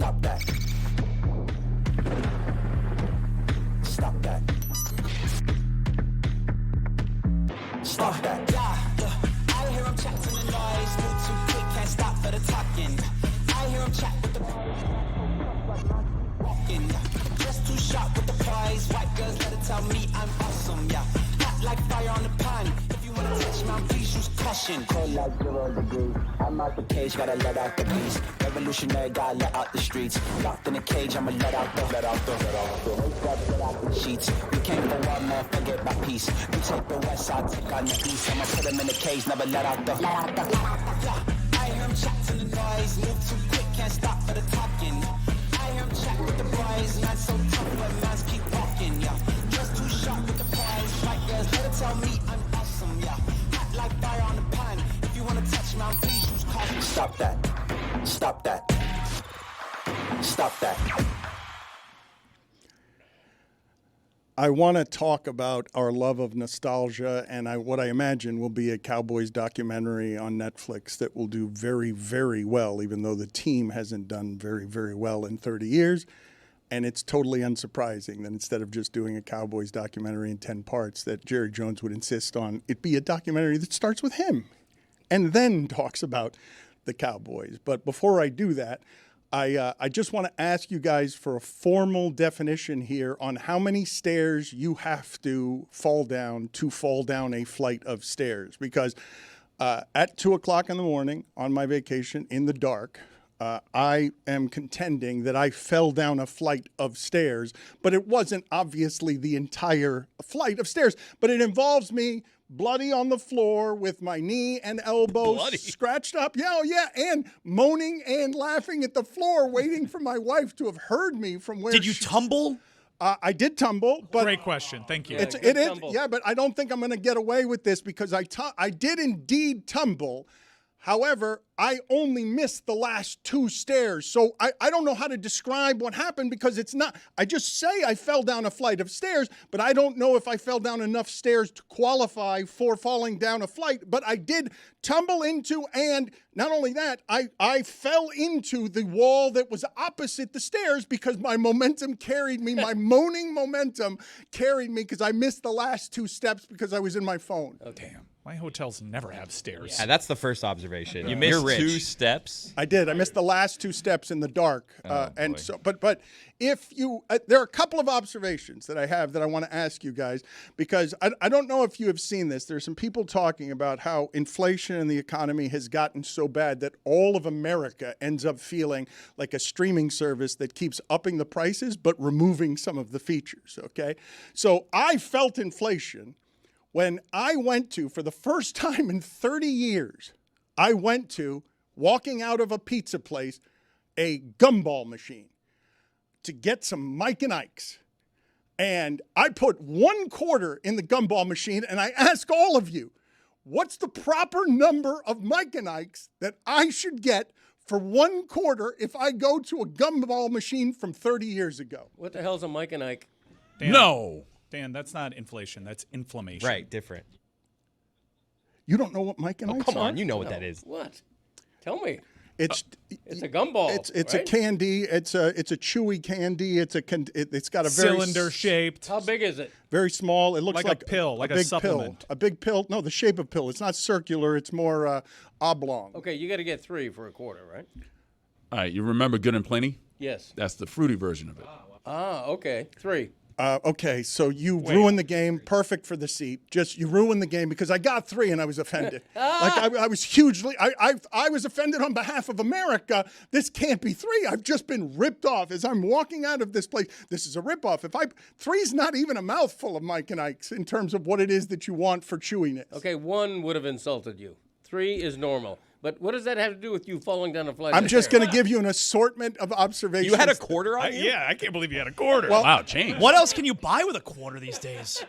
Stop that. Stop that. Stop that. I hear him chat to the noise. Move too quick, can't stop for the talking. I hear him chat with the walking. Just too sharp with the prize. White girls let it tell me I'm awesome, yeah. Hot like fire on the pan. If you wanna touch my please use caution. Cold like 0 degrees. I'm out the cage, gotta let out the beast. Revolutionary, gotta let out the streets. Locked in a cage, I'ma let out the sheets. We came for one man, forget my peace. We take the west side, take on the east. I'ma put him in the cage, never let out the. I hear him chat to the noise. Move too quick, can't stop for the talking. I hear him chat with the boys. Not so tough, but mans keep walking, yeah. Just too sharp with the prize. White girls, let it tell me I'm awesome, yeah. Hot like fire on the pan. If you wanna touch me, please use caution. Stop that. Stop that. Stop that. I want to talk about our love of nostalgia and what I imagine will be a Cowboys documentary on Netflix that will do very, very well, even though the team hasn't done very, very well in 30 years. And it's totally unsurprising that instead of just doing a Cowboys documentary in 10 parts, that Jerry Jones would insist on it be a documentary that starts with him and then talks about the Cowboys. But before I do that, I just want to ask you guys for a formal definition here on how many stairs you have to fall down a flight of stairs. Because at 2 o'clock in the morning on my vacation in the dark, I am contending that I fell down a flight of stairs, but it wasn't obviously the entire flight of stairs, but it involves me bloody on the floor with my knee and elbow scratched up. Yeah, oh yeah, and moaning and laughing at the floor, waiting for my wife to have heard me from where. Did you tumble? I did tumble, but great question. Thank you. It is, yeah, but I don't think I'm going to get away with this because I did indeed tumble. However, I only missed the last 2 stairs. So I don't know how to describe what happened because it's not, I just say I fell down a flight of stairs, but I don't know if I fell down enough stairs to qualify for falling down a flight. But I did tumble into, and not only that, I fell into the wall that was opposite the stairs because my momentum carried me, my moaning momentum carried me because I missed the last 2 steps because I was in my phone. Oh, damn. My hotels never have stairs. Yeah, that's the first observation. You missed You're 2 rich. steps? I did. I missed the last 2 steps in the dark. And boy. so, but if you, there are a couple of observations that I have that I want to ask you guys, because I don't know if you have seen this. There's some people talking about how inflation in the economy has gotten so bad that all of America ends up feeling like a streaming service that keeps upping the prices, but removing some of the features. Okay. So I felt inflation when I went to, for the first time in 30 years, I went to, walking out of a pizza place, a gumball machine to get some Mike and Ike's. And I put 1 quarter in the gumball machine, and I ask all of you, what's the proper number of Mike and Ike's that I should get for 1 quarter if I go to a gumball machine from 30 years ago? What the hell's a Mike and Ike? Dan, No. Dan, that's not inflation. That's inflammation. Right, different. You don't know what Mike and Ike's Come on, are? you know what that is. What? Tell me. It's It's a gumball. It's right? a candy. It's a chewy candy. It's got a very Cylinder shaped. How big is it? very small. It looks Like like a pill, like a big supplement. pill. A big pill. No, the shape of pill. It's not circular. It's more oblong. Okay, you got to get 3 for a quarter, right? All right, you remember Good and Plenty? Yes. That's the fruity version of it. Ah, okay. 3. Okay, so you ruined the game. Perfect for the seat. Just you ruined the game because I got 3 and I was offended. I was hugely. I was offended on behalf of America. This can't be 3. I've just been ripped off as I'm walking out of this place. This is a ripoff. 3's not even a mouthful of Mike and Ike's in terms of what it is that you want for chewiness. Okay, 1 would have insulted you. 3 is normal. But what does that have to do with you falling down a flight I'm of just stairs? going to give you an assortment of observations. You had a quarter on you? Yeah, I can't believe you had a quarter. Well, Wow, change. What else can you buy with a quarter these days?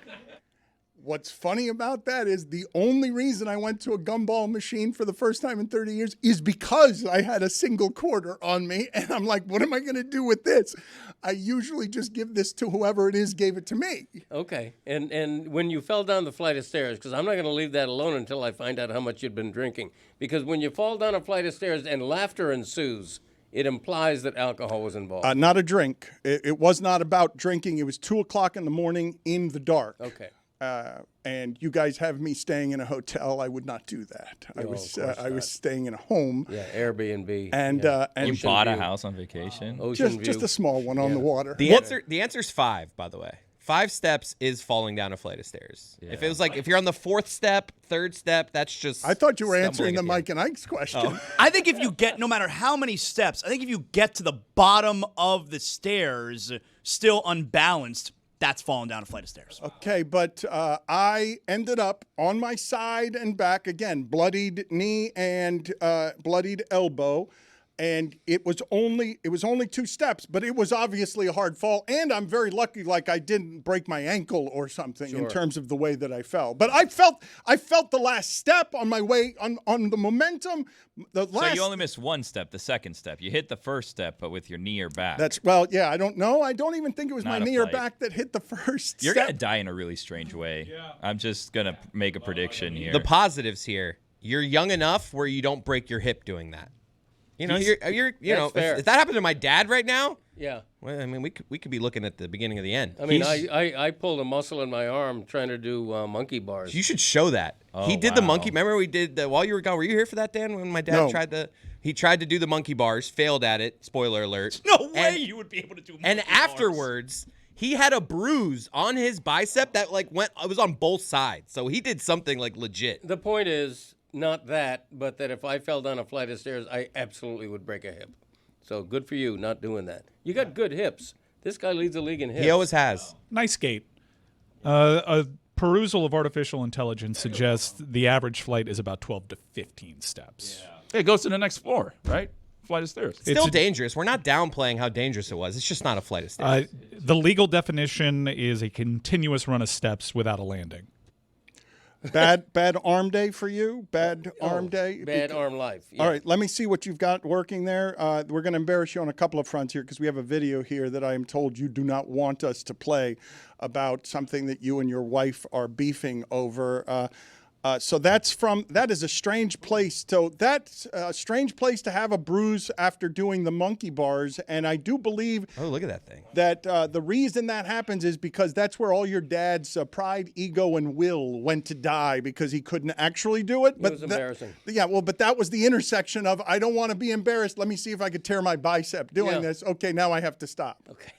What's funny about that is the only reason I went to a gumball machine for the first time in 30 years is because I had a single quarter on me. And I'm like, what am I going to do with this? I usually just give this to whoever it is gave it to me. Okay, and when you fell down the flight of stairs, because I'm not going to leave that alone until I find out how much you'd been drinking, because when you fall down a flight of stairs and laughter ensues, it implies that alcohol was involved. Not a drink. It was not about drinking. It was 2 o'clock in the morning in the dark. Okay. And you guys have me staying in a hotel. I would not do that. I was staying in a home. Yeah, Airbnb. And You and bought a view. house on vacation. Ocean just view. a small one on the water. The answer's 5, by the way. 5 steps is falling down a flight of stairs. If it was like, if you're on the 4th step, 3rd step, that's just. I thought you were answering the stumbling at Mike and Ike's question. I think if you get, no matter how many steps, I think if you get to the bottom of the stairs still unbalanced, that's falling down a flight of stairs. Okay, but I ended up on my side and back again, bloodied knee and bloodied elbow, and it was only 2 steps, but it was obviously a hard fall, and I'm very lucky, like I didn't break my ankle or something in terms of the way that I fell. But I felt the last step on my way on the momentum. So you only missed 1 step, the 2nd step. You hit the 1st step, but with your knee or back. Yeah, I don't know. I don't even think it was my Not a knee or flight. back that hit the first You're step. going to die in a really strange way. Yeah. I'm just going to make a prediction here. The positives here, you're young enough where you don't break your hip doing that. You know, if that happened to my dad right now, Yeah. well, I mean, we could be looking at the beginning of the end. I mean, I pulled a muscle in my arm trying to do monkey bars. You should show that. He did the monkey. Remember we did while you were gone. Were you here for that, Dan? When my dad tried to do the monkey bars, failed at it. Spoiler alert. No way you would be able to do monkey And bars. afterwards, he had a bruise on his bicep that it was on both sides. So he did something like legit. The point is not that, but that if I fell down a flight of stairs, I absolutely would break a hip. So good for you not doing that. You got good hips. This guy leads the league in hips. He always has. Nice gate. A perusal of artificial intelligence suggests the average flight is about 12 to 15 steps. It goes to the next floor, right? Flight of stairs. Still dangerous. We're not downplaying how dangerous it was. It's just not a flight of stairs. The legal definition is a continuous run of steps without a landing. Bad arm day for you? Bad arm day? Bad arm life. Yeah. All right, let me see what you've got working there. We're going to embarrass you on a couple of fronts here because we have a video here that I am told you do not want us to play about something that you and your wife are beefing over. So that is a strange place. So that's a strange place to have a bruise after doing the monkey bars. And I do believe Oh, look at that thing. that the reason that happens is because that's where all your dad's pride, ego, and will went to die because he couldn't actually do it. It was embarrassing. But that was the intersection of I don't want to be embarrassed. Let me see if I could tear my bicep doing this. Okay, now I have to stop. Okay.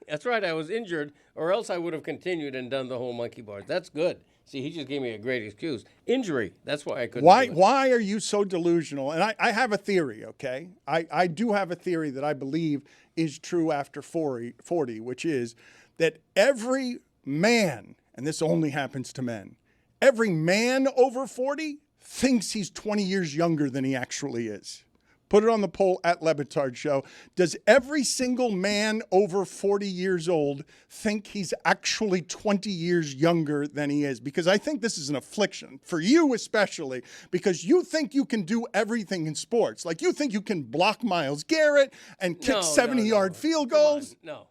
That's right. I was injured, or else I would have continued and done the whole monkey bars. That's good. See, he just gave me a great excuse. Injury. That's why I couldn't do it. Why are you so delusional? And I have a theory, okay? I do have a theory that I believe is true after 40, which is that every man, and this only happens to men, every man over 40 thinks he's 20 years younger than he actually is. Put it on the poll at Le Batard Show. Does every single man over 40 years old think he's actually 20 years younger than he is? Because I think this is an affliction, for you especially, because you think you can do everything in sports. Like you think you can block Myles Garrett and kick 70-yard field goals. No.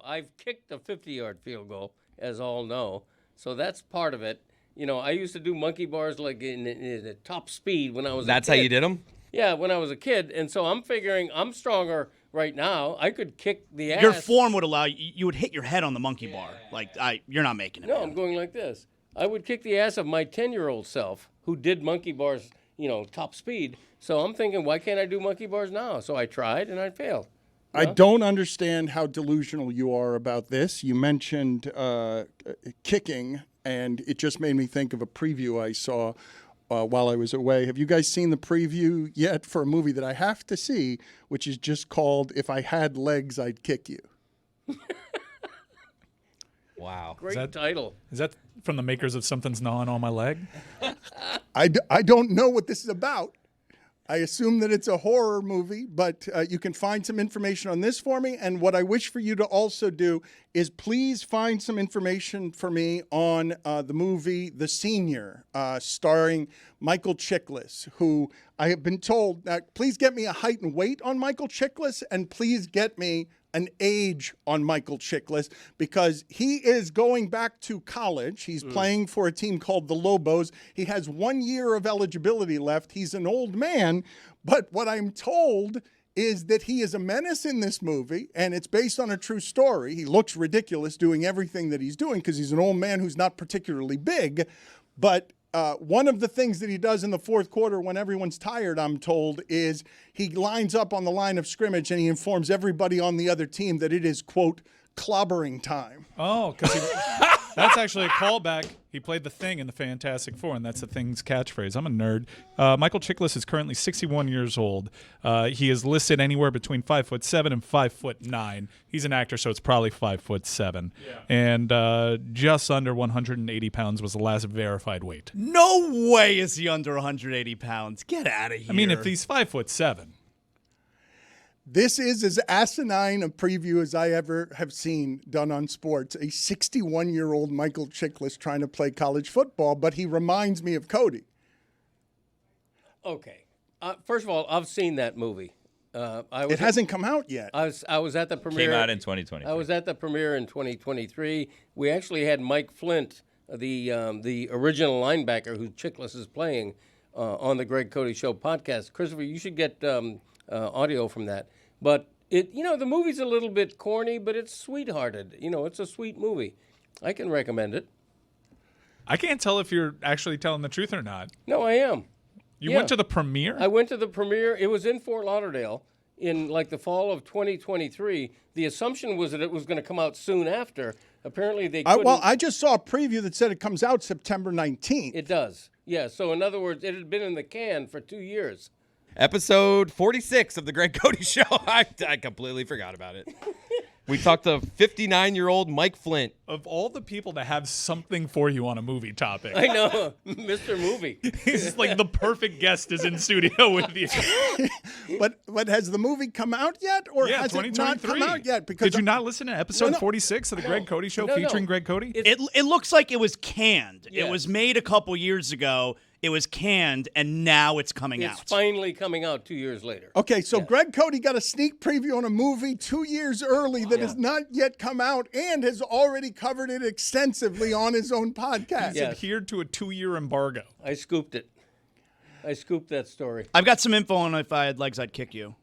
I've kicked a 50-yard field goal, as all know. So that's part of it. You know, I used to do monkey bars like in top speed when I was a kid. That's how you did them? Yeah, when I was a kid. And so I'm figuring I'm stronger right now. I could kick the ass. Your form would allow you would hit your head on the monkey bar. Like you're not making it. No, man. I'm going like this. I would kick the ass of my 10-year-old self who did monkey bars, top speed. So I'm thinking, why can't I do monkey bars now? So I tried and I failed. I don't understand how delusional you are about this. You mentioned kicking, and it just made me think of a preview I saw while I was away. Have you guys seen the preview yet for a movie that I have to see, which is just called If I Had Legs, I'd Kick You? Wow. Great title. Is that from the makers of Something's Gnawing on My Leg? I don't know what this is about. I assume that it's a horror movie, but you can find some information on this for me. And what I wish for you to also do is please find some information for me on the movie The Senior, starring Michael Chiklis, who I have been told, please get me a height and weight on Michael Chiklis, and please get me an age on Michael Chiklis, because he is going back to college. He's playing for a team called the Lobos. He has 1 year of eligibility left. He's an old man, but what I'm told is that he is a menace in this movie, and it's based on a true story. He looks ridiculous doing everything that he's doing because he's an old man who's not particularly big. But one of the things that he does in the fourth quarter when everyone's tired, I'm told, is he lines up on the line of scrimmage and he informs everybody on the other team that it is, quote, clobbering time. Oh, because that's actually a callback. He played the Thing in the Fantastic Four, and that's the Thing's catchphrase. I'm a nerd. Michael Chiklis is currently 61 years old. He is listed anywhere between 5'7" and 5'9". He's an actor, so it's probably 5'7". Yeah. And just under 180 pounds was the last verified weight. No way is he under 180 pounds. Get out of here. I mean, if he's 5'7". This is as asinine a preview as I ever have seen done on sports. A 61-year-old Michael Chiklis trying to play college football, but he reminds me of Cody. Okay. First of all, I've seen that movie. It hasn't come out yet. I was at the premiere. Came out in 2020. I was at the premiere in 2023. We actually had Mike Flint, the original linebacker who Chiklis is playing, on the Greg Cody Show podcast. Christopher, you should get audio from that. But the movie's a little bit corny, but it's sweethearted. It's a sweet movie. I can recommend it. I can't tell if you're actually telling the truth or not. No, I am. You went to the premiere? I went to the premiere. It was in Fort Lauderdale in the fall of 2023. The assumption was that it was going to come out soon after. Apparently they couldn't. Well, I just saw a preview that said it comes out September 19th. It does. Yeah, so in other words, it had been in the can for 2 years. Episode 46 of the Greg Cody Show. I completely forgot about it. We talked to 59-year-old Mike Flint. Of all the people to have something for you on a movie topic. I know, Mr. Movie. He's like the perfect guest is in studio with you. But has the movie come out yet, or has it not come out yet? Because did you not listen to episode 46 of the Greg Cody Show featuring Greg Cody? It looks like it was canned. Yes. It was made a couple years ago. It was canned, and now it's coming out. It's finally coming out 2 years later. Okay, so Greg Cody got a sneak preview on a movie 2 years early that has not yet come out and has already covered it extensively on his own podcast. He's adhered to a 2-year embargo. I scooped it. I scooped that story. I've got some info on if I had legs, I'd kick you.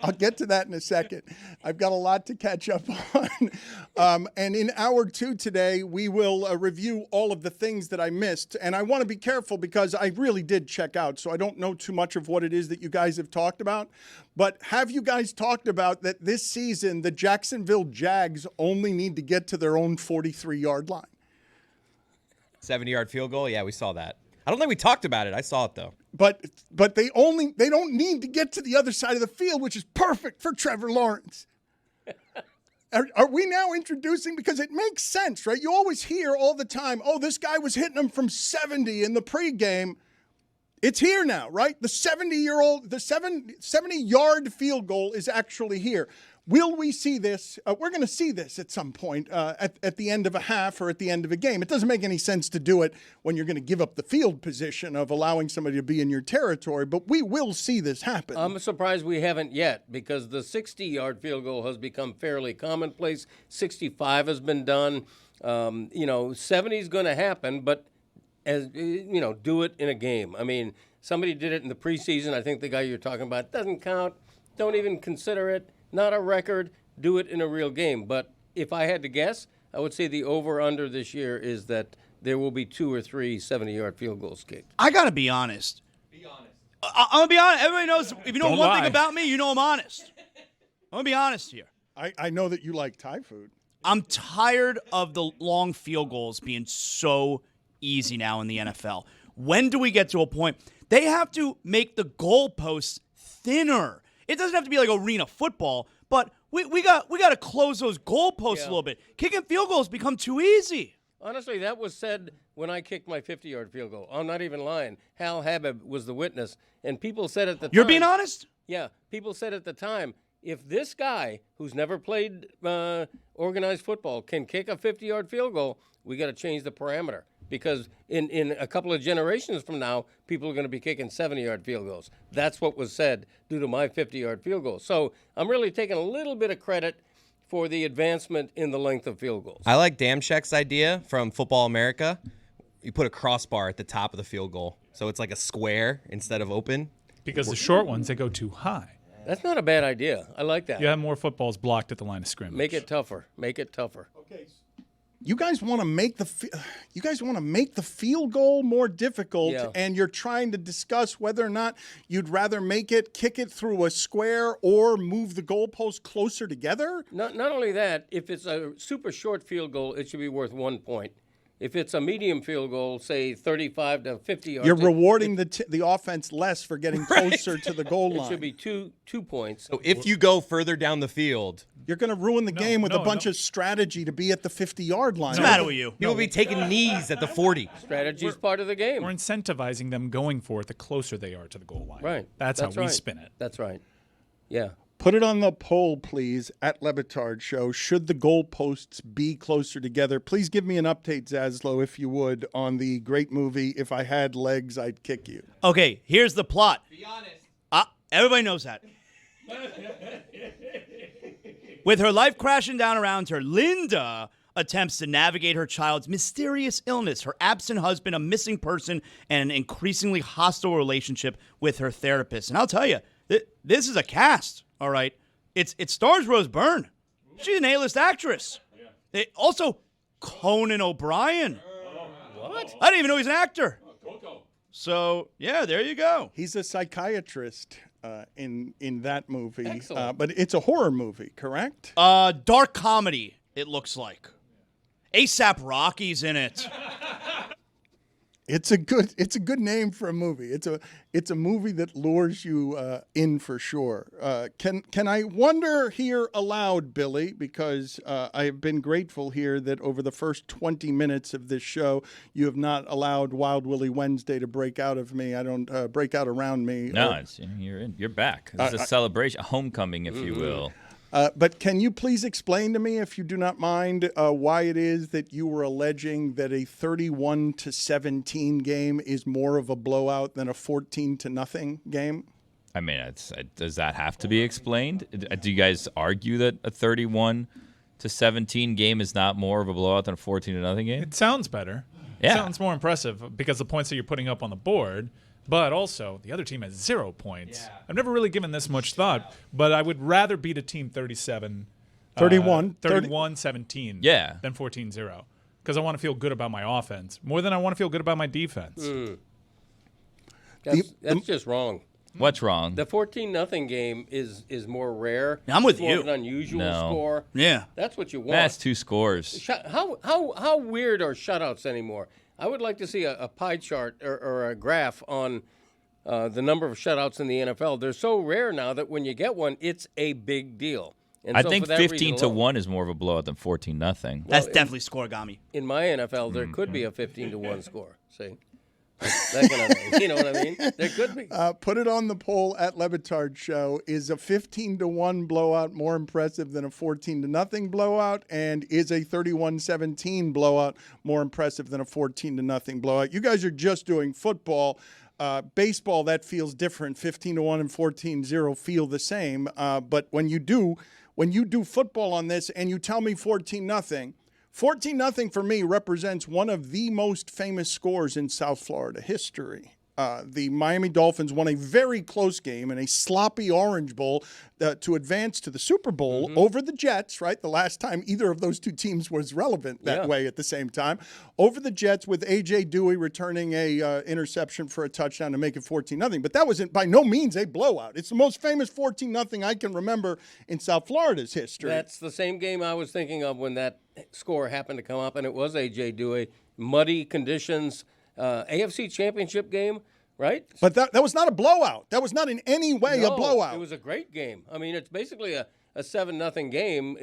I'll get to that in a second. I've got a lot to catch up on. And in hour 2 today, we will review all of the things that I missed. And I want to be careful because I really did check out, so I don't know too much of what it is that you guys have talked about. But have you guys talked about that this season, the Jacksonville Jags only need to get to their own 43-yard line? 70-yard field goal? Yeah, we saw that. I don't think we talked about it. I saw it, though. But they don't need to get to the other side of the field, which is perfect for Trevor Lawrence. Are we now introducing, because it makes sense, right? You always hear all the time, oh, this guy was hitting him from 70 in the pregame. It's here now, right? The 70-yard field goal is actually here. Will we see this? We're going to see this at some point at the end of a half or at the end of a game. It doesn't make any sense to do it when you're going to give up the field position of allowing somebody to be in your territory, but we will see this happen. I'm surprised we haven't yet because the 60-yard field goal has become fairly commonplace. 65 has been done. 70 is going to happen, but do it in a game. I mean, somebody did it in the preseason. I think the guy you're talking about doesn't count. Don't even consider it. Not a record. Do it in a real game. But if I had to guess, I would say the over-under this year is that there will be 2 or 3 70-yard field goals kicked. I got to be honest. Be honest. I'm going to be honest. Everybody knows, if you know one thing about me, you know I'm honest. I'm going to be honest here. I know that you like Thai food. I'm tired of the long field goals being so easy now in the NFL. When do we get to a point? They have to make the goalposts thinner. It doesn't have to be like arena football, but we got to close those goalposts a little bit. Kicking field goals become too easy. Honestly, that was said when I kicked my 50-yard field goal. I'm not even lying. Hal Habib was the witness, and people said at the time. You're being honest? Yeah, people said at the time, if this guy who's never played organized football can kick a 50-yard field goal, we got to change the parameter. Because in a couple of generations from now, people are going to be kicking 70-yard field goals. That's what was said due to my 50-yard field goal. So I'm really taking a little bit of credit for the advancement in the length of field goals. I like Damshek's idea from Football America. You put a crossbar at the top of the field goal. So it's like a square instead of open. Because the short ones, they go too high. That's not a bad idea. I like that. You have more footballs blocked at the line of scrimmage. Make it tougher. Make it tougher. Okay. You guys want to make the field goal more difficult, and you're trying to discuss whether or not you'd rather kick it through a square, or move the goalpost closer together. Not only that, if it's a super short field goal, it should be worth 1 point. If it's a medium field goal, say 35 to 50 yards, you're rewarding the offense less for getting closer to the goal line. It should be two points. So if you go further down the field, you're going to ruin the game with a bunch of strategy to be at the 50-yard line. What's the matter with you? You'll be taking knees at the 40. Strategy is part of the game. We're incentivizing them going for it the closer they are to the goal line. Right. That's how we spin it. That's right. Yeah. Put it on the poll, please, at Le Batard Show. Should the goalposts be closer together? Please give me an update, Zaslow, if you would, on the great movie, If I Had Legs, I'd Kick You. Okay, here's the plot. Be honest. Everybody knows that. With her life crashing down around her, Linda attempts to navigate her child's mysterious illness, her absent husband, a missing person, and an increasingly hostile relationship with her therapist. And I'll tell you, this is a cast. All right, it stars Rose Byrne. She's an A-list actress. Also, Conan O'Brien. What? I didn't even know he's an actor. So yeah, there you go. He's a psychiatrist in that movie, Excellent. but it's a horror movie, correct? Dark comedy. It looks like. A$AP Rocky's in it. It's a good name for a movie. It's a movie that lures you in for sure. Can I wonder here aloud, Billy, because I have been grateful here that over the first 20 minutes of this show, you have not allowed Wild Willie Wednesday to break out of me. I don't break out around me. No, you're back. This is a celebration, a homecoming, if you will. But can you please explain to me, if you do not mind, why it is that you were alleging that a 31-17 game is more of a blowout than a 14-0 game? I mean, does that have to be explained? Do you guys argue that a 31-17 game is not more of a blowout than a 14-0 game? It sounds better. Yeah. It sounds more impressive because the points that you're putting up on the board. But also, the other team has 0 points. Yeah. I've never really given this much thought, but I would rather beat a team 31-17 than 14-0 because I want to feel good about my offense more than I want to feel good about my defense. That's just wrong. What's wrong? The 14-0 game is more rare. I'm with it's more you. of an unusual score. Yeah. That's what you want. That's 2 scores. How weird are shutouts anymore? I would like to see a pie chart or a graph on the number of shutouts in the NFL. They're so rare now that when you get one, it's a big deal. And I so think for that reason 15-1 is more of a blowout than 14-0. That's definitely scoregami. In my NFL, there could be a 15-1 score. See? That kind of thing. You know what I mean? There could be. Put it on the poll at Le Batard Show. Is a 15-1 blowout more impressive than a 14-0 blowout? And is a 31-17 blowout more impressive than a 14-0 blowout? You guys are just doing football. Baseball, that feels different. 15-1 and 14-0 feel the same. But when you do football on this and you tell me 14-0, 14-0 for me represents one of the most famous scores in South Florida history. The Miami Dolphins won a very close game in a sloppy Orange Bowl to advance to the Super Bowl over the Jets, right? The last time either of those two teams was relevant that way at the same time. Over the Jets with A.J. Dewey returning a interception for a touchdown to make it 14-0. But that wasn't by no means a blowout. It's the most famous 14-0 I can remember in South Florida's history. That's the same game I was thinking of when that score happened to come up, and it was A.J. Dewey. Muddy conditions. AFC Championship game, right? But that was not a blowout. That was not in any way a blowout. It was a great game. I mean, it's basically a 7-0 game,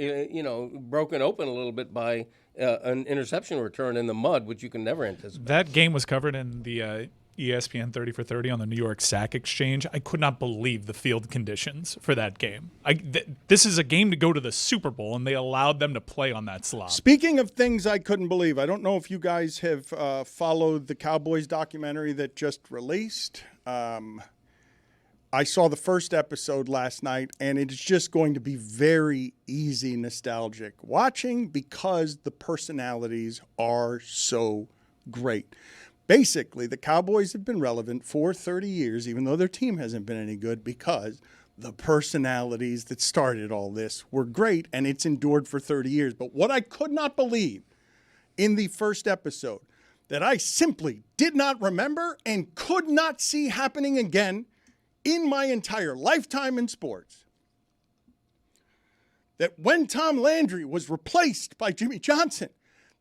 broken open a little bit by an interception return in the mud, which you can never anticipate. That game was covered in the ESPN 30 for 30 on the New York Sack Exchange. I could not believe the field conditions for that game. This is a game to go to the Super Bowl, and they allowed them to play on that slot. Speaking of things I couldn't believe, I don't know if you guys have followed the Cowboys documentary that just released. I saw the first episode last night, and it's just going to be very easy nostalgic watching because the personalities are so great. Basically, the Cowboys have been relevant for 30 years, even though their team hasn't been any good, because The personalities that started all this were great, and it's endured for 30 years. But what I could not believe in the first episode that I simply did not remember and could not see happening again in my entire lifetime in sports, that when Tom Landry was replaced by Jimmy Johnson,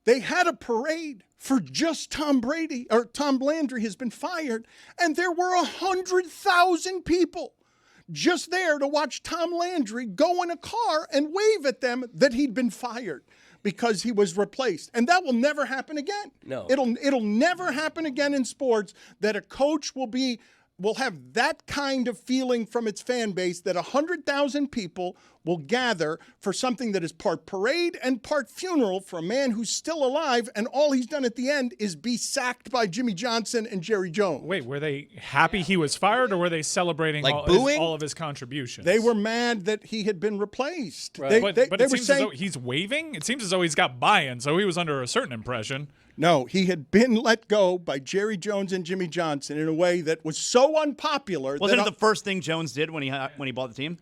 they had a parade for just Tom Brady, or Tom Landry has been fired, and there were 100,000 people just there to watch Tom Landry go in a car and wave at them that he'd been fired because he was replaced. And that will never happen again. No. It'll never happen again in sports that a coach will have that kind of feeling from its fan base that 100,000 people will gather for something that is part parade and part funeral for a man who's still alive, and all he's done at the end is be sacked by Jimmy Johnson and Jerry Jones. Wait, were they happy he was fired, or were they celebrating all of his contributions? They were mad that he had been replaced. Right. But it seems as though he's waving. It seems as though he's got buy-in, so he was under a certain impression. No, he had been let go by Jerry Jones and Jimmy Johnson in a way that was so unpopular. Wasn't it the first thing Jones did when he bought the team?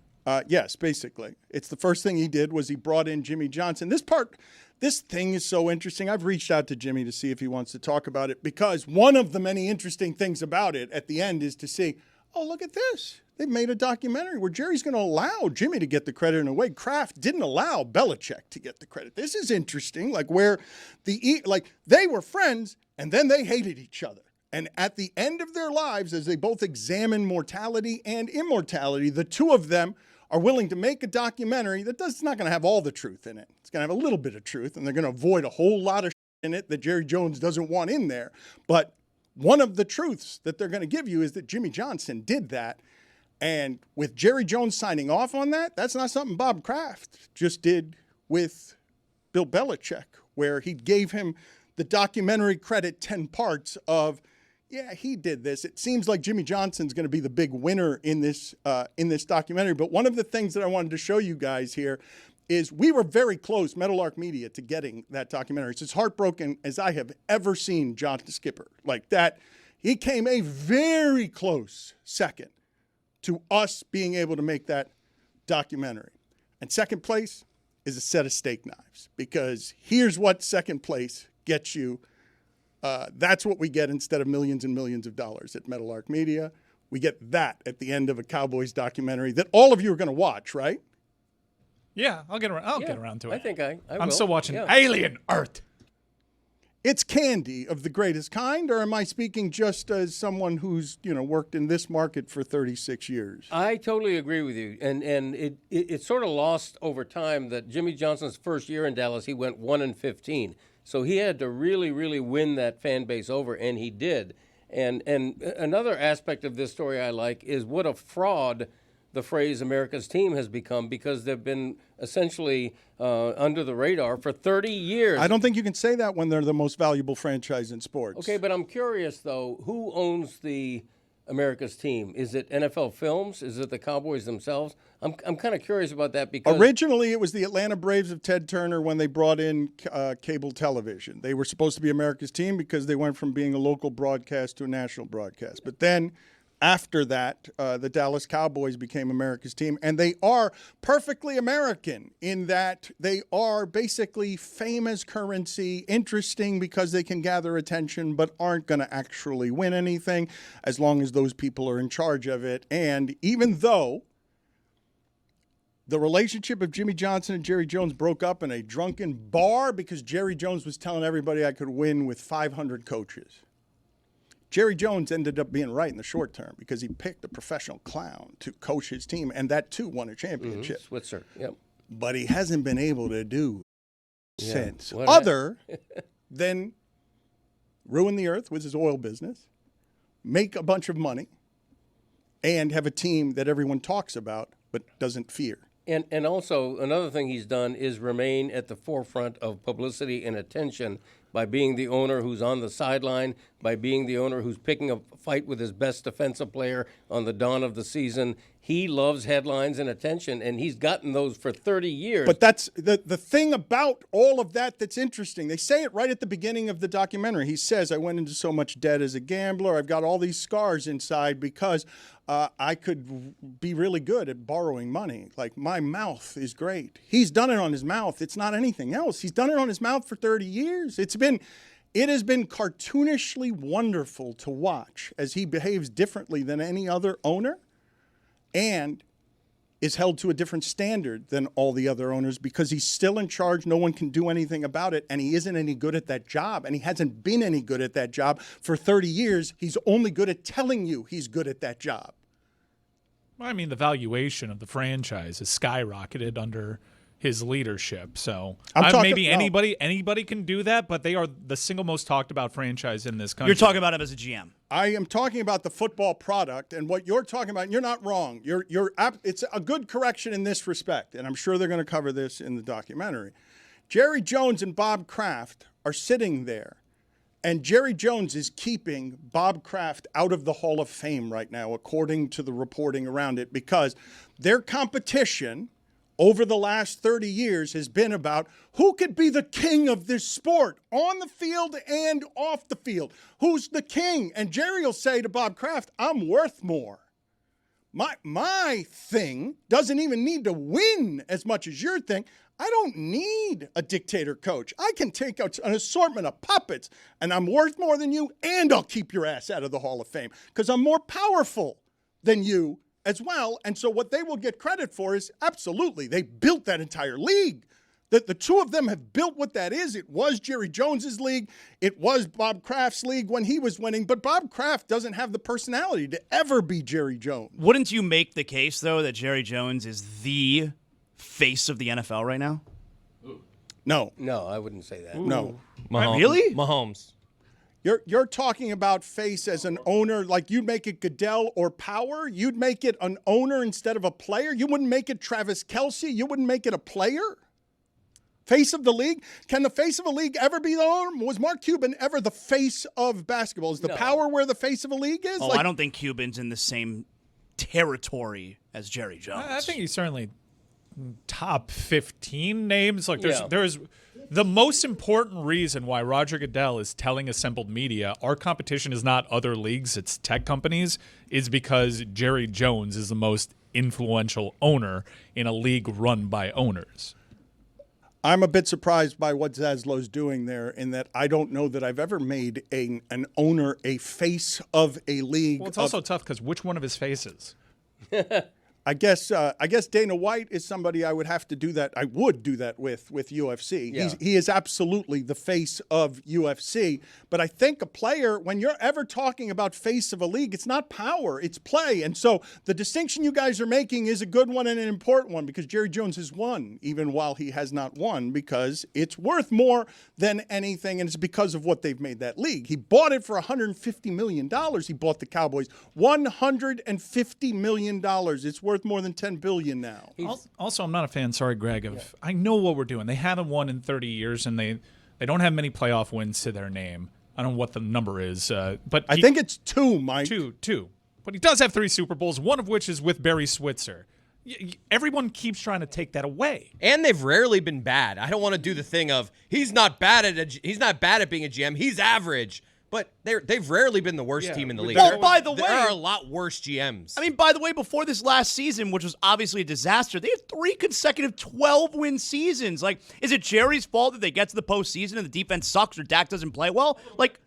Yes, basically. It's the first thing he did was he brought in Jimmy Johnson. This thing is so interesting. I've reached out to Jimmy to see if he wants to talk about it, because one of the many interesting things about it at the end is to see, oh, look at this. They've made a documentary where Jerry's going to allow Jimmy to get the credit in a way Kraft didn't allow Belichick to get the credit. This is interesting, like where they were friends and then they hated each other. And at the end of their lives, as they both examine mortality and immortality, the two of them are willing to make a documentary that's not going to have all the truth in it. It's going to have a little bit of truth, and they're going to avoid a whole lot of in it that Jerry Jones doesn't want in there. But one of the truths that they're going to give you is that Jimmy Johnson did that. And with Jerry Jones signing off on that, that's not something Bob Kraft just did with Bill Belichick, where he gave him the documentary credit 10 parts of, yeah, he did this. It seems like Jimmy Johnson's going to be the big winner in this documentary. But one of the things that I wanted to show you guys here is we were very close, Meadowlark Media, to getting that documentary. It's as heartbroken as I have ever seen John Skipper. Like that, he came a very close second to us being able to make that documentary. And second place is a set of steak knives, because here's what second place gets you. That's what we get instead of millions and millions of dollars at Meadowlark Media. We get that at the end of a Cowboys documentary that all of you are going to watch, right? Yeah, I'll get around to it. I think I will. I'm still watching Alien Earth. It's candy of the greatest kind, or am I speaking just as someone who's, worked in this market for 36 years? I totally agree with you. And it sort of lost over time that Jimmy Johnson's first year in Dallas, he went 1-15. So he had to really, really win that fan base over, and he did. And another aspect of this story I like is what a fraud the phrase America's team has become, because they've been essentially under the radar for 30 years. I don't think you can say that when they're the most valuable franchise in sports. Okay, but I'm curious, though, who owns the America's team? Is it NFL Films? Is it the Cowboys themselves? I'm kind of curious about that, because originally it was the Atlanta Braves of Ted Turner when they brought in cable television. They were supposed to be America's team because they went from being a local broadcast to a national broadcast. But then after that, the Dallas Cowboys became America's team, and they are perfectly American in that they are basically fame as currency, interesting because they can gather attention but aren't going to actually win anything as long as those people are in charge of it. And even though the relationship of Jimmy Johnson and Jerry Jones broke up in a drunken bar because Jerry Jones was telling everybody I could win with 500 coaches, Jerry Jones ended up being right in the short term because he picked a professional clown to coach his team, and that too won a championship. Switzer, yep. But he hasn't been able to do since, other than ruin the earth with his oil business, make a bunch of money, and have a team that everyone talks about but doesn't fear. And also, another thing he's done is remain at the forefront of publicity and attention by being the owner who's on the sideline, by being the owner who's picking a fight with his best defensive player on the dawn of the season. He loves headlines and attention, and he's gotten those for 30 years. But that's the thing about all of that that's interesting. They say it right at the beginning of the documentary. He says, I went into so much debt as a gambler. I've got all these scars inside because I could be really good at borrowing money. Like, my mouth is great. He's done it on his mouth. It's not anything else. He's done it on his mouth for 30 years. It has been cartoonishly wonderful to watch as he behaves differently than any other owner and is held to a different standard than all the other owners because he's still in charge. No one can do anything about it, and he isn't any good at that job, and he hasn't been any good at that job for 30 years. He's only good at telling you he's good at that job. I mean, the valuation of the franchise has skyrocketed under his leadership. So maybe anybody can do that, but they are the single most talked about franchise in this country. You're talking about him as a GM. I am talking about the football product, and what you're talking about. And you're not wrong. It's a good correction in this respect, and I'm sure they're going to cover this in the documentary. Jerry Jones and Bob Kraft are sitting there, and Jerry Jones is keeping Bob Kraft out of the Hall of Fame right now, according to the reporting around it, because their competition over the last 30 years has been about who could be the king of this sport on the field and off the field. Who's the king? And Jerry will say to Bob Kraft, I'm worth more. My thing doesn't even need to win as much as your thing. I don't need a dictator coach. I can take out an assortment of puppets, and I'm worth more than you, and I'll keep your ass out of the Hall of Fame because I'm more powerful than you as well. And so what they will get credit for is absolutely, they built that entire league. That the two of them have built what that is. It was Jerry Jones's league. It was Bob Kraft's league when he was winning. But Bob Kraft doesn't have the personality to ever be Jerry Jones. Wouldn't you make the case, though, that Jerry Jones is the face of the NFL right now? No. No, I wouldn't say that. No. Mahomes. Really? Mahomes. You're talking about face as an owner, like you'd make it Goodell or Power. You'd make it an owner instead of a player. You wouldn't make it Travis Kelce. You wouldn't make it a player. Face of the league? Can the face of a league ever be the owner? Was Mark Cuban ever the face of basketball? Is the Power where the face of a league is? Oh, I don't think Cuban's in the same territory as Jerry Jones. I think he's certainly top 15 names. Like there's the most important reason why Roger Goodell is telling assembled media our competition is not other leagues, it's tech companies, is because Jerry Jones is the most influential owner in a league run by owners. I'm a bit surprised by what Zaslow's doing there in that I don't know that I've ever made an owner a face of a league. Well, it's also tough because which one of his faces? I guess Dana White is somebody I would have to do that. I would do that with UFC. Yeah. He is absolutely the face of UFC. But I think a player, when you're ever talking about face of a league, it's not power, it's play. And so the distinction you guys are making is a good one and an important one because Jerry Jones has won, even while he has not won, because it's worth more than anything, and it's because of what they've made that league. He bought it for $150 million. He bought the Cowboys. $150 million. It's worth more than $10 billion now. Also, I'm not a fan, sorry, Greg, I know what we're doing. They haven't won in 30 years, and they don't have many playoff wins to their name. I don't know what the number is, but I think it's 2, Mike. Two. But he does have 3 Super Bowls, one of which is with Barry Switzer. Everyone keeps trying to take that away. And they've rarely been bad. I don't want to do the thing of he's not bad at being a GM. He's average. But they've rarely been the worst team in the league. Well, by the way, there are a lot worse GMs. I mean, by the way, before this last season, which was obviously a disaster, they had 3 consecutive 12-win seasons. Like, is it Jerry's fault that they get to the postseason and the defense sucks or Dak doesn't play well? Like,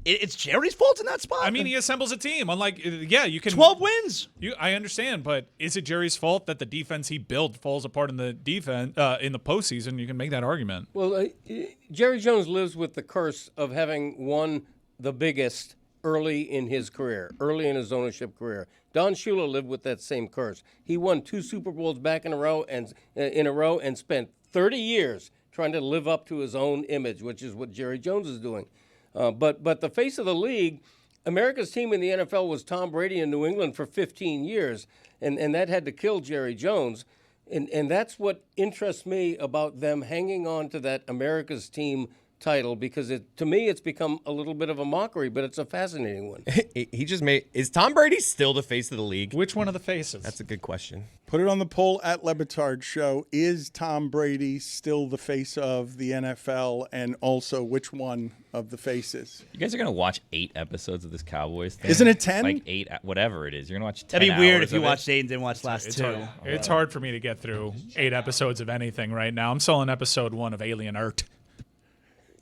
it's Jerry's fault in that spot? I mean, he assembles a team. Unlike, you can 12 wins. I understand, but is it Jerry's fault that the defense he built falls apart in the defense in the postseason? You can make that argument. Well, Jerry Jones lives with the curse of having won the biggest early in his career, early in his ownership career. Don Shula lived with that same curse. He won 2 Super Bowls back in a row and spent 30 years trying to live up to his own image, which is what Jerry Jones is doing. But the face of the league, America's team in the NFL was Tom Brady in New England for 15 years, and that had to kill Jerry Jones. And that's what interests me about them hanging on to that America's team title because to me it's become a little bit of a mockery, but it's a fascinating one. He just made. Is Tom Brady still the face of the league? Which one of the faces? That's a good question. Put it on the poll at Le Batard Show. Is Tom Brady still the face of the NFL? And also, which one of the faces? You guys are going to watch 8 episodes of this Cowboys thing? Isn't it 10? Like 8, whatever it is. You're going to watch 10 That'd be weird hours if you of it? watched 8 and didn't watch the last 2. It's hard for me to get through 8 episodes of anything right now. I'm still on episode 1 of Alien Earth.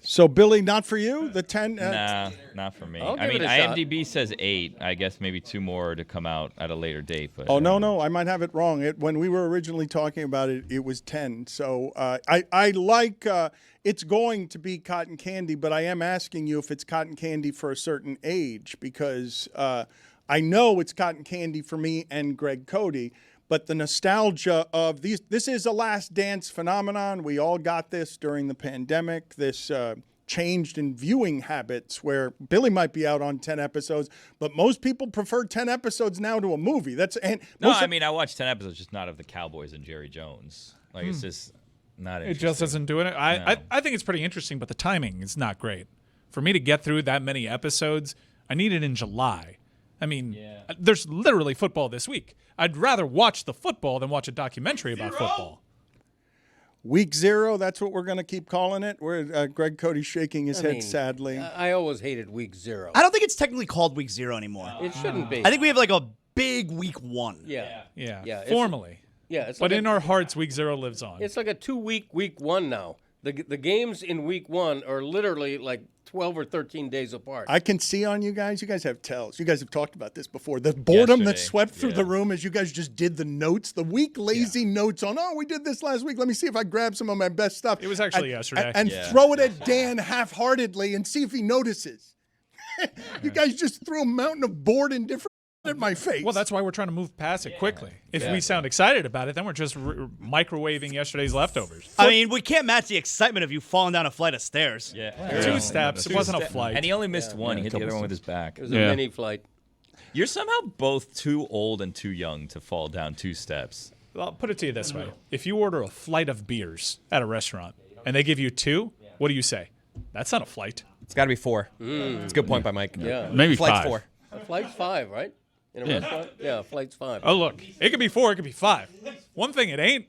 So, Billy, not for you? The 10? Nah, not for me. I'll I give mean, it a shot. IMDb says 8. I guess maybe 2 more to come out at a later date. But Oh, no, I might have it wrong. When we were originally talking about it, it was 10. So I like it's going to be cotton candy, but I am asking you if it's cotton candy for a certain age because I know it's cotton candy for me and Greg Cody. But the nostalgia of this is a Last Dance phenomenon. We all got this during the pandemic, this changed in viewing habits where Billy might be out on 10 episodes, but most people prefer 10 episodes now to a movie. I mean, I watched 10 episodes, just not of the Cowboys and Jerry Jones. Like, it's just not It interesting. just isn't doing it. I think it's pretty interesting, but the timing is not great. For me to get through that many episodes, I need it in July. I mean, there's literally football this week. I'd rather watch the football than watch a documentary about football. Week 0, that's what we're going to keep calling it. Where Greg Cody's shaking his head sadly. I always hated week 0. I don't think it's technically called week 0 anymore. It shouldn't be. I think we have like a big week 1. Yeah. Yeah, formally. It's But like in our hearts, week 0 lives on. it's like a 2-week week 1 now. The games in week 1 are literally like 12 or 13 days apart. I can see on you guys. You guys have tells. You guys have talked about this before. The boredom that Yesterday, swept through the room as you guys just did the notes, the week lazy notes on, we did this last week. Let me see if I grab some of my best stuff. It was actually yesterday. And throw it at Dan half-heartedly and see if he notices. You guys just threw a mountain of bored indifference at my face. Well, that's why we're trying to move past it quickly. If we sound excited about it, then we're just microwaving yesterday's leftovers. I mean, we can't match the excitement of you falling down a flight of stairs. Yeah. 2 steps. It wasn't a flight. And he only missed one. He hit the other one with his back. It was a mini flight. You're somehow both too old and too young to fall down 2 steps. Well, I'll put it to you this way. If you order a flight of beers at a restaurant and they give you 2, what do you say? That's not a flight. It's got to be 4. It's a good point by Mike. Yeah. Maybe Flight's 5. 4. Flight's 5, right? In a restaurant? Yeah, flight's 5. Oh, look. It could be 4. It could be 5. One thing it ain't,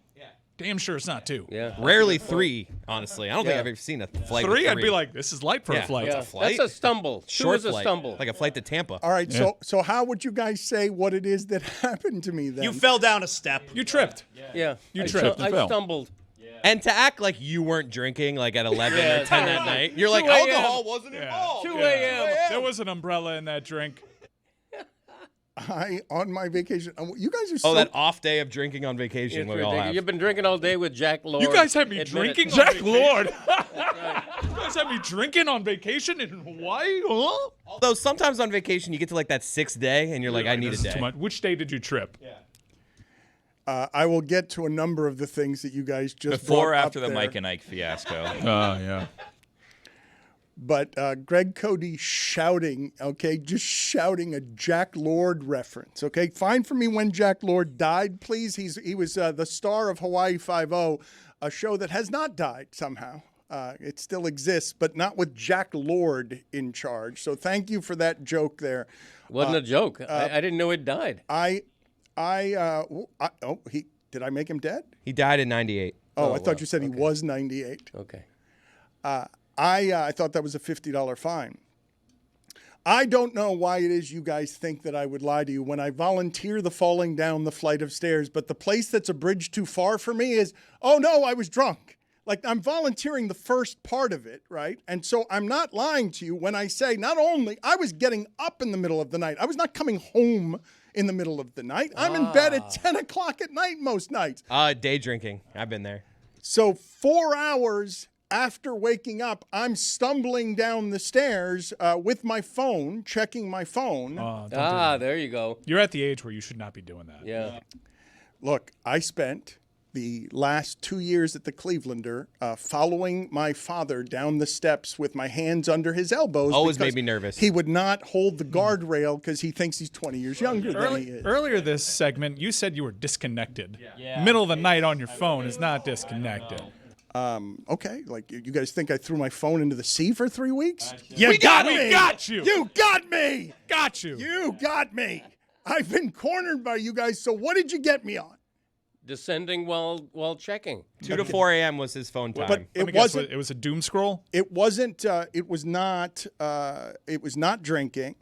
damn sure it's not 2. Yeah. Rarely 3, honestly. I don't think I've ever seen a flight 3, with I'd be like, this is light for a flight. Yeah. flight? That's a stumble. 2 short is a flight, stumble. like a flight to Tampa. All right, so how would you guys say what it is that happened to me then? You fell down a step. You tripped. Yeah. You I tripped I stumbled. And to act like you weren't drinking like at 11 or 10 that night, you're like, 2 a.m. alcohol wasn't involved. 2 a.m. There was an umbrella in that drink. On my vacation, you guys are so... Oh, that off day of drinking on vacation It's we all ridiculous. have. You've been drinking all day with Jack Lord. You guys had me Admit it. drinking on vacation? Lord. You guys had me drinking on vacation in Hawaii? Huh? Although sometimes on vacation you get to like that 6th day and you're like, I need a This is day. too much. Which day did you trip? I will get to a number of the things that you guys just Before or brought after up the there. Mike and Ike fiasco. Yeah. But Greg Cody shouting, just shouting a Jack Lord reference, Fine for me when Jack Lord died, please. He was the star of Hawaii Five-0, a show that has not died somehow. It still exists, but not with Jack Lord in charge. So thank you for that joke there. Wasn't a joke. I didn't know it died. Did I make him dead? He died in 98. I thought you said he was 98. Okay. I thought that was a $50 fine. I don't know why it is you guys think that I would lie to you when I volunteer the falling down the flight of stairs, but the place that's a bridge too far for me is, oh no, I was drunk. Like, I'm volunteering the first part of it, right? And so I'm not lying to you when I say not only I was getting up in the middle of the night, I was not coming home in the middle of the night. I'm in bed at 10 o'clock at night most nights. Day drinking. I've been there. So 4 hours after waking up, I'm stumbling down the stairs with my phone, checking my phone. There you go. You're at the age where you should not be doing that. Yeah. Look, I spent the last 2 years at the Clevelander following my father down the steps with my hands under his elbows. Always made because me nervous. He would not hold the guardrail because he thinks he's 20 years younger than he is. Earlier this segment, you said you were disconnected. Middle of the night on your phone is not disconnected. Okay, like you guys think I threw my phone into the sea for 3 weeks? We got you. You got me. Got you. You got me. I've been cornered by you guys. So what did you get me on? Descending while checking. 2 to 4 a.m. was his phone time. But Let me guess, it was a doom scroll. It wasn't. It was not. It was not drinking,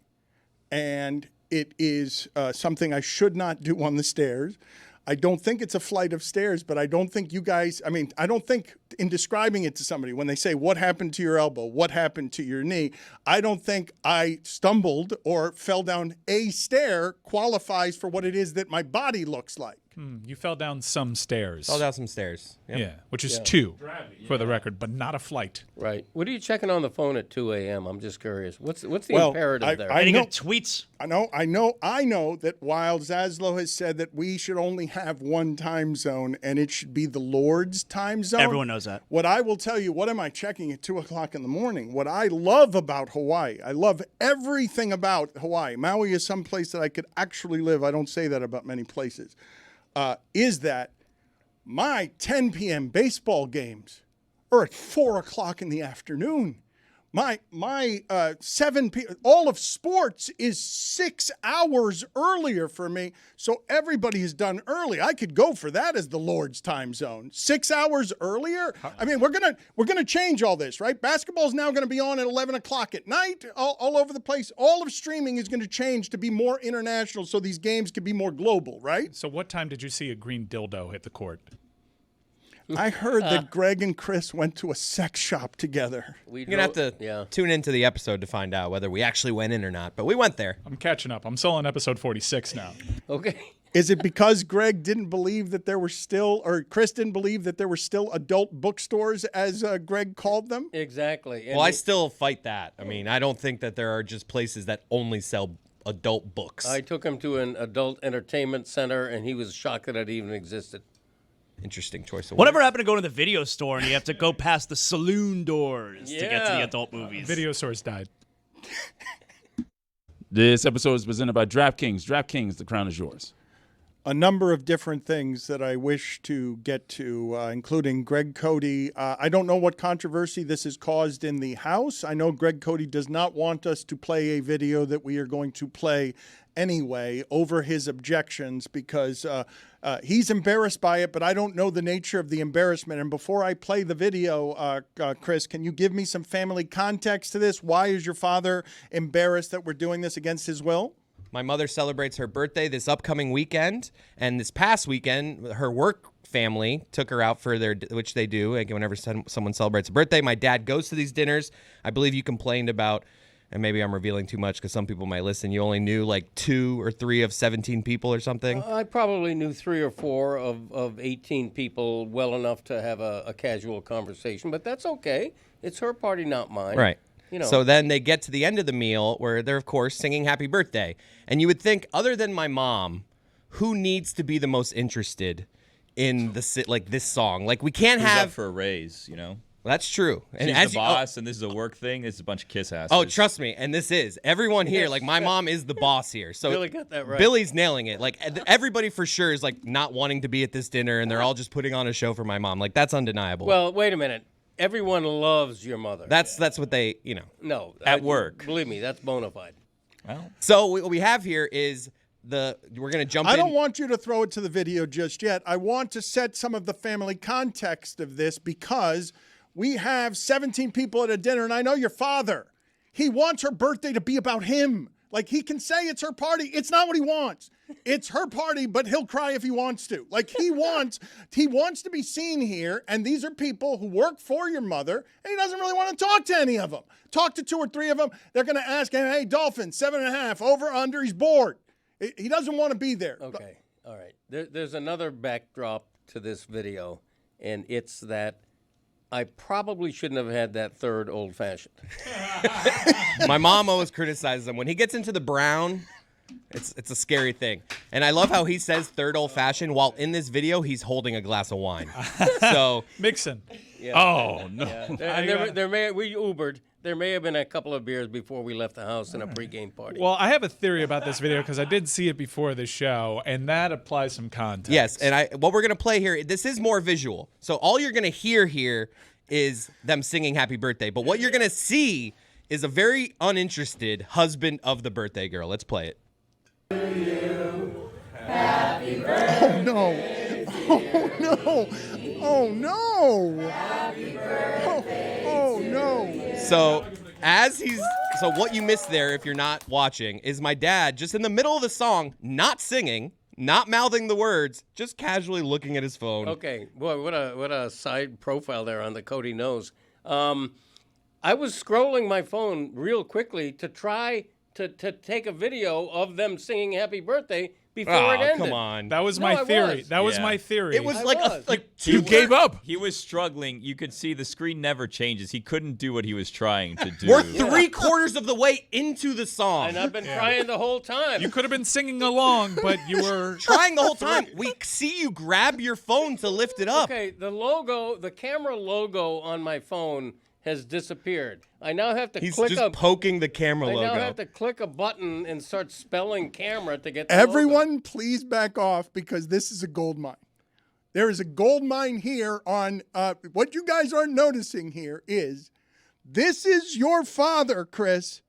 and it is something I should not do on the stairs. I don't think it's a flight of stairs, but I don't think you guys, I don't think in describing it to somebody, when they say, what happened to your elbow? What happened to your knee? I don't think I stumbled or fell down a stair qualifies for what it is that my body looks like. You fell down some stairs. Fell down some stairs. Yep. Yeah, which is 2 for the record, but not a flight. Right. What are you checking on the phone at 2 a.m.? I'm just curious. What's the imperative there? I Getting know, tweets. I know that while Zaslow has said that we should only have one time zone and it should be the Lord's time zone. Everyone knows that. What I will tell you, what am I checking at 2 o'clock in the morning? What I love about Hawaii, I love everything about Hawaii. Maui is some place that I could actually live. I don't say that about many places. Is that my 10 p.m. baseball games are at 4 o'clock in the afternoon. My 7 p.m. all of sports is 6 hours earlier for me. So everybody is done early. I could go for that as the Lord's time zone. 6 hours earlier. I mean, we're gonna change all this, right? Basketball's now going to be on at 11 o'clock at night, all over the place. All of streaming is going to change to be more international, so these games can be more global, right? So what time did you see a green dildo hit the court? I heard that Greg and Chris went to a sex shop together. You're going to have to tune into the episode to find out whether we actually went in or not, but we went there. I'm catching up. I'm still on episode 46 now. Okay. Is it because Greg didn't believe that there were still, or Chris didn't believe that there were still adult bookstores, as Greg called them? Exactly. And Well, I still fight that. I mean, I don't think that there are just places that only sell adult books. I took him to an adult entertainment center, and he was shocked that it even existed. Interesting choice of Whatever words. happened to going to the video store and you have to go past the saloon doors to get to the adult movies? Video stores died. This episode is presented by DraftKings. DraftKings, the crown is yours. A number of different things that I wish to get to, including Greg Cody. I don't know what controversy this has caused in the House. I know Greg Cody does not want us to play a video that we are going to play anyway over his objections because he's embarrassed by it, but I don't know the nature of the embarrassment. And before I play the video, Chris, can you give me some family context to this? Why is your father embarrassed that we're doing this against his will? My mother celebrates her birthday this upcoming weekend, and this past weekend, her work family took her out for which they do, like whenever someone celebrates a birthday. My dad goes to these dinners. I believe you complained about, and maybe I'm revealing too much because some people might listen, you only knew like 2 or 3 of 17 people or something. I probably knew 3 or 4 of 18 people well enough to have a casual conversation, but that's okay. It's her party, not mine. Right. You know. So then they get to the end of the meal where they're, of course, singing happy birthday. And you would think, other than my mom, who needs to be the most interested in this song? Like, we can't Who's have... up for a raise, you know? Well, that's true. And as the boss, and this is a work thing. It's a bunch of kiss asses. Oh, trust me. And this is. Everyone here, like, my mom is the boss here. So Billy got that right. Billy's nailing it. Like, everybody for sure is, like, not wanting to be at this dinner, and they're all just putting on a show for my mom. Like, that's undeniable. Well, wait a minute. Everyone loves your mother. That's what they, you know. No. At work. Believe me, that's bona fide. Well, So what we have here is we're going to jump in. I don't want you to throw it to the video just yet. I want to set some of the family context of this because we have 17 people at a dinner, and I know your father. He wants her birthday to be about him. Like, he can say it's her party. It's not what he wants. It's her party, but he'll cry if he wants to. Like, he wants to be seen here, and these are people who work for your mother, and he doesn't really want to talk to any of them. Talk to 2 or 3 of them. They're going to ask him, hey, Dolphin, 7.5, over, under. He's bored. He doesn't want to be there. Okay. All right. There's another backdrop to this video, and it's that I probably shouldn't have had that 3rd old-fashioned. My mom always criticizes him. When he gets into the brown, it's a scary thing. And I love how he says 3rd old-fashioned while in this video he's holding a glass of wine. So Mixon. Yeah. Oh no. Yeah. And we Ubered. There may have been a couple of beers before we left the house in a pregame party. Well, I have a theory about this video because I did see it before the show, and that applies some context. Yes, and what we're going to play here, this is more visual. So all you're going to hear here is them singing Happy Birthday. But what you're going to see is a very uninterested husband of the birthday girl. Let's play it. Happy birthday. Oh, no. Oh, no. Oh, no. Happy birthday. Oh, no. So what you missed there, if you're not watching, is my dad just in the middle of the song, not singing, not mouthing the words, just casually looking at his phone. Okay, boy, what a side profile there on the Cody nose. I was scrolling my phone real quickly to try to take a video of them singing Happy Birthday before it ended. Come on. That was my theory. That was Yeah. my theory. It was like You gave up. He was struggling. You could see the screen never changes. He couldn't do what he was trying to do. We're 3/4 of the way into the song. And I've been trying the whole time. You could have been singing along, but you were trying the whole time. We see you grab your phone to lift it up. Okay, the camera logo on my phone has disappeared. I now have to He's click just poking the camera I logo. now have to click a button and start spelling camera to get the Everyone, logo. please back off because this is a gold mine. There is a gold mine here on what you guys aren't noticing here is this is your father, Chris,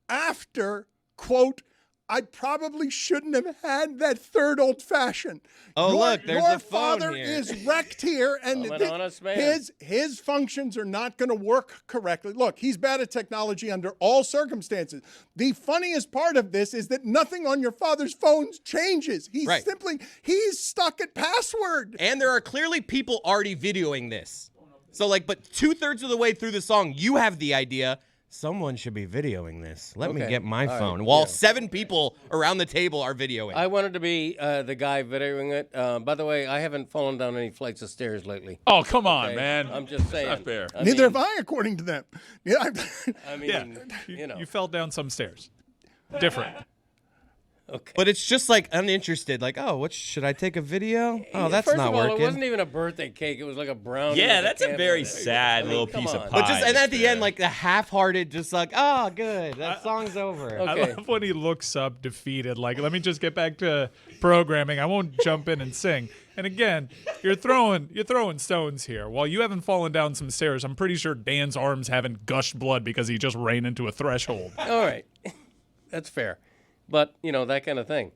after, quote, I probably shouldn't have had that third old fashioned. Oh, look, there's your a phone father here. is wrecked here, and I'm an honest man. his functions are not going to work correctly. Look, he's bad at technology under all circumstances. The funniest part of this is that nothing on your father's phones changes. He's he's stuck at password. And there are clearly people already videoing this. So but 2/3 of the way through the song, you have the idea. Someone should be videoing this. Let me get my phone. Right. While 7 people around the table are videoing. I wanted to be the guy videoing it. By the way, I haven't fallen down any flights of stairs lately. Oh, come on, Okay? man. I'm just saying. Not fair. Neither have I, according to them. Yeah, I mean, you know. you fell down some stairs. Different. Okay. But it's just uninterested. What should I take a video? Oh, that's First not of all, working. It wasn't even a birthday cake. It was like a brownie. Yeah, with that's a candle very in it. sad little come piece on. of pie. But and at the there. end, the half-hearted, just oh, good, that song's over. Okay. I love when he looks up defeated. Let me just get back to programming. I won't jump in and sing. And again, you're throwing stones here. While you haven't fallen down some stairs, I'm pretty sure Dan's arms haven't gushed blood because he just ran into a threshold. All right. That's fair. But, that kind of thing.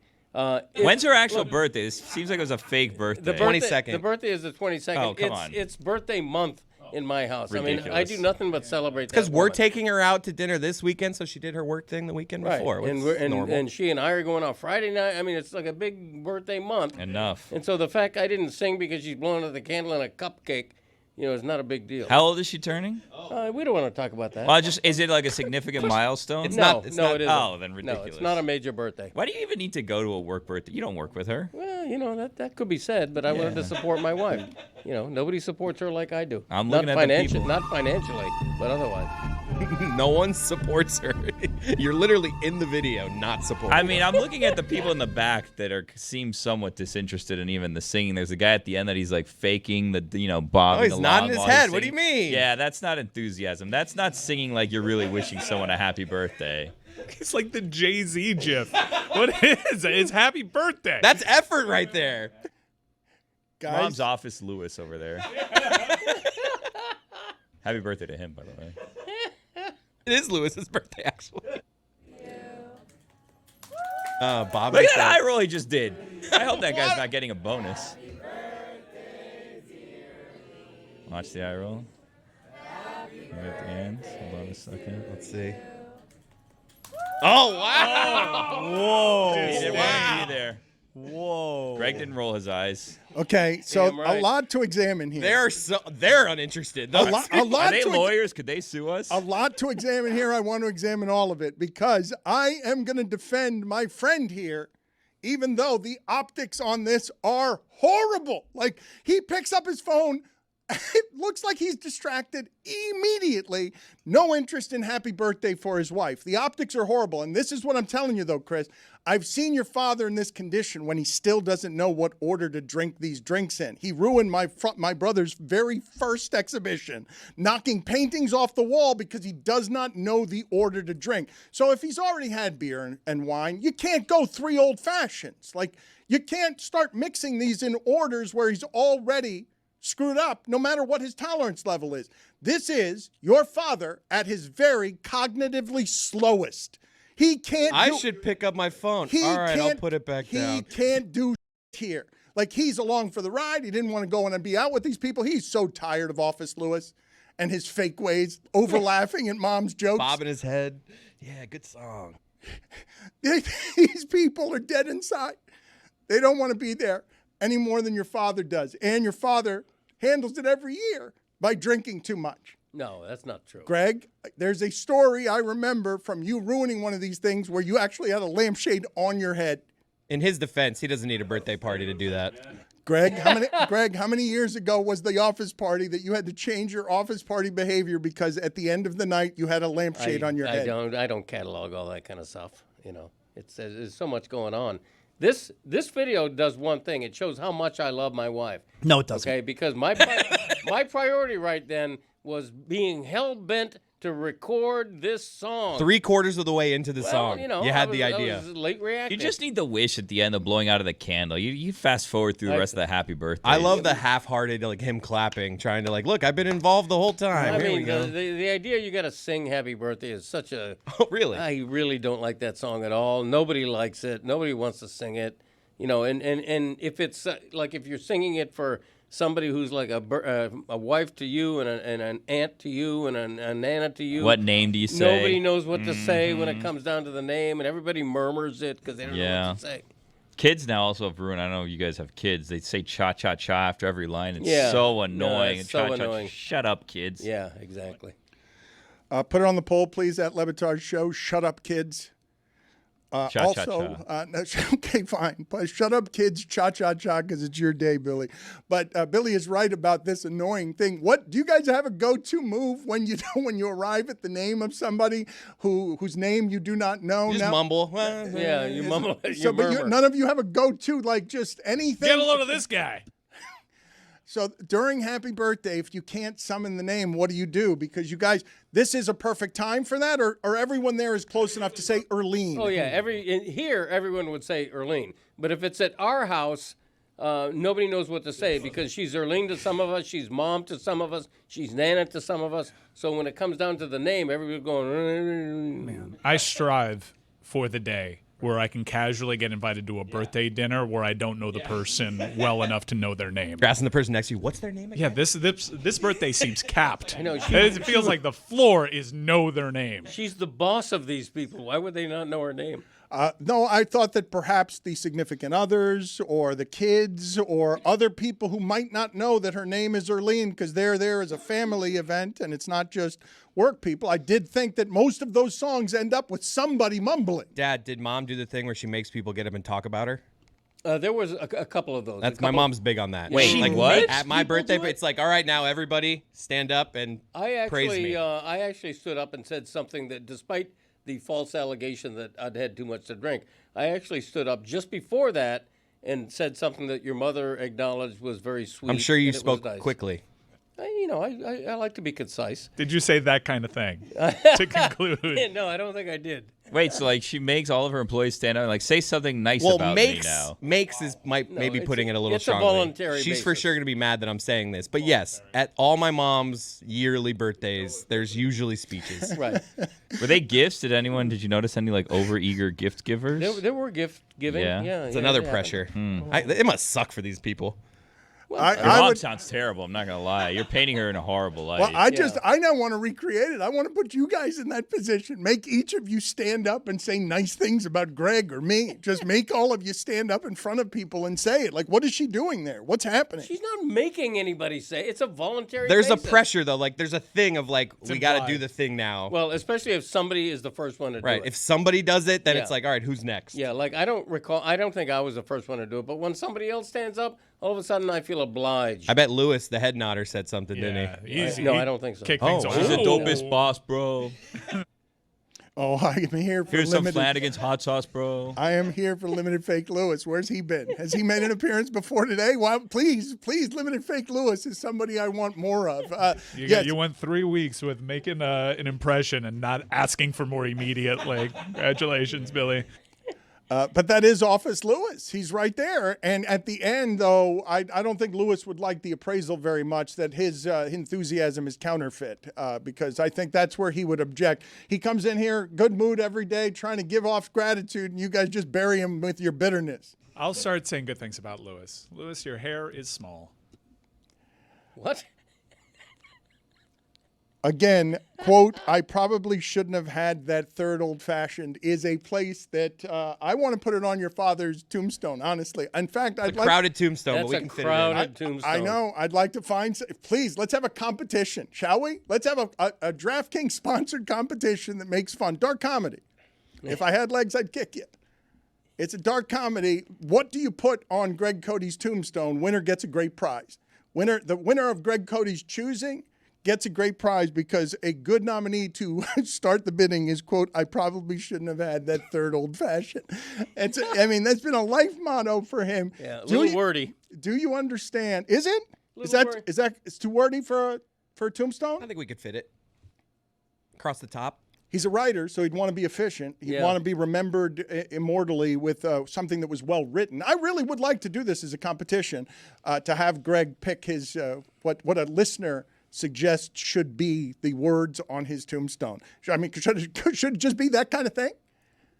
When's her actual birthday? This seems like it was a fake birthday. The birthday, 22nd. The birthday is the 22nd. Oh, come on. It's birthday month in my house. I Ridiculous. do nothing but celebrate that Because we're woman. taking her out to dinner this weekend, so she did her work thing the weekend Right. before. And, It's normal. and she and I are going out Friday night. It's like a big birthday month. Enough. And so the fact I didn't sing because she's blowing out the candle in a cupcake, is not a big deal. How old is she turning? We don't want to talk about that. Well, is it like a significant milestone? It's no, not- it's not- it isn't. Oh, then ridiculous. No, it's not a major birthday. Why do you even need to go to a work birthday? You don't work with her. Well, that could be said, but I wanted to support my wife. Nobody supports her like I do. I'm not looking at the people. Not financially, but otherwise. No one supports her. You're literally in the video, not supporting. I'm looking at the people in the back that seem somewhat disinterested in even the singing. There's a guy at the end that he's faking the bobbing. Oh, he's along nodding his while head. he's What do you singing. mean? Yeah, that's not enthusiasm. That's not singing like you're really wishing someone a happy birthday. It's like the Jay-Z gif. What is it? It's happy birthday. That's effort right there. Guys, Mom's office Lewis over there. Happy birthday to him, by the way. It is Lewis's birthday, actually. Bob. Look at that eye roll he just did. I hope that guy's not getting a bonus. Watch the eye roll. Right at the end. Hold on a second. Let's see. Oh, wow. Whoa. He didn't want to be there. Whoa. Greg didn't roll his eyes. okay, so Damn right. a lot to examine here. They're uninterested. a lot Are they to lawyers? Could they sue us? A lot to examine here. I want to examine all of it because I am going to defend my friend here, even though the optics on this are horrible. He picks up his phone It looks like he's distracted immediately. No interest in happy birthday for his wife. The optics are horrible. And this is what I'm telling you, though, Chris. I've seen your father in this condition when he still doesn't know what order to drink these drinks in. He ruined my brother's very first exhibition, knocking paintings off the wall because he does not know the order to drink. So if he's already had beer and wine, you can't go 3 old fashions. Like, you can't start mixing these in orders where he's already screwed up, no matter what his tolerance level is. This is your father at his very cognitively slowest. He can't I should pick up my phone. All right, I'll put it back down. He can't do here. Like, he's along for the ride. He didn't want to go in and be out with these people. He's so tired of Office Lewis and his fake ways, over laughing at mom's jokes. Bobbing his head. Yeah, good song. These people are dead inside. They don't want to be there any more than your father does. And your father handles it every year by drinking too much. No, that's not true. Greg, there's a story I remember from you ruining one of these things where you actually had a lampshade on your head. In his defense, he doesn't need a birthday party to do that. Greg, how many years ago was the office party that you had to change your office party behavior because at the end of the night you had a lampshade on your head? I don't catalog all that kind of stuff. You know, there's so much going on. This video does one thing. It shows how much I love my wife. No, it doesn't. Okay, because my priority right then was being hell-bent to record this song. 3/4 of the way into the song, you know, you had I the idea. was late reacting. You just need the wish at the end of blowing out of the candle. You fast forward through the rest of the happy birthday. I love the half-hearted, like him clapping, trying to like, look, I've been involved the whole time. I Here we mean, go. the idea you got to sing "Happy Birthday" is such a. Oh, really? I really don't like that song at all. Nobody likes it. Nobody wants to sing it. You know, and if it's like if you're singing it for somebody who's like a wife to you and an aunt to you and a nana to you. What name do you say? Nobody knows what to say when it comes down to the name, and everybody murmurs it because they don't know what to say. Kids now also have ruined. I don't know if you guys have kids. They say cha cha cha after every line. It's so annoying. No, it's so annoying. Shut up, kids. Yeah, exactly. Put it on the poll, please, at Le Batard Show. Shut up, kids. Also, okay, fine. But shut up, kids, cha-cha-cha, because it's your day, Billy. But Billy is right about this annoying thing. What do you guys have a go-to move when you arrive at the name of somebody whose name you do not know? You just mumble. Yeah, you mumble. But none of you have a go-to, like just anything. Get a load of this guy. So during Happy Birthday, if you can't summon the name, what do you do? Because you guys, this is a perfect time for that, or everyone there is close enough to say Erlene? Oh, yeah. Here, everyone would say Erlene. But if it's at our house, nobody knows what to say because she's Erlene to some of us, she's mom to some of us, she's Nana to some of us. So when it comes down to the name, everybody's going, man. I strive for the day where I can casually get invited to a birthday dinner where I don't know the person well enough to know their name. You're asking the person next to you, what's their name again? Yeah, this birthday seems capped. I know. It feels like the floor is know their name. She's the boss of these people. Why would they not know her name? No, I thought that perhaps the significant others or the kids or other people who might not know that her name is Erlene because they're there as a family event and it's not just work people. I did think that most of those songs end up with somebody mumbling. Dad, did mom do the thing where she makes people get up and talk about her? There was a couple of those. My mom's big on that. Wait, like what? At my birthday, it's like, all right, now everybody stand up and praise me. I actually stood up and said something that, despite the false allegation that I'd had too much to drink, I actually stood up just before that and said something that your mother acknowledged was very sweet. I'm sure you and it spoke was nice. quickly. I like to be concise. Did you say that kind of thing to conclude? No, I don't think I did. Wait, so like she makes all of her employees stand up and like say something nice about me now. Makes is maybe putting it a little it's strongly. a voluntary She's for basis. sure going to be mad that I'm saying this. But yes, at all my mom's yearly birthdays, there's usually speeches. Right. Were they gifts? Did you notice any like overeager gift givers? There were gift giving. Yeah. It's another pressure. It must suck for these people. Your mom sounds terrible. I'm not gonna lie. You're painting her in a horrible light. Well, I now want to recreate it. I want to put you guys in that position. Make each of you stand up and say nice things about Greg or me. Just make all of you stand up in front of people and say it. Like, what is she doing there? What's happening? She's not making anybody say it. It's a voluntary There's basis. a pressure, though. Like, there's a thing of, like, we got to implied. do the thing now. Well, especially if somebody is the first one to do Right. it. If somebody does it, then Yeah. it's like, all right, who's next? Yeah, like I don't think I was the first one to do it, but when somebody else stands up, all of a sudden I feel feel obliged. I bet Lewis, the head nodder, said something, didn't he? Easy. No, He I don't think so. kicked things off. He's the dopest boss, bro. Oh, I am here for Here's some limited. Flanagan's hot sauce, bro. I am here for Limited Fake Lewis. Where's he been? Has he made an appearance before today? Well, please, Limited Fake Lewis is somebody I want more of. You went 3 weeks with making an impression and not asking for more immediately. Congratulations, Billy. But that is Office Lewis. He's right there. And at the end, though, I don't think Lewis would like the appraisal very much that his enthusiasm is counterfeit, because I think that's where he would object. He comes in here, good mood every day, trying to give off gratitude, and you guys just bury him with your bitterness. I'll start saying good things about Lewis. Lewis, your hair is small. What? Again, quote, I probably shouldn't have had that third old-fashioned is a place that I want to put it on your father's tombstone, honestly. In fact, I'd like Crowded tombstone, That's but we a can fit crowded tombstone. I know. I'd like to find. Please, let's have a competition, shall we? Let's have a DraftKings sponsored competition that makes fun. Dark comedy. If I had legs, I'd kick you. It's a dark comedy. What do you put on Greg Cody's tombstone? Winner gets a great prize. The winner of Greg Cody's choosing gets a great prize, because a good nominee to start the bidding is, quote, I probably shouldn't have had that third old fashioned. I mean, that's been a life motto for him. Yeah, a little wordy. Do you understand? Is it? Little Is that it's too wordy for a tombstone? I think we could fit it. Across the top. He's a writer, so he'd want to be efficient. He'd want to be remembered immortally with something that was well written. I really would like to do this as a competition, to have Greg pick his what a listener suggests should be the words on his tombstone. Should it just be that kind of thing?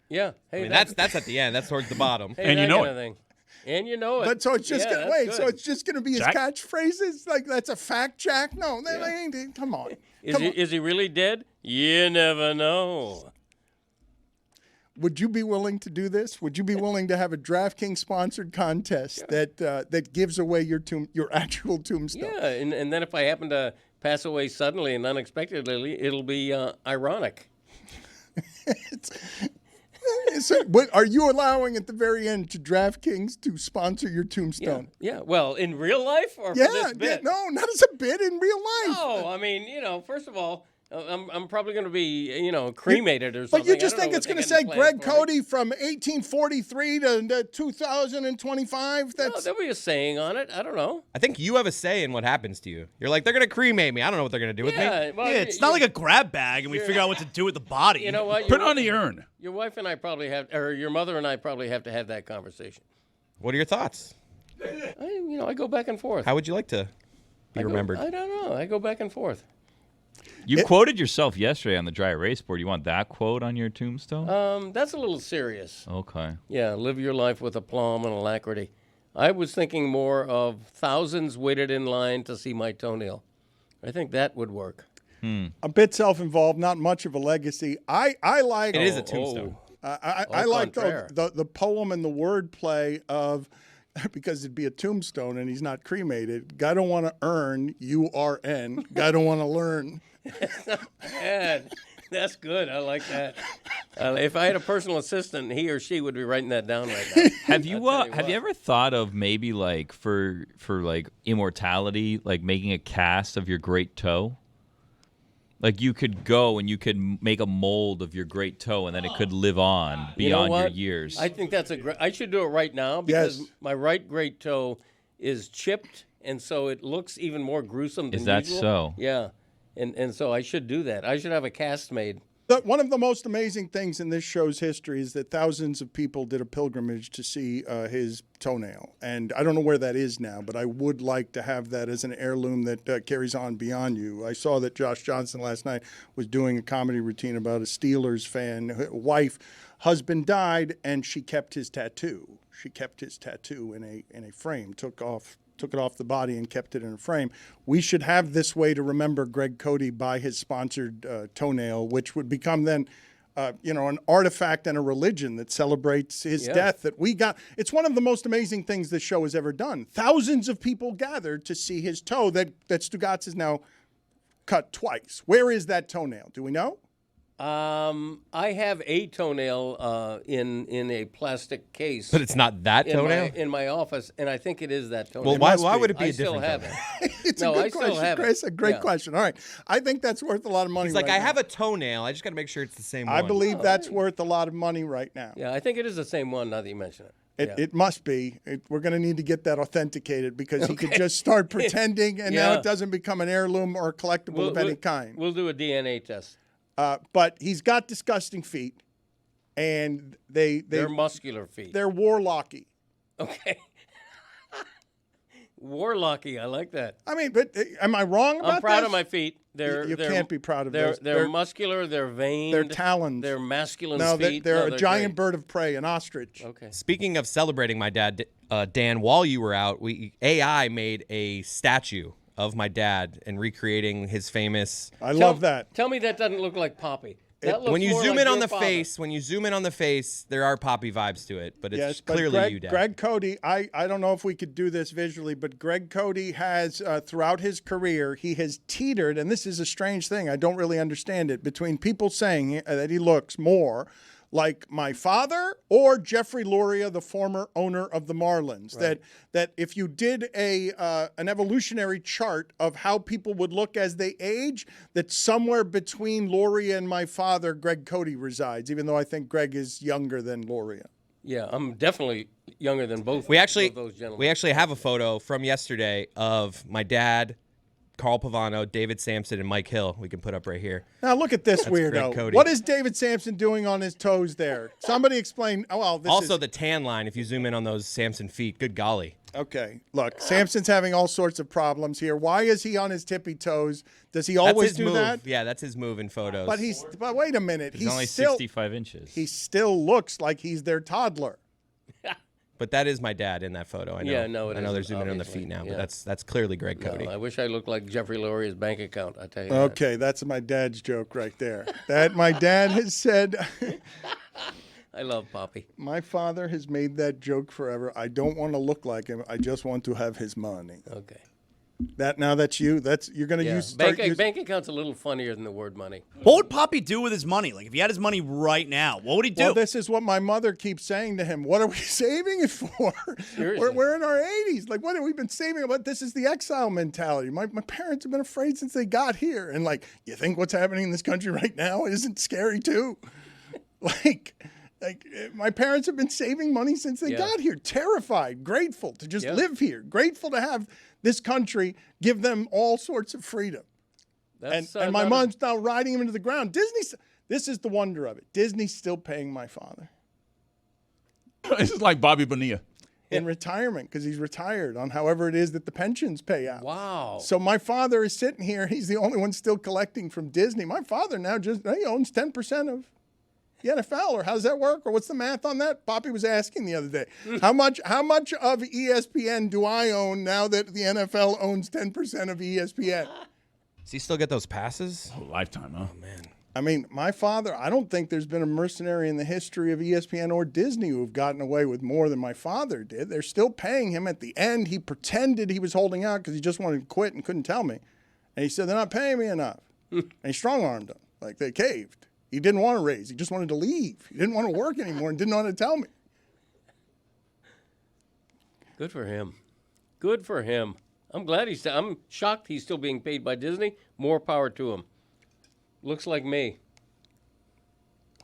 Yeah. Hey, I mean, that's at the end. That's towards the bottom. hey, And that you know kind it. of thing. And you know it. But so it's just Yeah, gonna that's wait. So good. it's just gonna be his Jack? catchphrases. Like that's a fact, Jack. No, that ain't. Come on. Is he really dead? You never know. Would you be willing to do this? Would you be willing to have a DraftKings sponsored contest that gives away your actual tombstone? Yeah, and then if I happen to pass away suddenly and unexpectedly, it'll be ironic. So, are you allowing at the very end to DraftKings to sponsor your tombstone? Yeah. Well, in real life or for Yeah, this bit? no, not as a bit in real life. No, I mean, first of all, I'm probably going to be, cremated or something. But you just I don't think know it's what going to they say got Greg planned for me. Cody from 1843 to 2025? No, That's there'll be a saying on it. I don't know. I think you have a say in what happens to you. You're like, they're going to cremate me. I don't know what they're going to do with me. Well, Yeah, it's not like a grab bag and we figure out what to do with the body. You know what? Put it on the urn. Your wife and I probably have, or your mother and I probably have to have that conversation. What are your thoughts? I go back and forth. How would you like to be remembered? I don't know. I go back and forth. You quoted yourself yesterday on the dry erase board. You want that quote on your tombstone? That's a little serious. Okay. Yeah, live your life with aplomb and alacrity. I was thinking more of thousands waited in line to see my toenail. I think that would work. a bit self-involved, not much of a legacy. I like It is a tombstone. I like contraire. the poem and the wordplay of, because it'd be a tombstone and he's not cremated. Guy don't want to earn, U-R-N. Guy don't want to learn. Bad. That's good. I like that. If I had a personal assistant, he or she would be writing that down right now. Have you I'll tell you have you what. ever thought of maybe like for like immortality, like making a cast of your great toe? Like you could go and you could make a mold of your great toe, and then it could live on You know beyond your what? years. I think that's a great. I should do it right now because Yes. my right great toe is chipped, and so it looks even more gruesome than Is that usual. so? Yeah, and so I should do that. I should have a cast made. One of the most amazing things in this show's history is that thousands of people did a pilgrimage to see his toenail. And I don't know where that is now, but I would like to have that as an heirloom that carries on beyond you. I saw that Josh Johnson last night was doing a comedy routine about a Steelers fan, wife, husband died, and she kept his tattoo. She kept his tattoo in a frame, took it off the body and kept it in a frame. We should have this way to remember Greg Cody by his sponsored toenail, which would become then, an artifact and a religion that celebrates his death that we got. It's one of the most amazing things this show has ever done. Thousands of people gathered to see his toe that Stugotz has now cut twice. Where is that toenail? Do we know? I have a toenail in a plastic case. But it's not that toenail? in my office, and I think it is that toenail. Well, why would it be I a still different have toenail? it. It's No, a I good still question, have it. Chris. A great Yeah. question. All right. I think that's worth a lot of money. He's like, right I now. have a toenail. I just got to make sure it's the same one. I believe that's worth a lot of money right now. Yeah, I think it is the same one. Now that you mention it. It must be. We're going to need to get that authenticated because he could just start pretending, and now Yeah. it doesn't become an heirloom or a collectible of any kind. We'll do a DNA test. But he's got disgusting feet, and They're muscular feet. they're warlocky. Okay. Warlocky, I like that. I mean, but am I wrong about I'm proud this? of my feet. You can't be proud of they're, those. They're muscular. They're veined. They're talons. They're masculine No, feet. they're a they're giant great. bird of prey, an ostrich. Okay. Speaking of celebrating my dad, Dan, while you were out, AI made a statue of my dad and recreating his famous. I love that. Tell me that doesn't look like Poppy. That looks When you more zoom like in on your the father. face, there are Poppy vibes to it, but it's Yes, but clearly you, Dad. Greg Cody, I don't know if we could do this visually, but Greg Cody has, throughout his career, he has teetered, and this is a strange thing, I don't really understand it, between people saying that he looks more like my father or Jeffrey Luria, the former owner of the Marlins. Right. That if you did an evolutionary chart of how people would look as they age, that somewhere between Luria and my father, Greg Cody resides, even though I think Greg is younger than Luria. Yeah, I'm definitely younger than both. We actually of those gentlemen. we actually have a photo from yesterday of my dad, Carl Pavano, David Sampson, and Mike Hill. We can put up right here. Now look at this Greg weirdo. Cody. What is David Sampson doing on his toes there? Somebody explain. Oh, well, this Also, is, the tan line. If you zoom in on those Sampson feet, good golly. okay. Look, Sampson's having all sorts of problems here. Why is he on his tippy toes? Does he That's always his do move. that? Yeah, that's his move in photos. But wait a minute. He's only still 65 inches. he still looks like he's their toddler. But that is my dad in that photo. I know. Yeah, no, it I know they're isn't, zooming in on the obviously. feet now, Yeah. but that's clearly Greg No, Cody. I wish I looked like Jeffrey Lurie's bank account. I tell you. that. Okay, that's my dad's joke right there. That my dad has said. I love Poppy. My father has made that joke forever. I don't want to look like him. I just want to have his money. Okay. That's you. You're going to Yeah. use Bank account's a little funnier than the word money. What would Poppy do with his money? Like, if he had his money right now, what would he do? Well, this is what my mother keeps saying to him. What are we saving it for? Seriously. We're in our 80s. Like, what have we been saving about? This is the exile mentality. My parents have been afraid since they got here. And, like, you think what's happening in this country right now isn't scary, too? Like my parents have been saving money since they Yeah. got here. Terrified, grateful to just Yeah. live here. Grateful to have this country give them all sorts of freedom. That's, And my not a- mom's now riding him into the ground. This is the wonder of it. Disney's still paying my father This is like Bobby Bonilla. in retirement because he's retired on however it is that the pensions pay out. Wow. So my father is sitting here. He's the only one still collecting from Disney. My father now he owns 10% of the NFL, or how does that work? Or what's the math on that? Poppy was asking the other day. How much of ESPN do I own now that the NFL owns 10% of ESPN? Does he still get those passes? Oh, lifetime, huh? I mean, my father, I don't think there's been a mercenary in the history of ESPN or Disney who've gotten away with more than my father did. They're still paying him at the end. He pretended he was holding out because he just wanted to quit and couldn't tell me. And he said, they're not paying me enough. And he strong-armed them. Like, they caved. He didn't want to raise. He just wanted to leave. He didn't want to work anymore and didn't want to tell me. Good for him. Good for him. I'm glad I'm shocked he's still being paid by Disney. More power to him. Looks like me.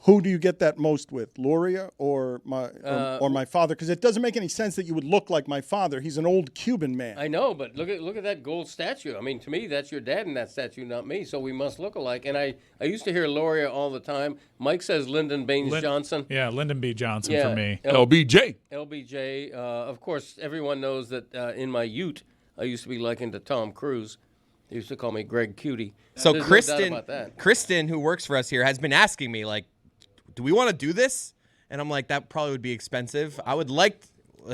Who do you get that most with, Luria or my father? Because it doesn't make any sense that you would look like my father. He's an old Cuban man. I know, but look at that gold statue. I mean, to me, that's your dad in that statue, not me. So we must look alike. And I used to hear Luria all the time. Mike says Lyndon Baines Johnson. Yeah, Lyndon B. Johnson Yeah. for me. LBJ. LBJ. Of course, everyone knows that in my ute, I used to be likened to Tom Cruise. They used to call me Greg Cutie. So There's no doubt Kristen, about that. Kristen, who works for us here, has been asking me, like, do we want to do this? And I'm like, that probably would be expensive. I would like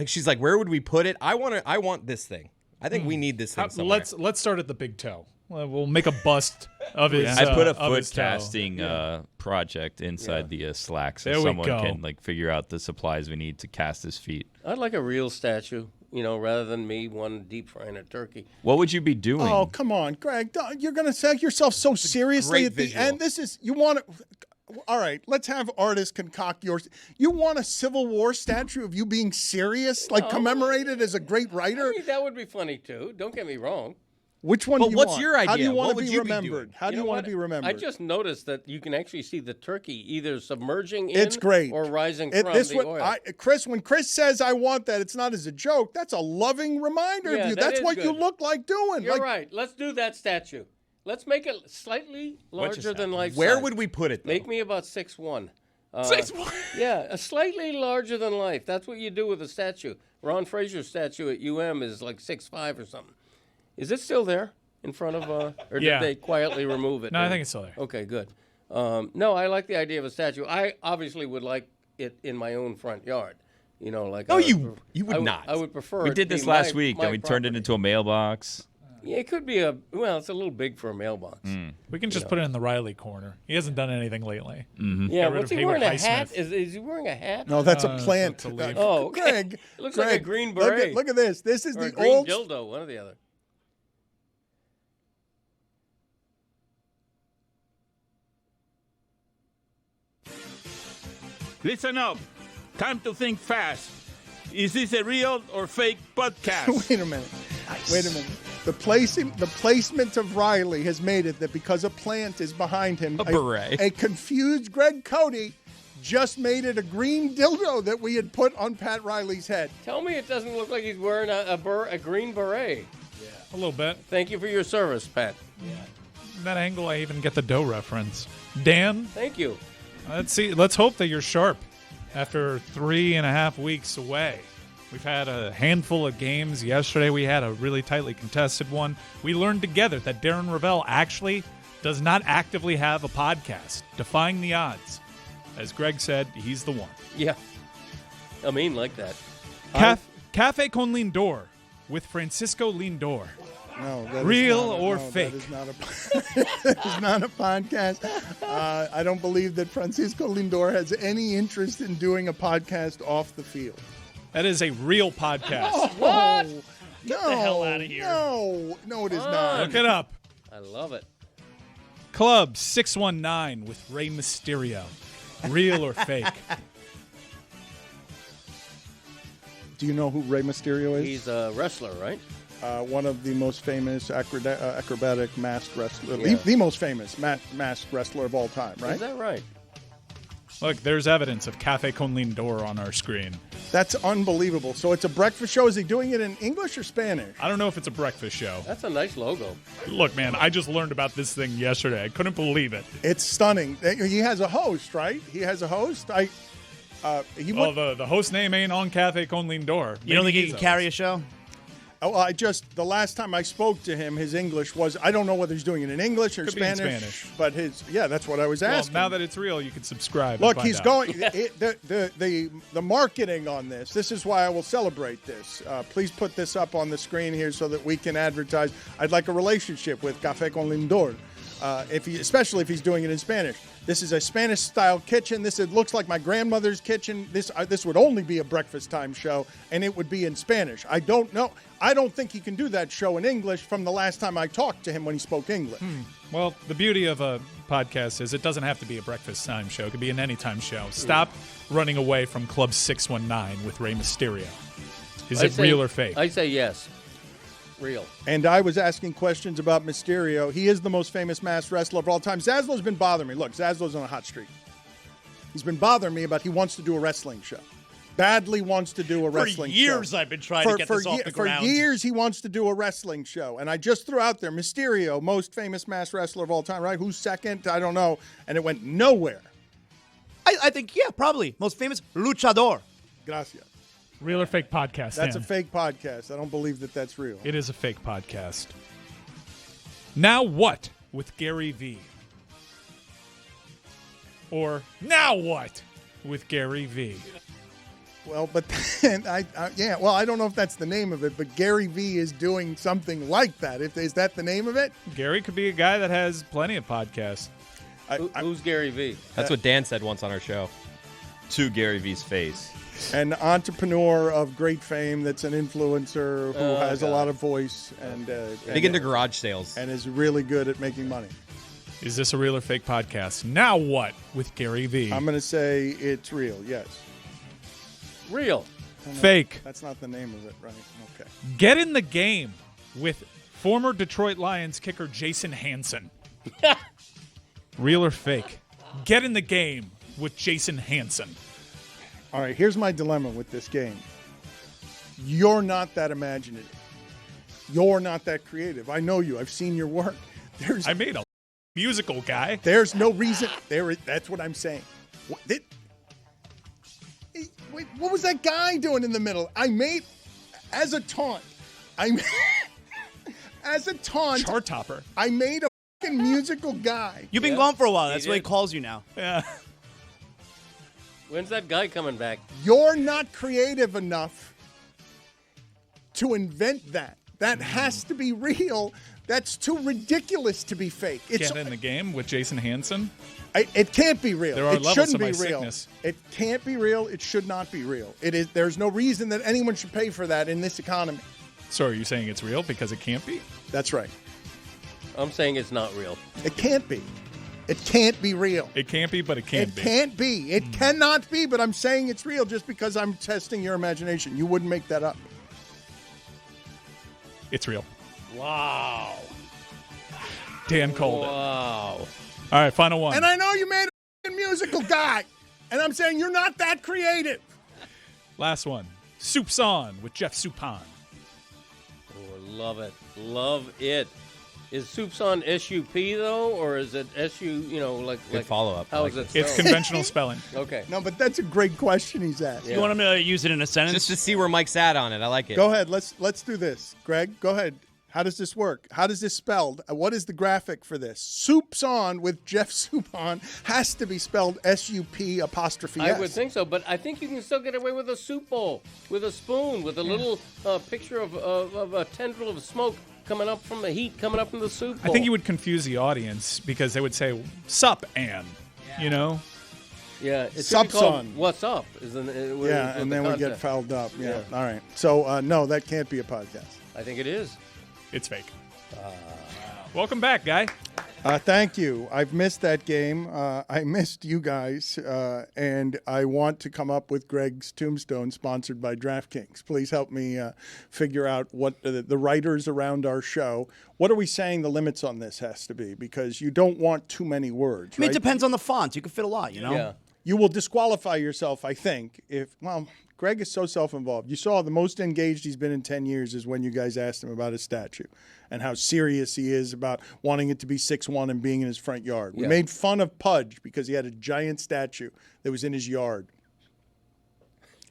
she's like, where would we put it? I want this thing. I think we need this thing somewhere. Let's start at the big toe. We'll make a bust of his. I put a of his foot toe. casting project inside the slack so There we someone go. can like figure out the supplies we need to cast his feet. I'd like a real statue, rather than me one deep frying a turkey. What would you be doing? Oh, come on, Greg. You're going to say yourself so seriously great at the visual. end. You want to. all right, let's have artists concoct yours. You want a Civil War statue of you being serious, like commemorated as a great writer? I mean, that would be funny too. Don't get me wrong. Which one But do you what's want? your How do you idea? want What to would be you be doing? remembered? How do you know want what? to be remembered? I just noticed that you can actually see the turkey either submerging in It's great. or rising from this the would- oil. Chris, when Chris says I want that, it's not as a joke. That's a loving reminder Yeah, of you. that That's is what you good. look like doing. You're like, right. Let's do that statue. Let's make it slightly larger than life. Where size. would we put it, though? Make me about 6'1". 6'1"? Yeah, a slightly larger than life. That's what you do with a statue. Ron Frazier's statue at UM is like 6'5" or something. Is it still there in front of, or Yeah. did they quietly remove it? No, I think it's still there. Okay, good. No, I like the idea of a statue. I obviously would like it in my own front yard. You know, like No, I would you I would not. I would prefer. We it did to this be last my- week, my and we turned it property. into a mailbox. Yeah, it could be a. Well, it's a little big for a mailbox. We can just put it in the Riley corner. He hasn't done anything lately. Yeah, Get rid what's of he wearing? A Haywood hat? Highsmith. Is he wearing a hat? no, that's a that's plant. a leaf. Oh, okay. Greg, It looks like a Greg, green look beret. Look at this. This is Or a the green old. dildo, one or the other. Listen up. Time to think fast. Is this a real or fake podcast? Wait a minute. Wait a minute. The placement of Riley has made it that because a plant is behind him, A beret. a confused Greg Cody just made it a green dildo that we had put on Pat Riley's head. Tell me it doesn't look like he's wearing a green beret. A little bit. Thank you for your service, Pat. In that angle, I even get the dough reference. Dan, Thank you. let's see. Let's hope that you're sharp after 3.5 weeks away. We've had a handful of games. Yesterday, we had a really tightly contested one. We learned together that Darren Ravel actually does not actively have a podcast, defying the odds. As Greg said, he's the one. Yeah. I mean, like that. Cafe con Lindor with Francisco Lindor. No, that is Real not or no, fake? That is not that is not a podcast. I don't believe that Francisco Lindor has any interest in doing a podcast off the field. That is a real podcast. What? No, the hell outta here. No, it is not. Look it up. I love it. Club 619 with Rey Mysterio. Real or fake? Do you know who Rey Mysterio is? He's a wrestler, right? One of the most famous acrobatic masked wrestler, Yeah. the most famous masked wrestler of all time, right? Is that right? Look, there's evidence of Cafe con Lindor on our screen. That's unbelievable. So it's a breakfast show. Is he doing it in English or Spanish? I don't know if it's a breakfast show. That's a nice logo. Look, man, I just learned about this thing yesterday. I couldn't believe it. It's stunning. He has a host, right? He has a host. The host name ain't on Cafe con Lindor. You don't think Maybe he can he's carry a a show? Oh, the last time I spoke to him, his English was, I don't know whether he's doing it in English or Could be in Spanish, Spanish. but that's what I was Well, asking. now that it's real, you can subscribe. and Look, find he's out. going. The marketing on this. This is why I will celebrate this. Please put this up on the screen here so that we can advertise. I'd like a relationship with Café con Lindor, especially if he's doing it in Spanish. This is a Spanish-style kitchen. It looks like my grandmother's kitchen. This would only be a breakfast time show, and it would be in Spanish. I don't know. I don't think he can do that show in English from the last time I talked to him when he spoke English. Well, the beauty of a podcast is it doesn't have to be a breakfast time show. It could be an anytime show. Stop running away from Club 619 with Rey Mysterio. Is it real or fake? I say yes. Real. And I was asking questions about Mysterio. He is the most famous masked wrestler of all time. Zaslo's been bothering me. Look, Zaslo's on a hot streak. He's been bothering me about he wants to do a wrestling show. Badly wants to do a wrestling show. For years I've been trying to get this off the ground. For years he wants to do a wrestling show. And I just threw out there, Mysterio, most famous masked wrestler of all time, right? Who's second? I don't know. And it went nowhere. I think, yeah, probably. Most famous luchador. Gracias. Real or fake podcast? That's Dan? a fake podcast. I don't believe that that's real. It is a fake podcast. Now what with Gary V? Or now what with Gary V? Well, but then I don't know if that's the name of it, but Gary V is doing something like that. Is that the name of it? Gary could be a guy that has plenty of podcasts. Who's Gary V? That's what Dan said once on our show. To Gary V's face. An entrepreneur of great fame that's an influencer who has a lot of voice and Big into garage sales. and is really good at making money. Is this a real or fake podcast? Now what with Gary V? I'm going to say it's real, yes. Real. Fake. That's not the name of it, right? Okay. Get in the game with former Detroit Lions kicker Jason Hansen. Real or fake? Get in the game with Jason Hansen. All right, here's my dilemma with this game. You're not that imaginative. You're not that creative. I know you. I've seen your work. I made a musical guy. There's no reason. That's what I'm saying. Wait, what was that guy doing in the middle? I made, as a taunt, as a taunt. Chart topper. I made a fucking musical guy. You've been gone for a while. That's why he calls you now. Yeah. When's that guy coming back? You're not creative enough to invent that. That has to be real. That's too ridiculous to be fake. Get in the game with Jason Hansen. It can't be real. There are it levels shouldn't of be my real. sickness. It can't be real. It should not be real. It is. There's no reason that anyone should pay for that in this economy. So are you saying it's real because it can't be? That's right. I'm saying it's not real. It can't be. It can't be real. It can't be, but it can be. It can't be. It cannot be, but I'm saying it's real just because I'm testing your imagination. You wouldn't make that up. It's real. Wow. Dan called it. Wow. All right, final one. And I know you made a musical guy, and I'm saying you're not that creative. Last one. Soup's On with Jeff Suppan. Oh, love it. Love it. Is Soups on SUP, though, or is it SU, like follow-up. How is it spelled? It's conventional spelling. Okay. No, but that's a great question he's asked. You want him to use it in a sentence? Just to see where Mike's at on it. I like it. Go ahead. Let's do this. Greg, go ahead. How does this work? How does this spelled? What is the graphic for this? Soup's On with Jeff Suppan has to be spelled SUP''S. I would think so, but I think you can still get away with a soup bowl, with a spoon, with a little picture of a tendril of smoke coming up from the heat, coming up from the soup bowl. I think you would confuse the audience because they would say, "Sup, Ann," you know? Yeah, it's Sup's called on. What's Up? And then we get fouled up. Yeah. All right. So, no, that can't be a podcast. I think it is. It's fake. Welcome back, guy. Thank you. I've missed that game. I missed you guys. And I want to come up with Greg's tombstone sponsored by DraftKings. Please help me figure out what the writers around our show, what are we saying the limits on this has to be? Because you don't want too many words, I mean, right? it depends on the font. You can fit a lot, you know? Yeah. You will disqualify yourself, I think, Greg is so self-involved. You saw the most engaged he's been in 10 years is when you guys asked him about his statue and how serious he is about wanting it to be 6'1" and being in his front yard. We made fun of Pudge because he had a giant statue that was in his yard.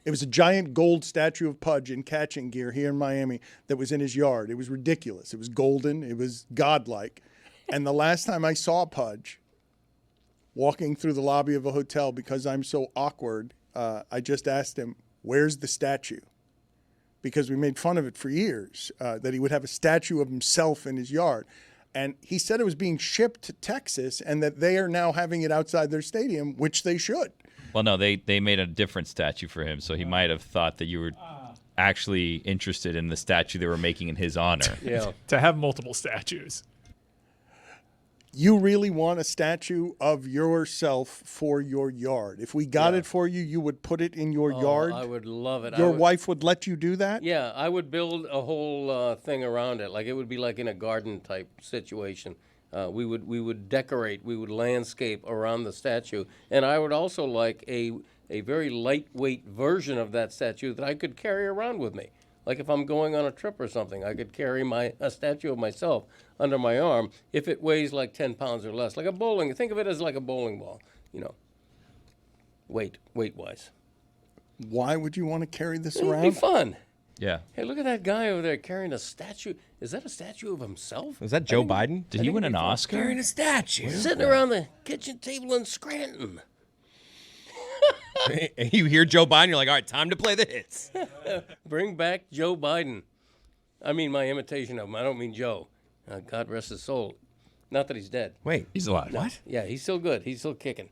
It was a giant gold statue of Pudge in catching gear here in Miami that was in his yard. It was ridiculous. It was golden. It was godlike. And the last time I saw Pudge walking through the lobby of a hotel because I'm so awkward, I just asked him, where's the statue? Because we made fun of it for years, that he would have a statue of himself in his yard. And he said it was being shipped to Texas and that they are now having it outside their stadium, which they should. Well, no, they made a different statue for him, so he might have thought that you were actually interested in the statue they were making in his honor. Yeah. To have multiple statues. You really want a statue of yourself for your yard. If we got it for you, you would put it in your yard? I would love it. Your wife would let you do that? Yeah, I would build a whole thing around it. Like it would be like in a garden type situation. We would decorate, we would landscape around the statue, and I would also like a very lightweight version of that statue that I could carry around with me. Like if I'm going on a trip or something, I could carry a statue of myself under my arm if it weighs like 10 pounds or less. Like a bowling, think of it as like a bowling ball, weight-wise. Why would you want to carry this It'd around? be fun. Yeah. Hey, look at that guy over there carrying a statue. Is that a statue of himself? Was that Joe Biden? Did he win an Oscar? Carrying a statue. Sitting around the kitchen table in Scranton. You hear Joe Biden, you're like, all right, time to play the hits. Bring back Joe Biden. I mean my imitation of him. I don't mean Joe. God rest his soul. Not that he's dead. Wait. He's alive. What? Yeah, he's still good. He's still kicking.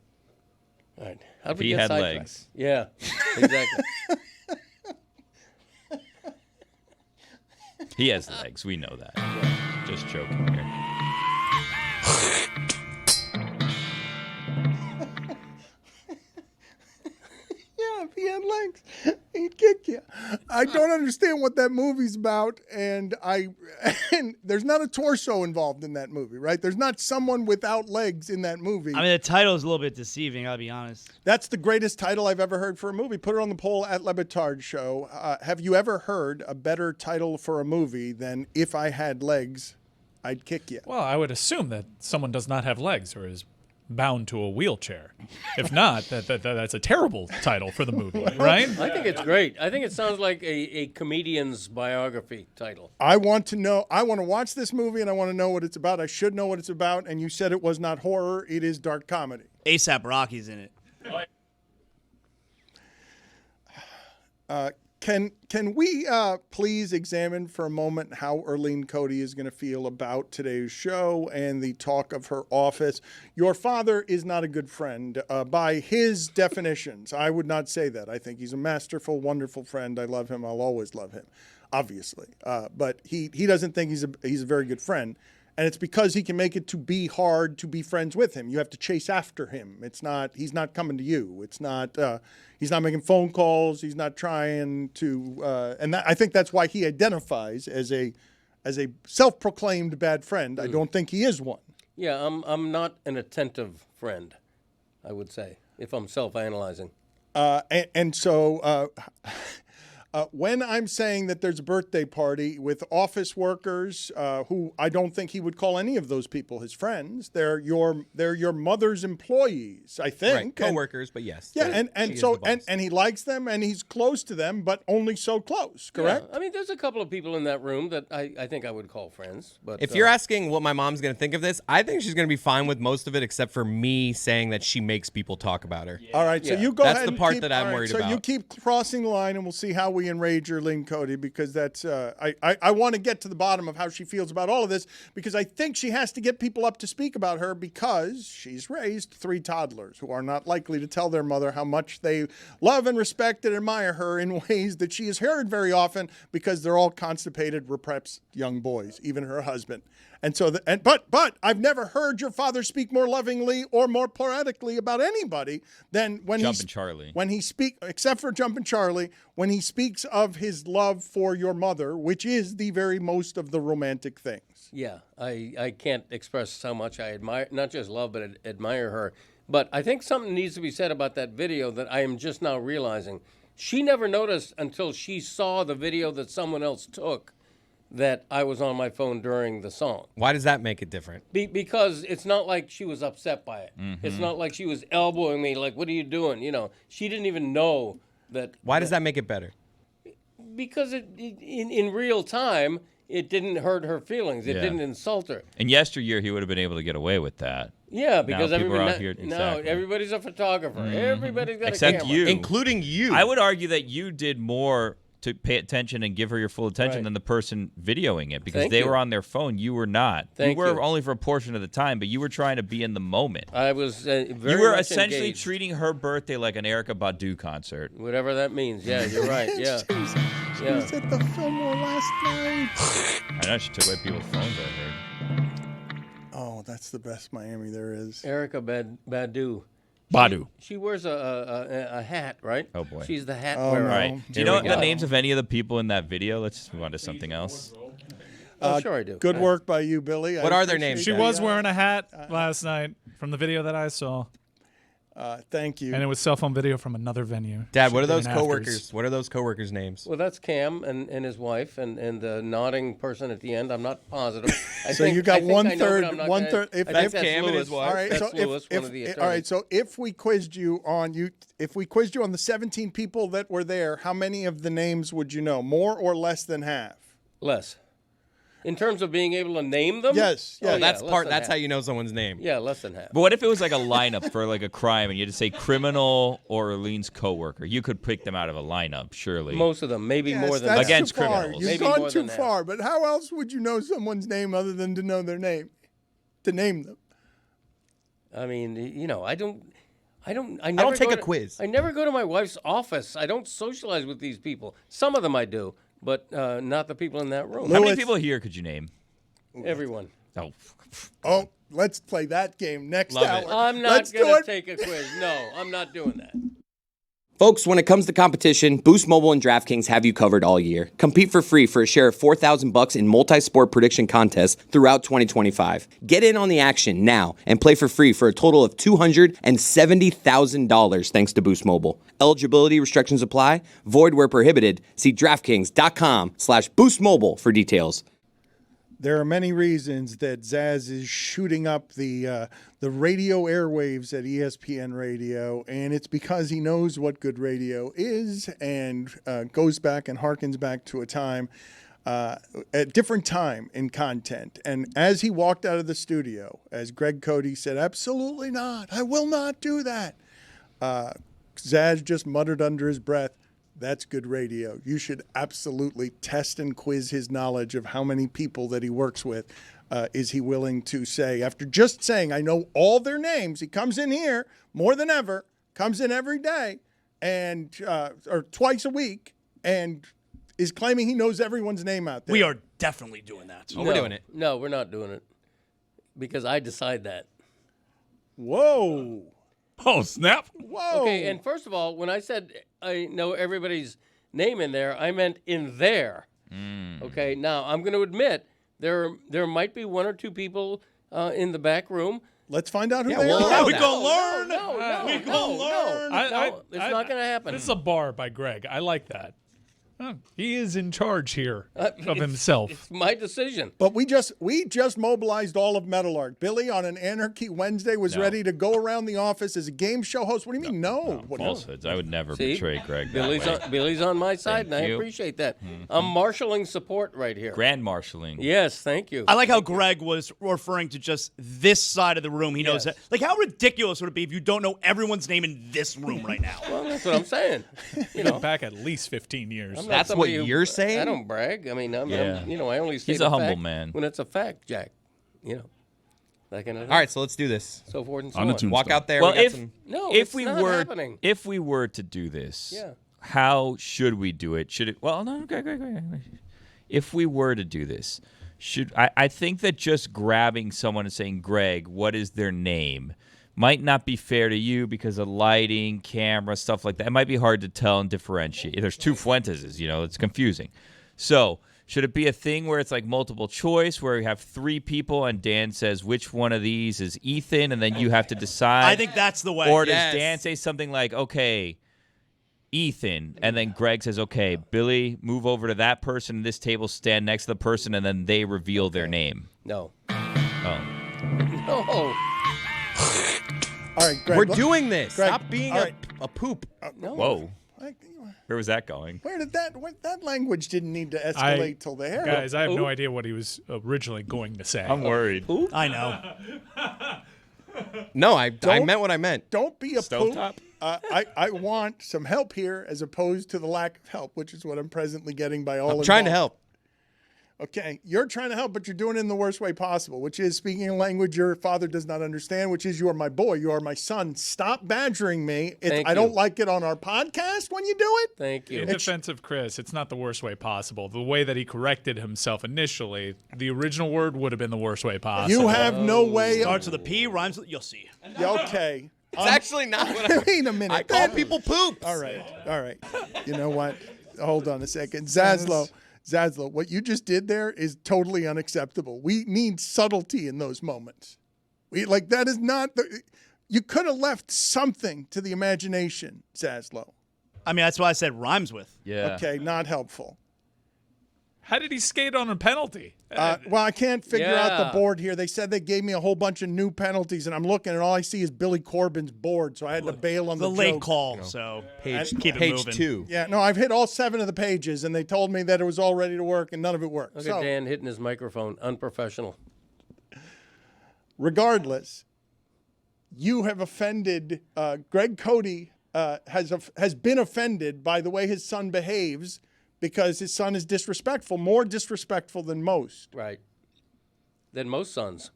All right. How'd we He get had sidetracked? legs. Yeah, exactly. He has legs. We know that. Just joking here. I don't understand what that movie's about, and there's not a torso involved in that movie, right? There's not someone without legs in that movie. I mean, the title is a little bit deceiving, I'll be honest. That's the greatest title I've ever heard for a movie. Put it on the poll at Le Batard Show. Have you ever heard a better title for a movie than If I Had Legs, I'd Kick You? Well, I would assume that someone does not have legs or is bound to a wheelchair. If not, that's a terrible title for the movie, right? I think it's great. I think it sounds like a comedian's biography title. I want to watch this movie, and I want to know what it's about. I should know what it's about, and you said it was not horror. It is dark comedy. A$AP Rocky's in it. Can we please examine for a moment how Erlene Cody is going to feel about today's show and the talk of her office? Your father is not a good friend by his definitions. I would not say that. I think he's a masterful, wonderful friend. I love him. I'll always love him, obviously. But he doesn't think he's a very good friend. And it's because he can make it to be hard to be friends with him. You have to chase after him. He's not coming to you. He's not making phone calls. He's not trying to, I think that's why he identifies as a self-proclaimed bad friend. I don't think he is one. Yeah, I'm not an attentive friend, I would say, if I'm self-analyzing. So when I'm saying that there's a birthday party with office workers who I don't think he would call any of those people his friends. They're your mother's employees, I think. Right, coworkers, but yes. Yeah, and he likes them and he's close to them, but only so close, correct? Yeah, I mean, there's a couple of people in that room that I think I would call friends. But if you're asking what my mom's going to think of this, I think she's going to be fine with most of it except for me saying that she makes people talk about her. All right, so you go That's ahead the and part keep, that I'm all right, worried so about. you keep crossing the line and we'll see how we enrage Erlene Cody, because that's I want to get to the bottom of how she feels about all of this, because I think she has to get people up to speak about her, because she's raised 3 toddlers who are not likely to tell their mother how much they love and respect and admire her in ways that she has heard very often, because they're all constipated, repressed young boys, even her husband. And so, but I've never heard your father speak more lovingly or more poetically about anybody than when Jumpin' Charlie. When he except for Jumpin' Charlie, when he speaks of his love for your mother, which is the very most of the romantic things. Yeah, I can't express how much I admire, not just love, but admire her. But I think something needs to be said about that video that I am just now realizing. She never noticed until she saw the video that someone else took that I was on my phone during the song. Why does that make it different? Because it's not like she was upset by it. Mm-hmm. It's not like she was elbowing me like, what are you doing? You know, she didn't even know that. Why does that make it better? Because in real time, it didn't hurt her feelings. It Yeah. didn't insult her. In yesteryear, he would have been able to get away with that. Yeah, because Now people are everybody out here- now exactly. everybody's a photographer. Everybody's got Except a camera. you. Including you. I would argue that you did more to pay attention and give her your full attention Right. than the person videoing it, because Thank they you. were on their phone. You were not. Thank you were you. only for a portion of the time, but you were trying to be in the moment. I was very You were much essentially engaged. treating her birthday like an Erykah Badu concert. Whatever that means. Yeah, you're right. Yeah. She was at the Fillmore last night. I know she took away people's phones, I heard. Oh, that's the best Miami there is. Erykah Badu. Badu. She wears a hat, right? Oh, boy. She's the hat Oh, wearer. no. All right. Do you Here know we the go. names of any of the people in that video? Let's just move on to something else. Oh, sure I do. Good work by you, Billy. What are their names? She was wearing a hat last night from the video that I saw, Thank you. and it was cell phone video from another venue. Dad, what are Should've those been afters. coworkers? What are those coworkers' names? Well, that's Cam and his wife and the nodding person at the end. I'm not positive. So you got I think I know, but 1/3. I'm not 1/3. gonna- If I think that's Cam and Lewis. his wife. all right, That's so Lewis, one of the all right, attorneys. so if we quizzed you on the 17 people that were there, how many of the names would you know? More or less than half? Less. In terms of being able to name them? Yes, Oh, yes. yeah, That's less than that's half. how you know someone's name. Yeah, less than half. But what if it was like a lineup for like a crime and you had to say criminal or Erlene's coworker? You could pick them out of a lineup, surely. Most of them, maybe Yes, more than that's that. Against too far. criminals. You've Maybe gone more too than that. far. But how else would you know someone's name other than to know their name? To name them. I mean, you know, I never don't take go a to- quiz. I never go to my wife's office. I don't socialize with these people. Some of them I do, but not the people in that room. How many Lewis. people here could you name? Everyone. Oh, Oh, let's play that game next Love hour. it. I'm Let's not do going it. to take a quiz. No, I'm not doing that. Folks, when it comes to competition, Boost Mobile and DraftKings have you covered all year. Compete for free for a share of $4,000 in multi-sport prediction contests throughout 2025. Get in on the action now and play for free for a total of $270,000 thanks to Boost Mobile. Eligibility restrictions apply. Void where prohibited. See DraftKings.com/BoostMobile for details. There are many reasons that Zaz is shooting up the radio airwaves at ESPN Radio, and it's because he knows what good radio is and goes back and harkens back to a time, a different time in content. And as he walked out of the studio, as Greg Cote said, absolutely not, I will not do that. Zaz just muttered under his breath, that's good radio. You should absolutely test and quiz his knowledge of how many people that he works with. Is he willing to say, after just saying, I know all their names, he comes in here more than ever, comes in every day, and or twice a week, and is claiming he knows everyone's name out there. We are definitely doing that. Oh, we're doing it. No, we're not doing it because I decide that. Whoa. Oh, snap. Whoa. Okay, and first of all, when I said I know everybody's name in there, I meant in there. Okay, now I'm going to admit there might be one or two people in the back room. Let's find out who Yeah, they well, are. yeah, we gonna learn. No, We gonna learn. it's not going to happen. This is a bar by Greg. I like that. Oh, he is in charge here of himself. It's my decision. But we just mobilized all of Metal Art. Billy on an Anarchy Wednesday was ready to go around the office as a game show host. What do you mean no? What- Falsehoods. I would never See? betray Greg that way. Billy's on my side, and I you. appreciate that. I'm marshaling support right here. Grand marshaling. Yes, thank you. I like how Greg was referring to just this side of the room. He knows Yes. that. Like, how ridiculous would it be if you don't know everyone's name in this room right now? Well, that's what I'm saying. You know, Back at least 15 years. I'm not That's somebody what who- you're saying? I don't brag. I mean, Yeah. I only say He's the a humble fact man. when it's a fact, Jack. That kind of thing. All right, so let's do this. So forth and so On the on. tombstone. Walk out there. Well, we got if some, No, if it's we not were happening. if we were to do this, Yeah. how should we do it? Should it? Well, no. Okay. If we were to do this, I think that just grabbing someone and saying, Greg, what is their name, might not be fair to you because of lighting, camera, stuff like that. It might be hard to tell and differentiate. There's two Fuenteses, it's confusing. So should it be a thing where it's like multiple choice, where you have three people and Dan says which one of these is Ethan, and then you have to decide? I think that's the way. Or does Yes. Dan say something like, okay, Ethan, and then Greg says, okay, Billy, move over to that person at this table, stand next to the person, and then they reveal their name. No. Oh. No. All right, Greg. we're doing this. Greg, Stop being all right. a poop. No. Whoa. Like, Where was that going? where did that language didn't need to escalate till there? Guys, I have no idea what he was originally going to say. I'm worried. I know. No, I Don't- meant what I meant. Don't be a Stovetop? poop. I want some help here as opposed to the lack of help, which is what I'm presently getting by all I'm trying to involved. help. Okay, you're trying to help, but you're doing it in the worst way possible, which is speaking a language your father does not understand, which is you are my boy, you are my son. Stop badgering me. Thank I don't you. like it on our podcast when you do it. Thank you. In defense of Chris, it's not the worst way possible. The way that he corrected himself initially, the original word would have been the worst way possible. You have no way. Starts with a P, rhymes with, you'll see. Okay. It's actually not what I Wait a minute. I call people poops. All right. You know what? Hold on a second. Zaslow, what you just did there is totally unacceptable. We need subtlety in those moments. That is not you could have left something to the imagination, Zaslow. I mean, that's why I said rhymes with. Yeah. Okay, not helpful. How did he skate on a penalty? Well, I can't figure out the Yeah. board here. They said they gave me a whole bunch of new penalties, and I'm looking, and all I see is Billy Corbin's board, so I had to bail on The the late joke. call, so Page, keep it page moving. 2. Yeah, no, I've hit all 7 of the pages, and they told me that it was all ready to work, and none of it worked. Look So, at Dan hitting his microphone. Unprofessional. regardless, you have offended. Greg Cote has been offended by the way his son behaves because his son is disrespectful, more disrespectful than most. Right. Than most sons.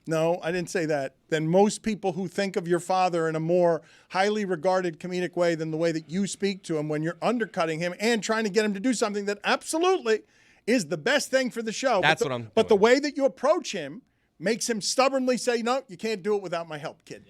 No, I didn't say that. Than most people who think of your father in a more highly regarded comedic way than the way that you speak to him when you're undercutting him and trying to get him to do something that absolutely is the best thing for the show. That's but what I'm But the doing. way that you approach him makes him stubbornly say, no, you can't do it without my help, kid.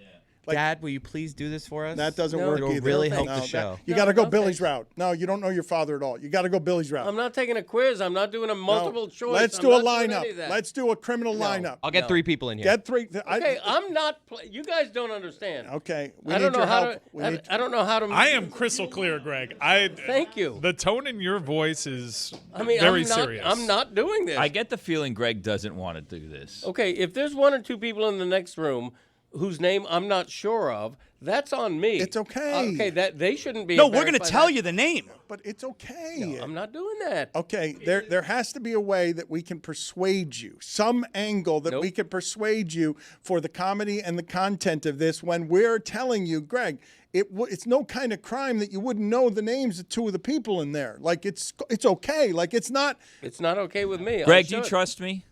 Dad, will you please do this for us? That doesn't work It'll either. really help No, the show. You got to go Billy's route. No, you don't know your father at all. You got to go Billy's route. I'm not taking a quiz. I'm not doing a multiple choice. Let's I'm do a not doing any of lineup. that. Let's do a criminal lineup. I'll get 3 people in here. Get 3. Okay, I'm not. You guys don't understand. Okay, we I need don't know your how help. to. I don't know how to. I am crystal clear, Greg. Thank you. The tone in your voice is very very serious. I'm not doing this. I get the feeling Greg doesn't want to do this. Okay, if there's 1 or 2 people in the next room whose name I'm not sure of, that's on me. It's okay. Okay, that they shouldn't be. No, we're going to embarrassed by tell that. you the name. But it's okay. No, I'm not doing that. Okay, there has to be a way that we can persuade you, some angle that we can persuade you for the comedy and the content of this when we're telling you, Greg, it's no kind of crime that you wouldn't know the names of 2 of the people in there. Like, it's okay. Like, it's not. It's not okay with me. Greg, do you trust me?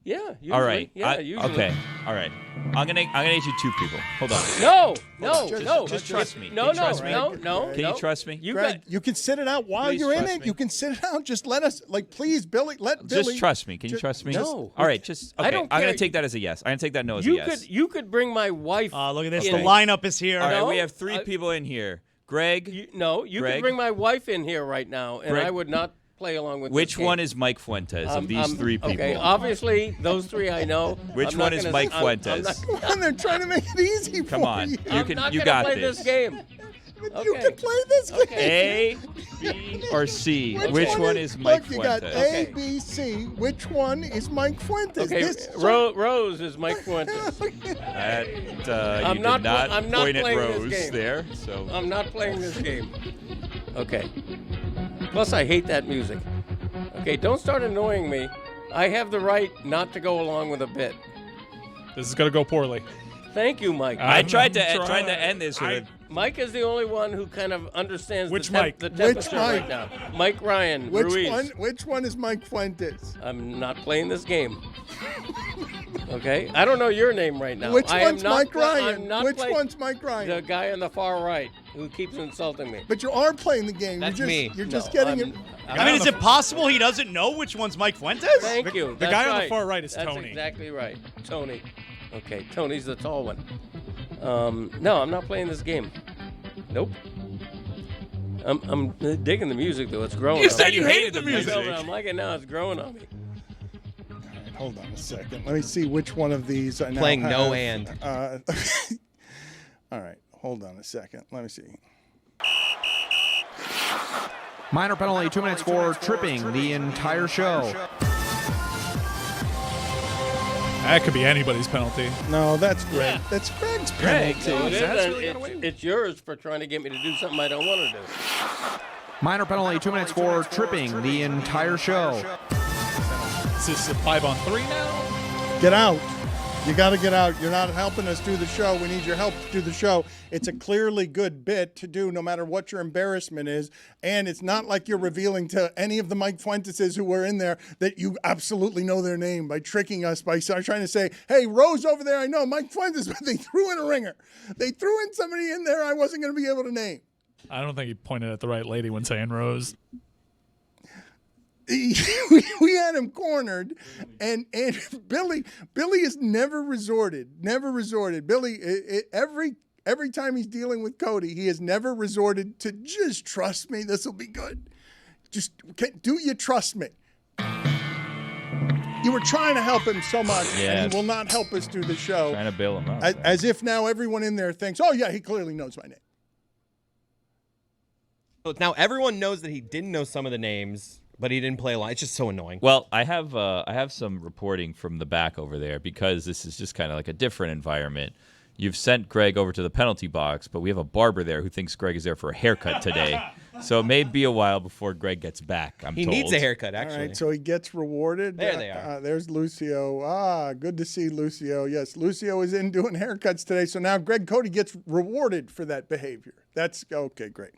Yeah. Usually. All right. Yeah, usually. Okay. All right. I'm gonna need you 2 people. Hold on. No. Just trust me. No. Can you trust me? No. Can you trust me? Greg, you can sit it out while Please you're in trust it. me. You can sit it out. Just let us, please, Billy, let Billy. Just trust me. Can you trust me? No. All right. Just okay. I don't I'm care. gonna take that as a yes. I'm gonna take that no as a yes. You could bring my wife. Look at this. in. The lineup is here. All right. No, We have 3 people in here. Greg. You Greg? could bring my wife in here right now, and Greg? I would not play along with. Which this game. one is Mike Fuentes of these 3 people? Okay, obviously those 3 I know. Which I'm not one is gonna- Mike I'm Fuentes? not- And they're trying to make it easy for Come on. you. You can. I'm You not got gonna play this game. You can play this game. A, B, or C? Which one is Mike Look, you got Fuentes? A, B, C. Which one is Mike Fuentes? Okay, Rose is Mike Fuentes. That I'm you not did not pl- I'm not point at playing this Rose game. there. So I'm not playing this game. Okay. Plus, I hate that music. Okay, don't start annoying me. I have the right not to go along with a bit. This is gonna go poorly. Thank you, Mike. I tried to trying end this with. Mike is the only one who kind of understands Which the Mike? temperature Which right Mike? now. Mike Ryan, Which Ruiz. one? Which one is Mike Fuentes? I'm not playing this game. Okay? I don't know your name right now. Which I am one's not Mike pla- Ryan? I'm not Which playing one's Mike Ryan? the guy on the far right who keeps insulting me. But you are playing the game. That's you're just, me. You're just No, getting I'm- it. I mean, is it possible he doesn't know which one's Mike Fuentes? Thank you. The That's guy on the right. far right is That's Tony. exactly right. Tony. Okay, Tony's the tall one. No, I'm not playing this game. Nope. I'm digging the music though. It's growing. You on said me. you hated the music. I know, but I'm liking it now. It's growing on me. Hold on a second. Let me see which one of these I now Playing have. no and. All right. Hold on a second. Let me see. Minor penalty, 2 minutes for tripping the entire show. That could be anybody's penalty. No, that's Greg. That's Greg's penalty. It is, and it's yours for trying to get me to do something I don't want to do. Minor penalty, 2 minutes for tripping the entire show. Is this a 5-on-3 now? Get out. You got to get out. You're not helping us do the show. We need your help to do the show. It's a clearly good bit to do no matter what your embarrassment is. And it's not like you're revealing to any of the Mike Fuenteses who were in there that you absolutely know their name by tricking us, by trying to say, hey, Rose over there, I know Mike Fuentes, but they threw in a ringer. They threw in somebody in there I wasn't going to be able to name. I don't think he pointed at the right lady when saying Rose. We had him cornered, and Billy has never resorted. Billy, every time he's dealing with Cody, he has never resorted to just trust me. This will be good. Do you trust me? You were trying to help him so much, and he will not help us do the show. Trying to bail him out. As if now everyone in there thinks, oh yeah, he clearly knows my name. So now everyone knows that he didn't know some of the names, but he didn't play along. It's just so annoying. Well, I have some reporting from the back over there because this is just kind of like a different environment. You've sent Greg over to the penalty box, but we have a barber there who thinks Greg is there for a haircut today. So it may be a while before Greg gets back, I'm He told. needs a haircut, actually. All right, so he gets rewarded. There they are. There's Lucio. Good to see Lucio. Yes, Lucio is in doing haircuts today. So now Greg Cody gets rewarded for that behavior. That's okay, great.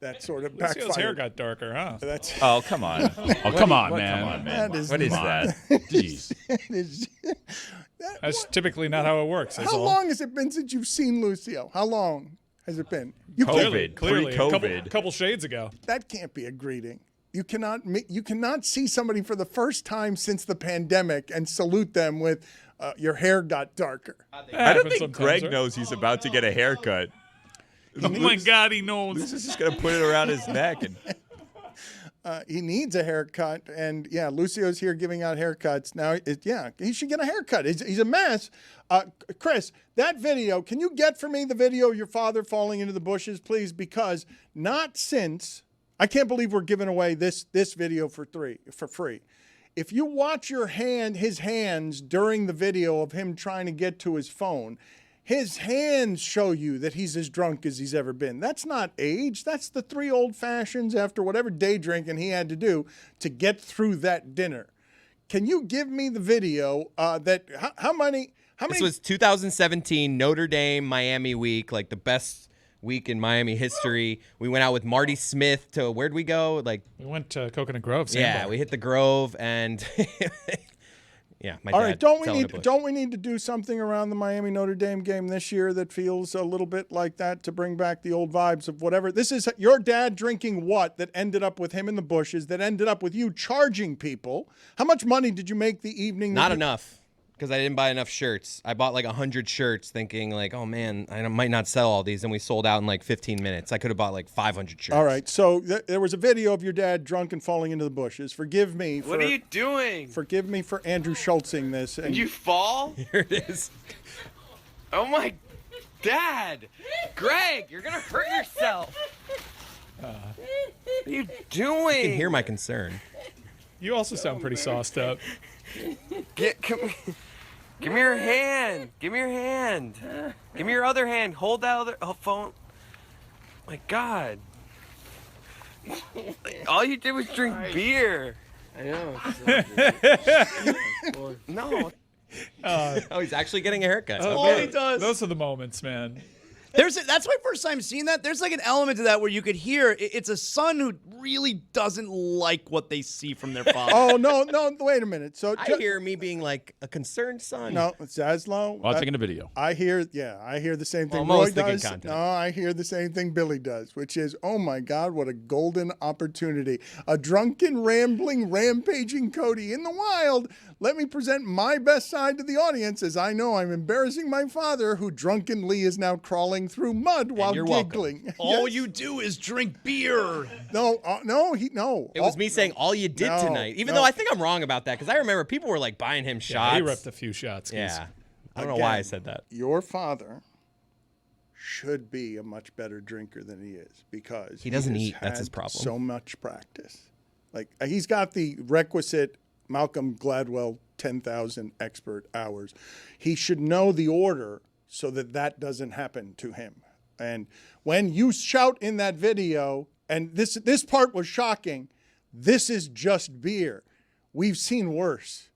That sort of Lucio's backfired. hair got darker, huh? Oh, come on. Oh, come on, man. Come on, man. That is What is not- that? Jeez. It is- That's typically not how it works. How long has it been since you've seen Lucio? How long has it been? You can't- COVID. Clearly, Pre-COVID. a couple shades ago. That can't be a greeting. you cannot see somebody for the first time since the pandemic and salute them with your hair got darker. I don't think Greg knows he's about to get a haircut. Oh my God, he knows. He's just gonna put it around his neck and. He needs a haircut, and yeah, Lucio's here giving out haircuts. Now, he should get a haircut. He's a mess. Chris, that video, can you get for me the video of your father falling into the bushes, please? Because I can't believe we're giving away this video for free. If you watch his hands during the video of him trying to get to his phone, his hands show you that he's as drunk as he's ever been. That's not age. That's the 3 old fashions after whatever day drinking he had to do to get through that dinner. Can you give me the video how many? This was 2017 Notre Dame Miami week, like the best week in Miami history. We went out with Marty Smith to, where'd we go? We went to Coconut Grove. Yeah, we hit the Grove and yeah, my All dad. right, don't we need to do something around the Miami Notre Dame game this year that feels a little bit like that to bring back the old vibes of whatever? This is your dad drinking what that ended up with him in the bushes, that ended up with you charging people. How much money did you make the evening? Not enough, because I didn't buy enough shirts. I bought like 100 shirts thinking like, oh man, I might not sell all these, and we sold out in like 15 minutes. I could have bought like 500 shirts. All right, so there was a video of your dad drunk and falling into the bushes. Forgive me. What are you doing? Forgive me for Andrew Schultzing this. Did you fall? Here it is. Oh my, Dad! Greg, you're gonna hurt yourself. What are you doing? You can hear my concern. You also sound pretty sauced up. Give me your hand. Give me your hand. Give me your other hand. Hold that other phone. My God. All you did was drink beer. I know. No. Oh, he's actually getting a haircut. All he does. Those are the moments, man. That's my first time seeing that. There's like an element to that where you could hear it's a son who really doesn't like what they see from their father. Oh, no, wait a minute. So I hear me being like a concerned son. No, Zaslow. Watching the video. I hear the same thing Almost Roy the good does. content. No, I hear the same thing Billy does, which is, oh my God, what a golden opportunity. A drunken, rambling, rampaging Cody in the wild. Let me present my best side to the audience, as I know I'm embarrassing my father, who drunkenly is now crawling through mud while giggling. All you do is drink beer. No. It was me saying all you did tonight. Even though I think I'm wrong about that, because I remember people were like buying him shots. Yeah, he ripped a few shots. Yeah. I don't know why I said that. Your father should be a much better drinker than he is, because he doesn't has eat. That's his had problem. So much practice. Like, he's got the requisite Malcolm Gladwell 10,000 expert hours. He should know the order so that doesn't happen to him. And when you shout in that video, and this part was shocking, this is just beer. We've seen worse.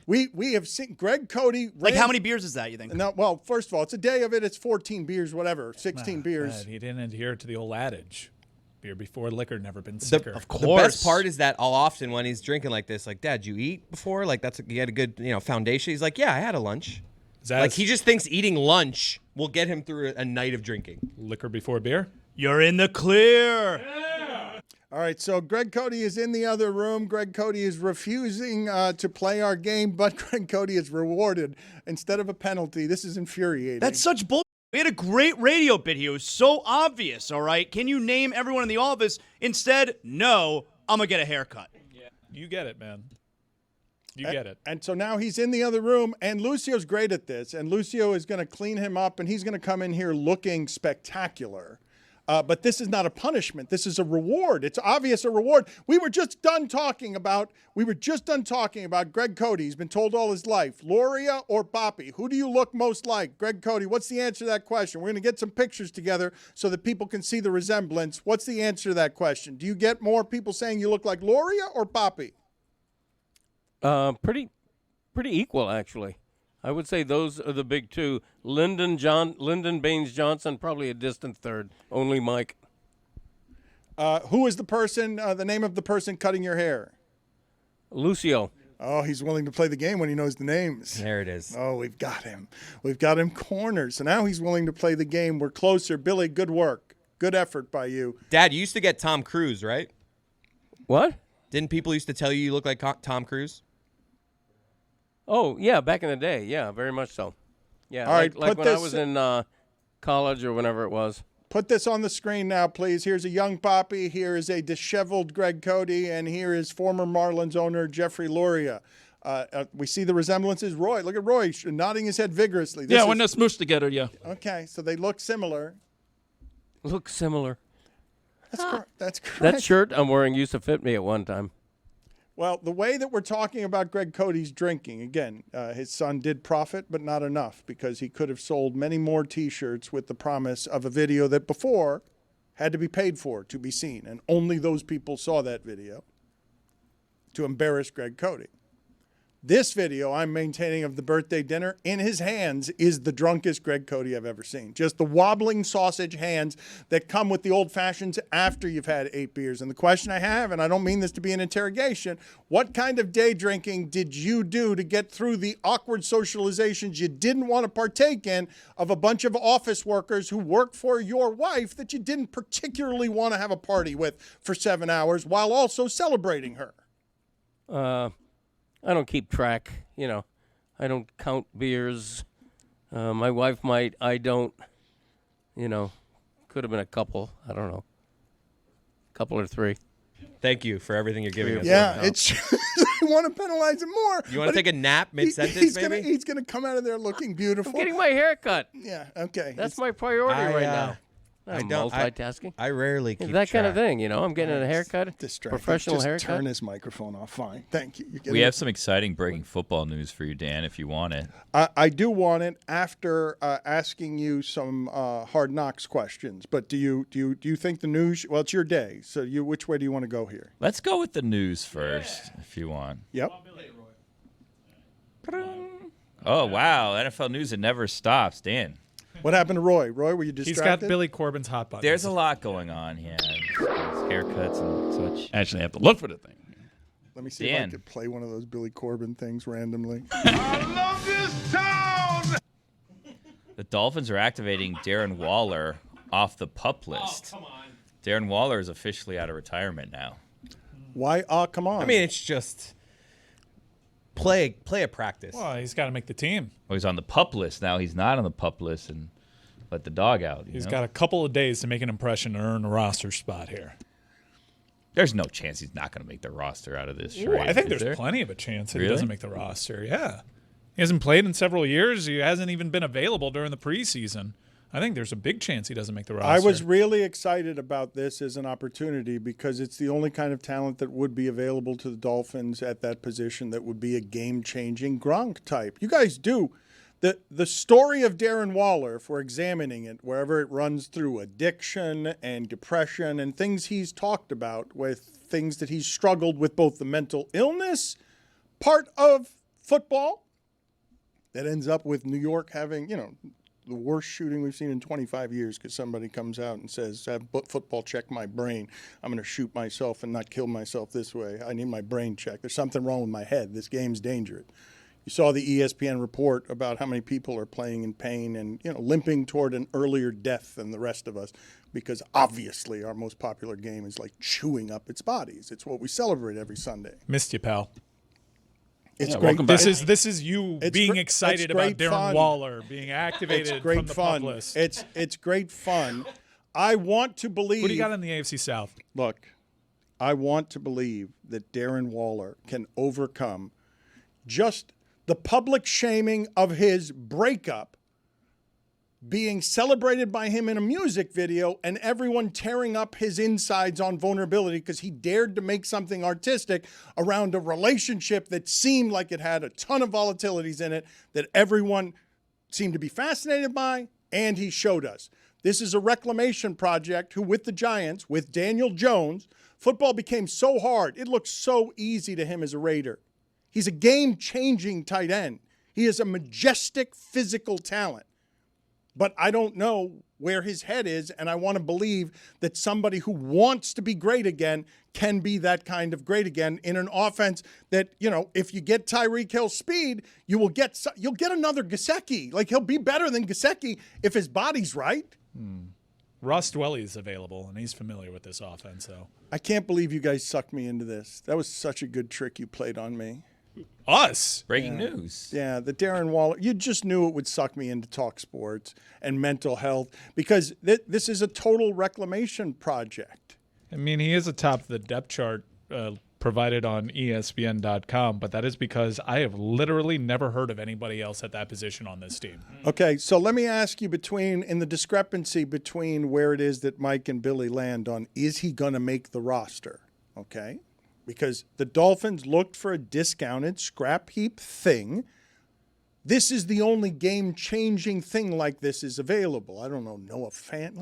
We have seen Greg Cody. Like, how many beers is that, you think? No, well, first of all, it's a day of it. It's 14 beers, whatever, 16 beers. He didn't adhere to the old adage. Beer before liquor, never been sicker. Of course. The best part is that often when he's drinking like this, like, Dad, you eat before? Like, you had a good, foundation. He's like, yeah, I had a lunch. Like, he just thinks eating lunch will get him through a night of drinking. Liquor before beer? You're in the clear. All right, so Greg Cody is in the other room. Greg Cody is refusing to play our game, but Greg Cody is rewarded instead of a penalty. This is infuriating. That's such bull. We had a great radio bit here. It was so obvious, all right? Can you name everyone in the office? Instead, no, I'm going to get a haircut. Yeah. You get it, man. You get it. And so now he's in the other room, and Lucio's great at this, and Lucio is going to clean him up, and he's going to come in here looking spectacular. But this is not a punishment. This is a reward. It's obvious a reward. We were just done talking about Greg Cody. He's been told all his life, Loria or Boppy. Who do you look most like? Greg Cody, what's the answer to that question? We're going to get some pictures together so that people can see the resemblance. What's the answer to that question? Do you get more people saying you look like Loria or Boppy? Pretty equal, actually. I would say those are the big two. Lyndon Baines Johnson, probably a distant third. Only Mike. Who is the person, the name of the person cutting your hair? Lucio. Oh, he's willing to play the game when he knows the names. There it is. Oh, we've got him. We've got him cornered. So now he's willing to play the game. We're closer. Billy, good work. Good effort by you. Dad, you used to get Tom Cruise, right? What? Didn't people used to tell you look like Tom Cruise? Oh, yeah, back in the day. Yeah, very much so. Yeah, All right, like put when I this- was in college or whenever it was. Put this on the screen now, please. Here's a young Poppy. Here is a disheveled Greg Cody. And here is former Marlins owner Jeffrey Loria. We see the resemblances. Roy, look at Roy nodding his head vigorously. This when they're smooshed together, yeah. Okay, so they look similar. Look similar. That's correct. That shirt I'm wearing used to fit me at one time. Well, the way that we're talking about Greg Cody's drinking, again, his son did profit, but not enough because he could have sold many more T-shirts with the promise of a video that before had to be paid for to be seen. And only those people saw that video to embarrass Greg Cody. This video I'm maintaining of the birthday dinner, in his hands is the drunkest Greg Cody I've ever seen. Just the wobbling sausage hands that come with the old fashions after you've had 8 beers. And the question I have, and I don't mean this to be an interrogation, what kind of day drinking did you do to get through the awkward socializations you didn't want to partake in of a bunch of office workers who work for your wife that you didn't particularly want to have a party with for 7 hours while also celebrating her? I don't keep track, I don't count beers. My wife might. I don't. Could have been a couple. I don't know. Couple or 3. Thank you for everything you're giving us. Yeah, it's. I want to penalize him more. You want to take a nap mid-sentence, He's gonna come out of there looking beautiful. I'm getting my hair cut. Yeah. Okay. That's my priority right now. I I'm don't multitasking. I rarely keep that kind of track. thing, I'm getting a haircut, professional Just haircut. turn his microphone off. Fine. Thank you. We have some exciting breaking football news for you, Dan, if you want it. I do want it after asking you some Hard Knocks questions. But do you think the news? Well, it's your day. So which way do you want to go here? Let's go with the news first, if you want. Yep. Oh, wow. NFL news, it never stops. Dan. What happened to Roy? Roy, were you distracted? He's got Billy Corbin's hot buttons. There's a lot going on here. Haircuts and such. Actually, I have to look for the thing. Let me see if I could play one of those Billy Corbin things randomly. I love this town! The Dolphins are activating Darren Waller off the PUP list. Oh, come on. Darren Waller is officially out of retirement now. Why? Come on. I mean, it's just play a practice. Well, he's got to make the team. Well, he's on the PUP list now. He's not on the PUP list and let the dog out. He's got a couple of days to make an impression to earn a roster spot here. There's no chance he's not going to make the roster out of this charade. Ooh, I think is there's there? plenty of a chance that Really? he doesn't make the roster. Yeah. He hasn't played in several years. He hasn't even been available during the preseason. I think there's a big chance he doesn't make the roster. I was really excited about this as an opportunity because it's the only kind of talent that would be available to the Dolphins at that position that would be a game-changing Gronk type. You guys do. The story of Darren Waller, if we're examining it, wherever it runs through addiction and depression and things he's talked about with things that he's struggled with, both the mental illness part of football that ends up with New York having, the worst shooting we've seen in 25 years because somebody comes out and says, have football check my brain. I'm going to shoot myself and not kill myself this way. I need my brain checked. There's something wrong with my head. This game's dangerous. You saw the ESPN report about how many people are playing in pain and, limping toward an earlier death than the rest of us because obviously our most popular game is like chewing up its bodies. It's what we celebrate every Sunday. Missed you, pal. It's Yeah, great. welcome back. This is you being excited about great Darren fun. Waller being activated It's great from the fun. PUP list. It's great fun. I want to believe. Who do you got in the AFC South? Look, I want to believe that Darren Waller can overcome just the public shaming of his breakup being celebrated by him in a music video and everyone tearing up his insides on vulnerability because he dared to make something artistic around a relationship that seemed like it had a ton of volatilities in it that everyone seemed to be fascinated by, and he showed us. This is a reclamation project who, with the Giants, with Daniel Jones, football became so hard. It looked so easy to him as a Raider. He's a game-changing tight end. He is a majestic physical talent. But I don't know where his head is, and I want to believe that somebody who wants to be great again can be that kind of great again in an offense that, if you get Tyreek Hill's speed, you'll get another Gesicki. Like, he'll be better than Gesicki if his body's right. Ross Dwelly is available, and he's familiar with this offense. So I can't believe you guys sucked me into this. That was such a good trick you played on me. Us? Breaking news. Yeah, the Darren Waller. You just knew it would suck me into talk sports and mental health because this is a total reclamation project. I mean, he is atop the depth chart provided on ESPN.com, but that is because I have literally never heard of anybody else at that position on this team. Okay, so let me ask you in the discrepancy between where it is that Mike and Billy land on, is he going to make the roster? Okay, because the Dolphins looked for a discounted scrap heap thing. This is the only game-changing thing like this is available. I don't know, Noah Fant,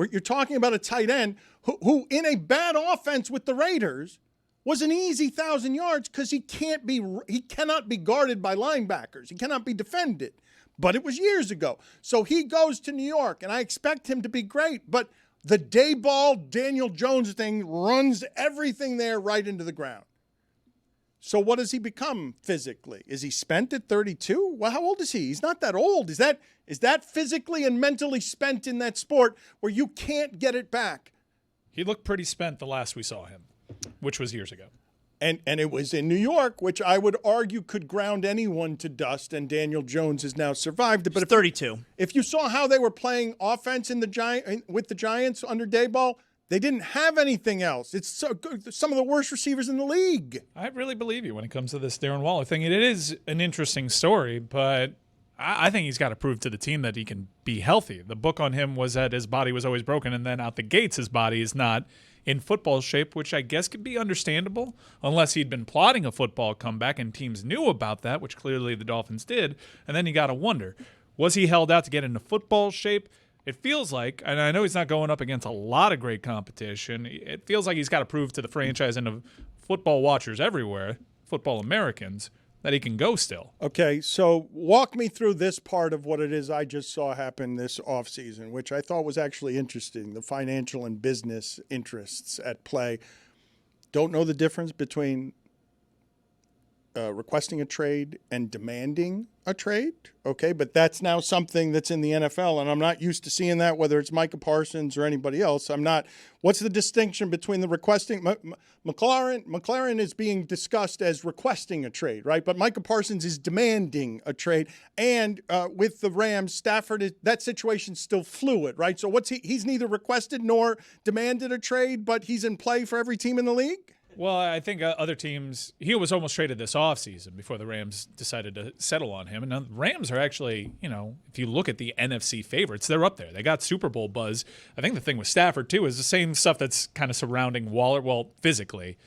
you're talking about a tight end who in a bad offense with the Raiders was an easy 1,000 yards because he cannot be guarded by linebackers. He cannot be defended. But it was years ago. So he goes to New York, and I expect him to be great. But the day ball Daniel Jones thing runs everything there right into the ground. So what does he become physically? Is he spent at 32? Well, how old is he? He's not that old. Is that physically and mentally spent in that sport where you can't get it back? He looked pretty spent the last we saw him, which was years ago. And it was in New York, which I would argue could ground anyone to dust, and Daniel Jones has now survived it. But 32. If you saw how they were playing offense with the Giants under Dayball, they didn't have anything else. It's so good. Some of the worst receivers in the league. I really believe you when it comes to this Darren Waller thing. It is an interesting story, but I think he's got to prove to the team that he can be healthy. The book on him was that his body was always broken, and then out the gates his body is not in football shape, which I guess could be understandable unless he'd been plotting a football comeback and teams knew about that, which clearly the Dolphins did. And then you got to wonder, was he held out to get into football shape? It feels like, and I know he's not going up against a lot of great competition, it feels like he's got to prove to the franchise and to football watchers everywhere, football Americans, that he can go still. Okay, so walk me through this part of what it is I just saw happen this offseason, which I thought was actually interesting, the financial and business interests at play. Don't know the difference between requesting a trade and demanding a trade, okay? But that's now something that's in the NFL, and I'm not used to seeing that, whether it's Micah Parsons or anybody else. I'm not. What's the distinction between the requesting? McLaren is being discussed as requesting a trade, right? But Micah Parsons is demanding a trade, and with the Rams, Stafford, that situation's still fluid, right? So he's neither requested nor demanded a trade, but he's in play for every team in the league? Well, I think other teams, he was almost traded this offseason before the Rams decided to settle on him. And now the Rams are actually, if you look at the NFC favorites, they're up there. They got Super Bowl buzz. I think the thing with Stafford, too, is the same stuff that's kind of surrounding Waller. Well, physically,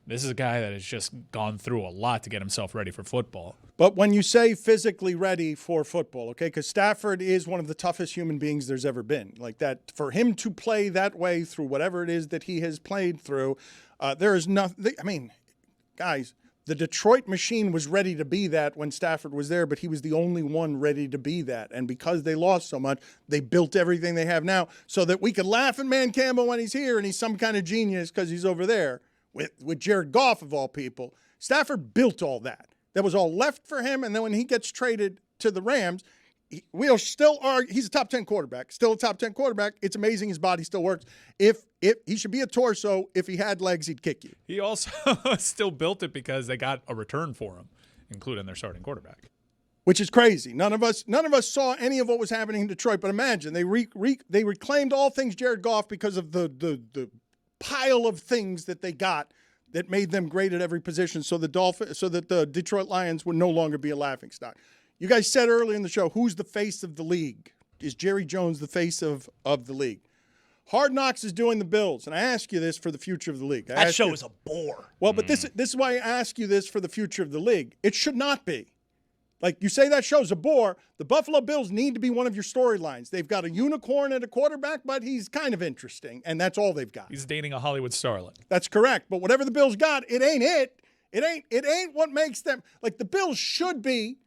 this is a guy that has just gone through a lot to get himself ready for football. But when you say physically ready for football, okay, because Stafford is one of the toughest human beings there's ever been. Like that, for him to play that way through whatever it is that he has played through, there is nothing. I mean, guys, the Detroit machine was ready to be that when Stafford was there, but he was the only one ready to be that. And because they lost so much, they built everything they have now so that we could laugh at Man Campbell when he's here and he's some kind of genius because he's over there with Jared Goff of all people. Stafford built all that. That was all left for him. And then when he gets traded to the Rams, we'll still argue he's a top 10 quarterback, still a top 10 quarterback. It's amazing his body still works. If he should be a torso, if he had legs, he'd kick you. He also still built it because they got a return for him, including their starting quarterback. Which is crazy. None of us saw any of what was happening in Detroit. But imagine they reclaimed all things Jared Goff because of the pile of things that they got that made them great at every position. So that the Detroit Lions would no longer be a laughingstock. You guys said earlier in the show, who's the face of the league? Is Jerry Jones the face of the league? Hard Knocks is doing the Bills, and I ask you this for the future of the league. That show is a bore. Well, but this is why I ask you this for the future of the league. It should not be. Like you say that show's a bore. The Buffalo Bills need to be one of your storylines. They've got a unicorn at a quarterback, but he's kind of interesting, and that's all they've got. He's dating a Hollywood starlet. That's correct. But whatever the Bills got, it ain't it. It ain't what makes them like the Bills should be.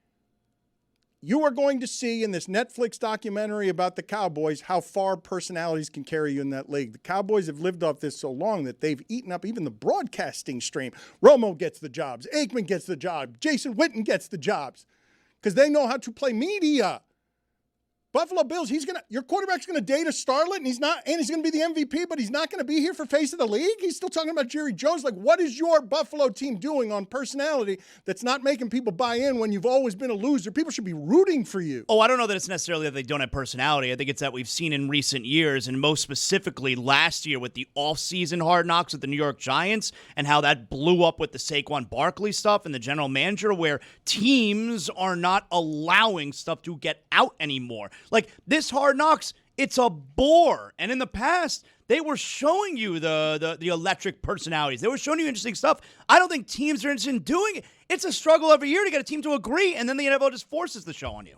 You are going to see in this Netflix documentary about the Cowboys how far personalities can carry you in that league. The Cowboys have lived off this so long that they've eaten up even the broadcasting stream. Romo gets the jobs. Aikman gets the job. Jason Witten gets the jobs because they know how to play media. Buffalo Bills, your quarterback's gonna date a starlet, and he's gonna be the MVP, but he's not gonna be here for face of the league. He's still talking about Jerry Jones. Like, what is your Buffalo team doing on personality that's not making people buy in when you've always been a loser? People should be rooting for you. Oh, I don't know that it's necessarily that they don't have personality. I think it's that we've seen in recent years, and most specifically last year with the off-season Hard Knocks with the New York Giants and how that blew up with the Saquon Barkley stuff and the general manager, where teams are not allowing stuff to get out anymore. Like, this Hard Knocks, it's a bore. And in the past, they were showing you the electric personalities. They were showing you interesting stuff. I don't think teams are interested in doing it. It's a struggle every year to get a team to agree, and then the NFL just forces the show on you.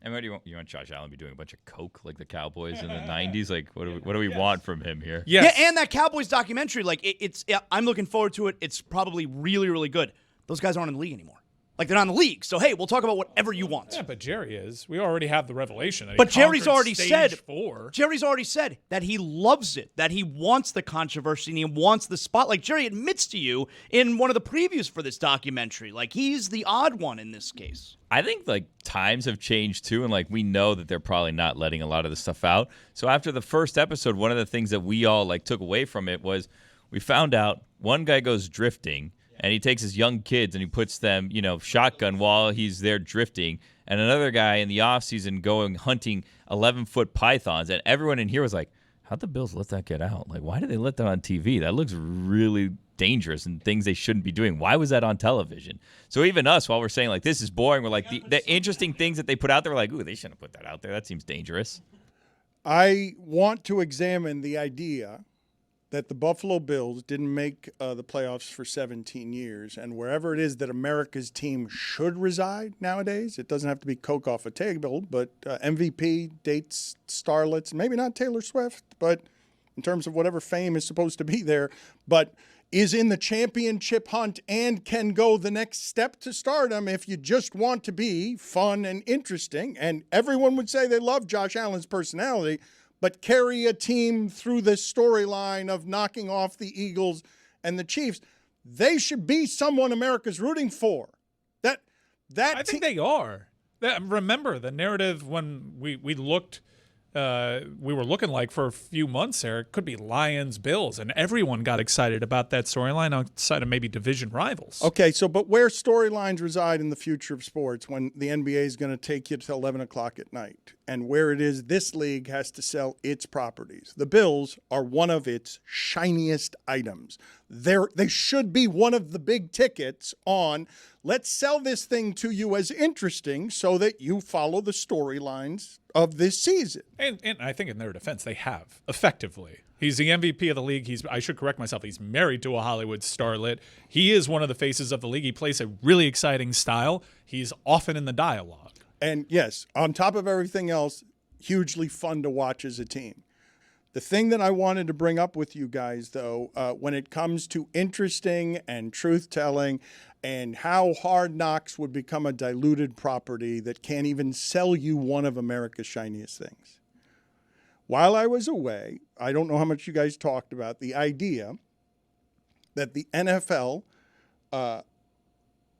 And what do you want Josh Allen to be doing a bunch of coke like the Cowboys in the 90s? Like, what do we want from him here? Yes. Yeah, and that Cowboys documentary, like, I'm looking forward to it. It's probably really, really good. Those guys aren't in the league anymore. Like, they're not in the league. So, hey, we'll talk about whatever you want. Yeah, but Jerry is. We already have the revelation. That but Jerry's already said that he loves it, that he wants the controversy and he wants the spot. Like, Jerry admits to you in one of the previews for this documentary. Like, he's the odd one in this case. I think, like, times have changed, too, and, like, we know that they're probably not letting a lot of the stuff out. So after the first episode, one of the things that we all, like, took away from it was we found out one guy goes drifting, and he takes his young kids and he puts them, shotgun while he's there drifting. And another guy in the offseason going hunting 11-foot pythons. And everyone in here was like, how'd the Bills let that get out? Like, why did they let that on TV? That looks really dangerous and things they shouldn't be doing. Why was that on television? So even us, while we're saying, like, this is boring, we're like, the interesting things that they put out there, we're like, ooh, they shouldn't have put that out there. That seems dangerous. I want to examine the idea that the Buffalo Bills didn't make the playoffs for 17 years, and wherever it is that America's team should reside nowadays, it doesn't have to be Coke off a table, but MVP, dates, starlets, maybe not Taylor Swift, but in terms of whatever fame is supposed to be there, but is in the championship hunt and can go the next step to stardom if you just want to be fun and interesting. And everyone would say they love Josh Allen's personality, but carry a team through this storyline of knocking off the Eagles and the Chiefs. They should be someone America's rooting for. I think they are. Remember the narrative when we looked, we were looking like for a few months there, it could be Lions, Bills, and everyone got excited about that storyline outside of maybe division rivals. Okay, but where storylines reside in the future of sports when the NBA is going to take you to 11 o'clock at night, and where it is this league has to sell its properties. The Bills are one of its shiniest items. They should be one of the big tickets on, let's sell this thing to you as interesting so that you follow the storylines of this season. And I think in their defense, they have, effectively. He's the MVP of the league. I should correct myself. He's married to a Hollywood starlet. He is one of the faces of the league. He plays a really exciting style. He's often in the dialogue. And yes, on top of everything else, hugely fun to watch as a team. The thing that I wanted to bring up with you guys, though, when it comes to interesting and truth-telling and how Hard Knocks would become a diluted property that can't even sell you one of America's shiniest things. While I was away, I don't know how much you guys talked about the idea that the NFL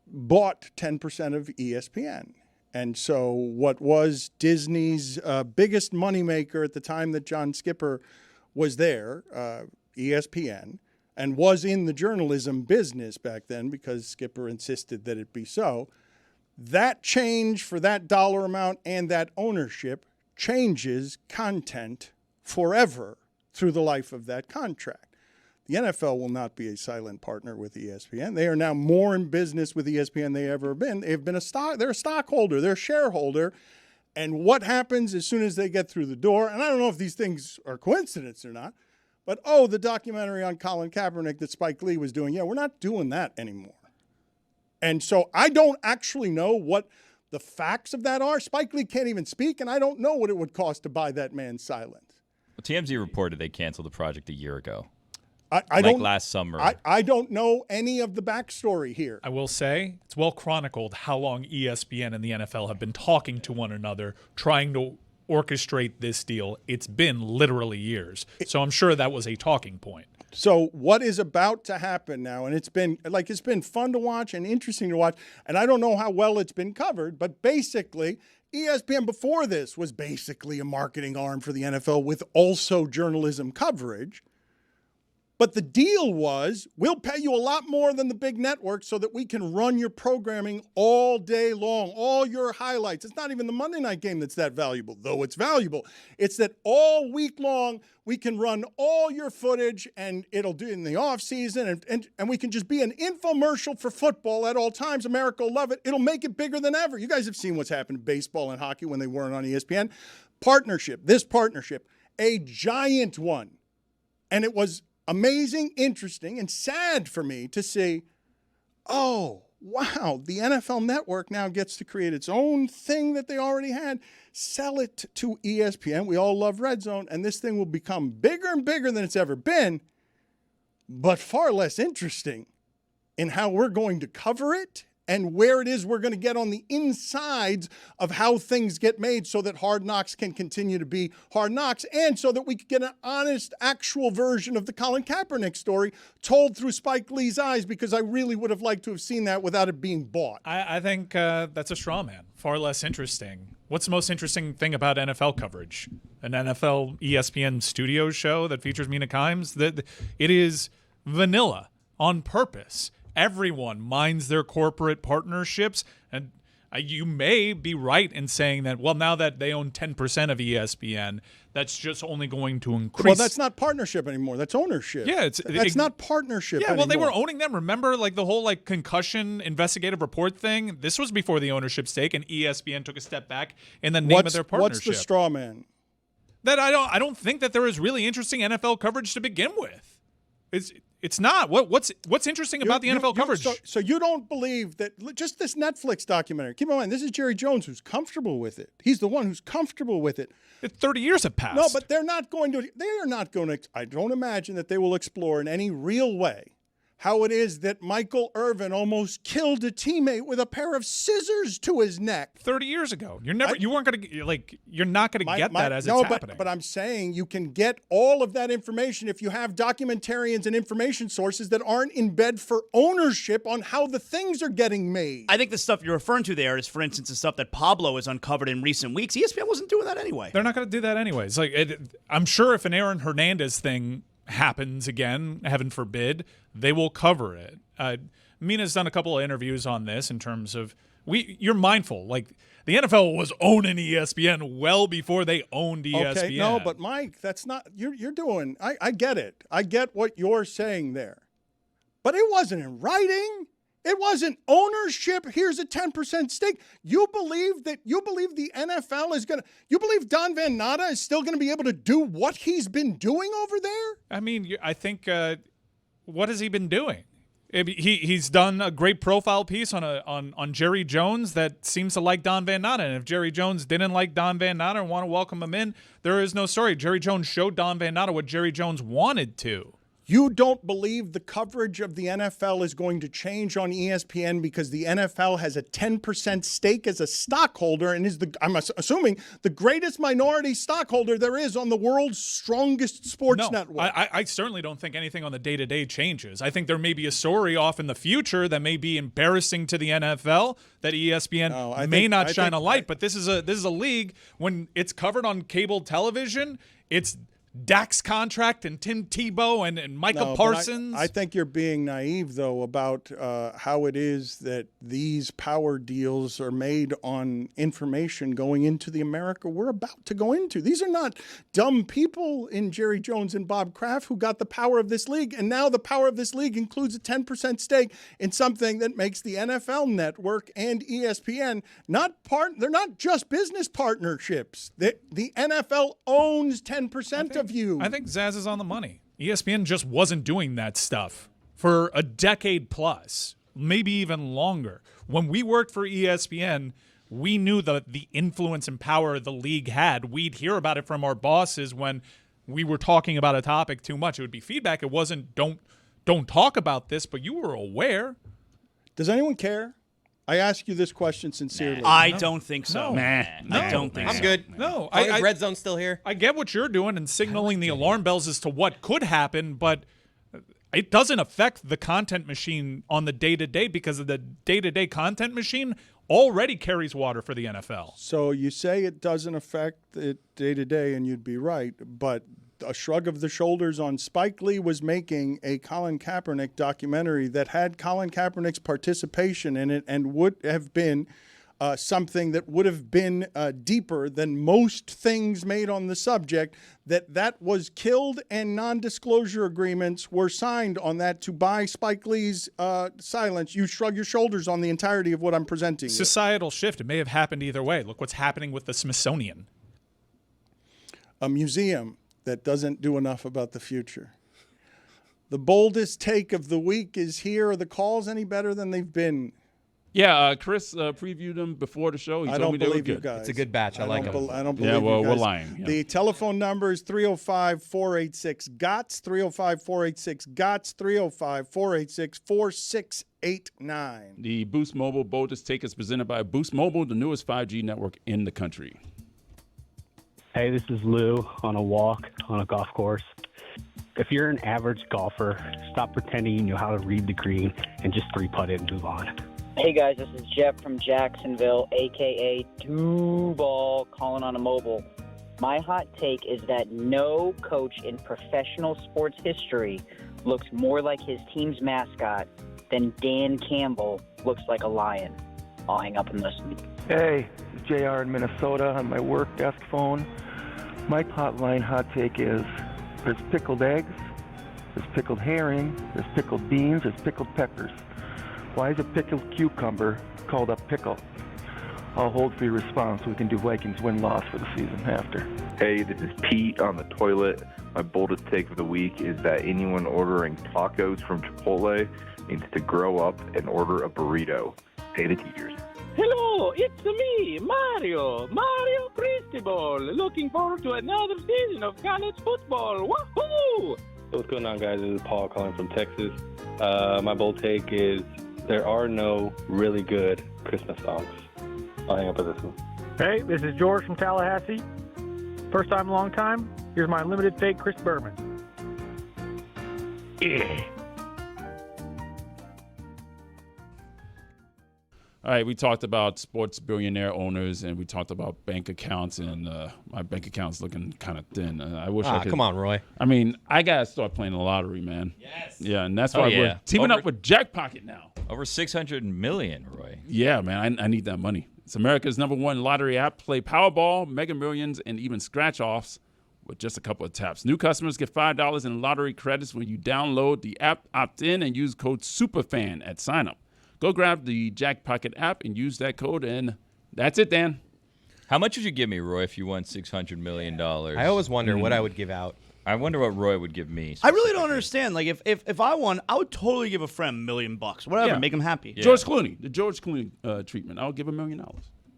bought 10% of ESPN. And so what was Disney's biggest moneymaker at the time that John Skipper was there, ESPN, and was in the journalism business back then because Skipper insisted that it be so, that change for that dollar amount and that ownership changes content forever through the life of that contract. The NFL will not be a silent partner with ESPN. They are now more in business with ESPN than they ever been. They've been they're a stockholder, they're a shareholder. And what happens as soon as they get through the door, and I don't know if these things are coincidence or not, but the documentary on Colin Kaepernick that Spike Lee was doing, we're not doing that anymore. And so I don't actually know what the facts of that are. Spike Lee can't even speak, and I don't know what it would cost to buy that man's silence. Well, TMZ reported they canceled the project a year ago. Last summer. I don't know any of the backstory here. I will say it's well chronicled how long ESPN and the NFL have been talking to one another, trying to orchestrate this deal. It's been literally years. So I'm sure that was a talking point. So what is about to happen now, and it's been fun to watch and interesting to watch, and I don't know how well it's been covered, but basically ESPN before this was basically a marketing arm for the NFL with also journalism coverage. But the deal was, we'll pay you a lot more than the big networks so that we can run your programming all day long, all your highlights. It's not even the Monday night game that's that valuable, though it's valuable. It's that all week long we can run all your footage, and it'll do in the off season, and we can just be an infomercial for football at all times. America will love it. It'll make it bigger than ever. You guys have seen what's happened in baseball and hockey when they weren't on ESPN. This partnership, a giant one. And it was amazing, interesting, and sad for me to see, oh, wow, the NFL Network now gets to create its own thing that they already had, sell it to ESPN. We all love Red Zone, and this thing will become bigger and bigger than it's ever been, but far less interesting in how we're going to cover it and where it is we're going to get on the insides of how things get made so that Hard Knocks can continue to be Hard Knocks, and so that we can get an honest, actual version of the Colin Kaepernick story told through Spike Lee's eyes, because I really would have liked to have seen that without it being bought. I think that's a straw man. Far less interesting. What's the most interesting thing about NFL coverage? An NFL ESPN studio show that features Mina Kimes? It is vanilla on purpose. Everyone minds their corporate partnerships, and you may be right in saying that, well, now that they own 10% of ESPN, that's just only going to increase. Well, that's not partnership anymore. That's ownership. Yeah, that's not partnership Yeah, anymore. well, they were owning them. Remember, like the whole like concussion investigative report thing? This was before the ownership stake, and ESPN took a step back in the name of their partnership. What's the straw man? That I don't think that there is really interesting NFL coverage to begin with. It's not. What's interesting about the NFL coverage? So you don't believe that just this Netflix documentary, keep in mind, this is Jerry Jones who's comfortable with it. He's the one who's comfortable with it. 30 years have passed. No, but they are not going to, I don't imagine that they will explore in any real way how it is that Michael Irvin almost killed a teammate with a pair of scissors to his neck 30 years ago. You're not going to get that as it's happening. But I'm saying you can get all of that information if you have documentarians and information sources that aren't in bed for ownership on how the things are getting made. I think the stuff you're referring to there is, for instance, the stuff that Pablo has uncovered in recent weeks. ESPN wasn't doing that anyway. They're not going to do that anyways. I'm sure if an Aaron Hernandez thing happens again, heaven forbid, they will cover it. Mina's done a couple of interviews on this in terms of you're mindful. Like, the NFL was owning ESPN well before they owned ESPN. Okay, no, but Mike, that's not you're doing. I get it. I get what you're saying there, but it wasn't in writing. It wasn't ownership. Here's a 10% stake. You believe the NFL is going to, you believe Don Van Natta is still going to be able to do what he's been doing over there? I mean, I think, what has he been doing? He's done a great profile piece on Jerry Jones that seems to like Don Van Natta. And if Jerry Jones didn't like Don Van Natta and want to welcome him in, there is no story. Jerry Jones showed Don Van Natta what Jerry Jones wanted to. You don't believe the coverage of the NFL is going to change on ESPN because the NFL has a 10% stake as a stockholder and is I'm assuming, the greatest minority stockholder there is on the world's strongest sports network. I certainly don't think anything on the day-to-day changes. I think there may be a story off in the future that may be embarrassing to the NFL that ESPN may not shine a light, but this is a league when it's covered on cable television. It's Dak's contract and Tim Tebow and Michael Parsons. I think you're being naive, though, about how it is that these power deals are made on information going into the America we're about to go into. These are not dumb people in Jerry Jones and Bob Kraft who got the power of this league, and now the power of this league includes a 10% stake in something that makes the NFL Network and ESPN they're not just business partnerships. The NFL owns 10% of you. I think Zaz is on the money. ESPN just wasn't doing that stuff for a decade plus, maybe even longer. When we worked for ESPN, we knew the influence and power the league had. We'd hear about it from our bosses when we were talking about a topic too much. It would be feedback. It wasn't don't talk about this, but you were aware. Does anyone care? I ask you this question sincerely. I don't think so. No. I don't think so. I'm good. No. Is Red Zone still here? I get what you're doing and signaling the alarm bells as to what could happen, but it doesn't affect the content machine on the day-to-day because of the day-to-day content machine already carries water for the NFL. So you say it doesn't affect it day to day, and you'd be right, but a shrug of the shoulders on Spike Lee was making a Colin Kaepernick documentary that had Colin Kaepernick's participation in it and would have been something that would have been deeper than most things made on the subject, that was killed and non-disclosure agreements were signed on that to buy Spike Lee's silence. You shrug your shoulders on the entirety of what I'm presenting. Societal shift. It may have happened either way. Look what's happening with the Smithsonian. A museum that doesn't do enough about the future. The boldest take of the week is here. Are the calls any better than they've been? Yeah, Chris previewed them before the show. He I told don't me they were believe you good. guys. It's a good batch. I like them. I don't believe Yeah, well, you we're guys. lying. Yeah. The telephone number is 305-486-GOTS, 305-486-GOTS, 305-486-4689. The Boost Mobile boldest take is presented by Boost Mobile, the newest 5G network in the country. Hey, this is Lou on a walk on a golf course. If you're an average golfer, stop pretending you know how to read the green and just 3-putt it and move on. Hey guys, this is Jeff from Jacksonville, aka Two-Ball, calling on a mobile. My hot take is that no coach in professional sports history looks more like his team's mascot than Dan Campbell looks like a lion. I'll hang up and listen. Hey, this is JR in Minnesota on my work desk phone. My hotline hot take is there's pickled eggs, there's pickled herring, there's pickled beans, there's pickled peppers. Why is a pickled cucumber called a pickle? I'll hold for your response so we can do Vikings win-loss for the season after. Hey, this is Pete on the toilet. My boldest take for the week is that anyone ordering tacos from Chipotle needs to grow up and order a burrito. Pay the teachers. Hello, it's me, Mario Cristobal. Looking forward to another season of college football. Woohoo! What's going on, guys? This is Paul calling from Texas. My bold take is there are no really good Christmas songs. I'll hang up with this one. Hey, this is George from Tallahassee. First time, long time. Here's my limited fake Chris Berman. Yeah. All right, we talked about sports billionaire owners, and we talked about bank accounts, and my bank account's looking kind of thin. I wish I could. Come on, Roy. I mean, I got to start playing the lottery, man. Yes. Yeah, and that's why we're teaming up with Jackpocket now. Over 600 million, Roy. Yeah, man, I need that money. It's America's #1 lottery app. Play Powerball, Mega Millions, and even scratch-offs with just a couple of taps. New customers get $5 in lottery credits when you download the app, opt in, and use code SUPERFAN at sign-up. Go grab the Jackpocket app and use that code, and that's it, Dan. How much would you give me, Roy, if you won $600 million? I always wonder what I would give out. I wonder what Roy would give me. I really don't understand. Like, if I won, I would totally give a friend $1 million. Whatever, Yeah. make him happy. Yeah. George Clooney, the George Clooney treatment. I'll give $1 million.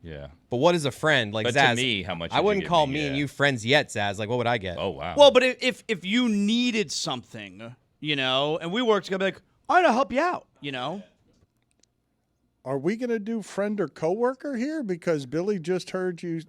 Yeah. But what is a friend? Like But Zaz, to me, how much I would you wouldn't give call me? me and Yeah. you friends yet, Zaz. Like, what would I get? Oh, wow. Well, but if you needed something, you know, and we worked together, like, all right, I'll help you out, you know? Are we going to do friend or coworker here? Because Billy just heard you.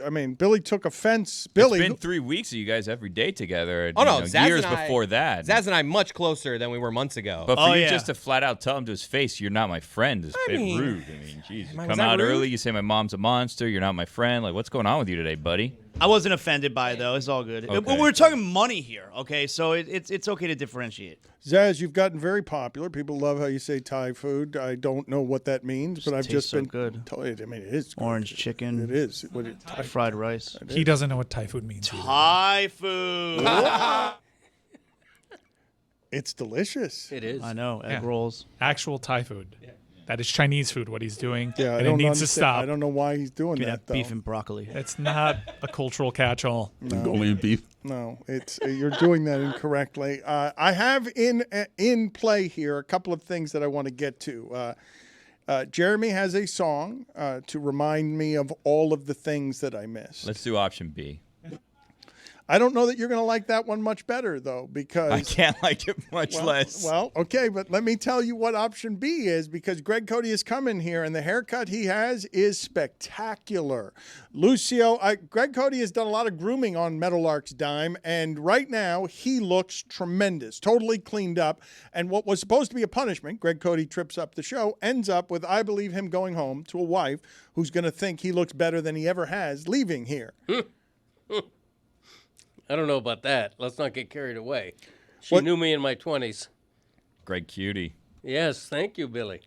I mean, Billy took offense. Billy, It's been 3 weeks of you guys every day together. Oh, no, you know, Zaz years and I- before that. Zaz and I much closer than we were months ago. But for you just to flat out tell him to his face, you're not my friend, is a bit mean, rude. I mean, jeez. You was come that out rude? early, you say my mom's a monster, you're not my friend. Like, what's going on with you today, buddy? I wasn't offended by it, though. It's all good. Okay. We're talking money here, okay? So it's okay to differentiate. Zaz, you've gotten very popular. People love how you say Thai food. I don't know what that means, but I've just tastes so been good. told. I mean, it is good. Orange chicken. It is. Fried rice. He doesn't know what Thai food means. Thai food. It's delicious. It is. I know. Egg Yeah. rolls. Actual Thai food. That is Chinese food, what he's doing. Yeah, I and it don't needs to understand. stop. I don't know why he's doing Give me that, that beef and broccoli. It's not a cultural catch-all. Mongolian beef. No, it's you're doing that incorrectly. I have in play here a couple of things that I want to get to. Jeremy has a song to remind me of all of the things that I missed. Let's do option B. I don't know that you're going to like that one much better, though, because I can't like it much less. Well, okay, but let me tell you what option B is, because Greg Coty has come in here, and the haircut he has is spectacular. Lucio, Greg Coty has done a lot of grooming on Meadowlark's dime, and right now he looks tremendous, totally cleaned up. And what was supposed to be a punishment, Greg Coty trips up the show, ends up with, I believe, him going home to a wife who's going to think he looks better than he ever has leaving here. I don't know about that. Let's not get carried away. She knew me in my 20s. Greg Cutie. Yes, thank you, Billy.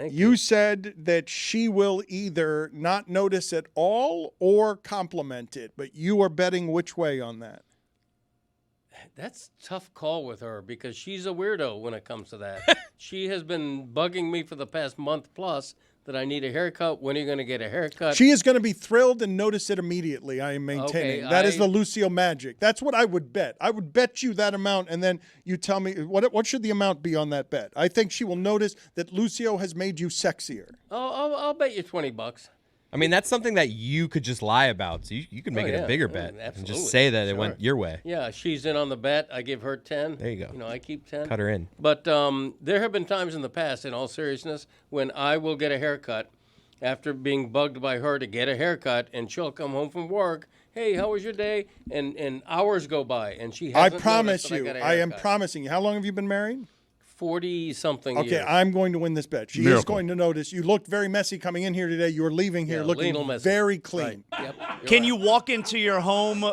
You said that she will either not notice at all or compliment it, but you are betting which way on that? That's a tough call with her because she's a weirdo when it comes to that. She has been bugging me for the past month plus that I need a haircut. When are you going to get a haircut? She is going to be thrilled and notice it immediately, I am maintaining. Okay, that is the Lucio magic. That's what I would bet. I would bet you that amount, and then you tell me, what should the amount be on that bet? I think she will notice that Lucio has made you sexier. I'll bet you $20. I mean, that's something that you could just lie about. So you could make it a bigger bet and just say that it went your way. Yeah, she's in on the bet. I give her 10. There you go. I keep 10. Cut her in. But there have been times in the past, in all seriousness, when I will get a haircut after being bugged by her to get a haircut, and she'll come home from work. Hey, how was your day? And hours go by, and she hasn't I promise noticed that you, I got a I am haircut. promising you. How long have you been married? 40-something Okay, years. I'm going to win this bet. She is Miracle. going to notice. You looked very messy coming in here today. You are leaving here looking little messy. very clean. Right. Yep, Can you walk into your home?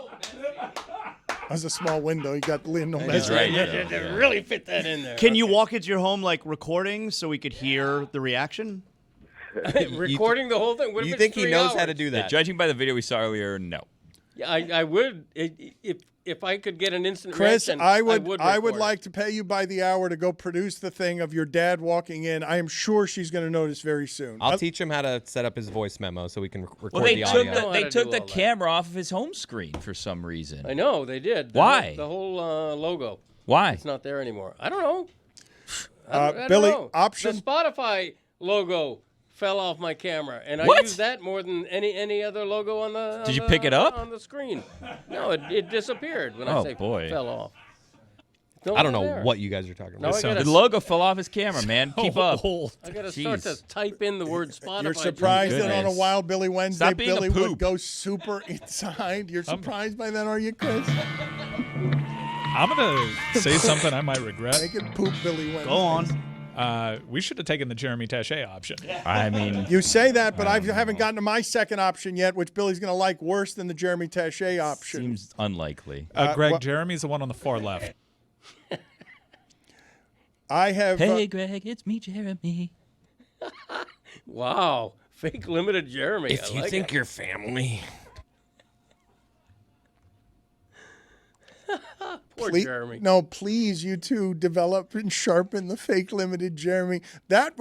That's a small window. You got Lionel He's Messi. right. They really fit that in there. Can you walk into your home like recording so we could hear the reaction? Recording the whole thing? What if You it's think he 3 knows how hours? to do Yeah, that? judging by the video we saw earlier, no. Yeah, I would. If I could get an instant Chris, reaction, I would record. like to pay you by the hour to go produce the thing of your dad walking in. I am sure she's going to notice very soon. I'll teach him how to set up his voice memo so we can record Well, they the took audio. they to took do the all that. camera off of his home screen for some reason. I know they did. Why? The whole logo. Why? It's not there anymore. I don't know. I don't Billy, know. option- The Spotify logo fell off my camera, and I What? use that more than any other logo on the. Did you pick it up? on the screen? No, it disappeared when I Oh, say boy. fell off. I don't know There. what you guys are talking No, about. I gotta, The logo fell off his camera, man. Keep up. I gotta start Jeez. to type in the word Spotify. You're surprised that on a Goodness. Wild Billy Wednesday, Stop being a Billy would poop. go super inside. You're surprised by that, are you, Chris? I'm going to say something I might regret. Make it poop Billy Wednesday. Go on. We should have taken the Jeremy Taché option. I mean, You say that, but I haven't gotten to my second option yet, which Billy's going to like worse than the Jeremy Taché option. seems unlikely. Greg, well- Jeremy's the one on the far left. I have. Hey, Greg, it's me, Jeremy. Wow, fake limited Jeremy. If I you like think it. you're family. Poor Please, Jeremy. no, please, you two develop and sharpen the fake limited Jeremy. That's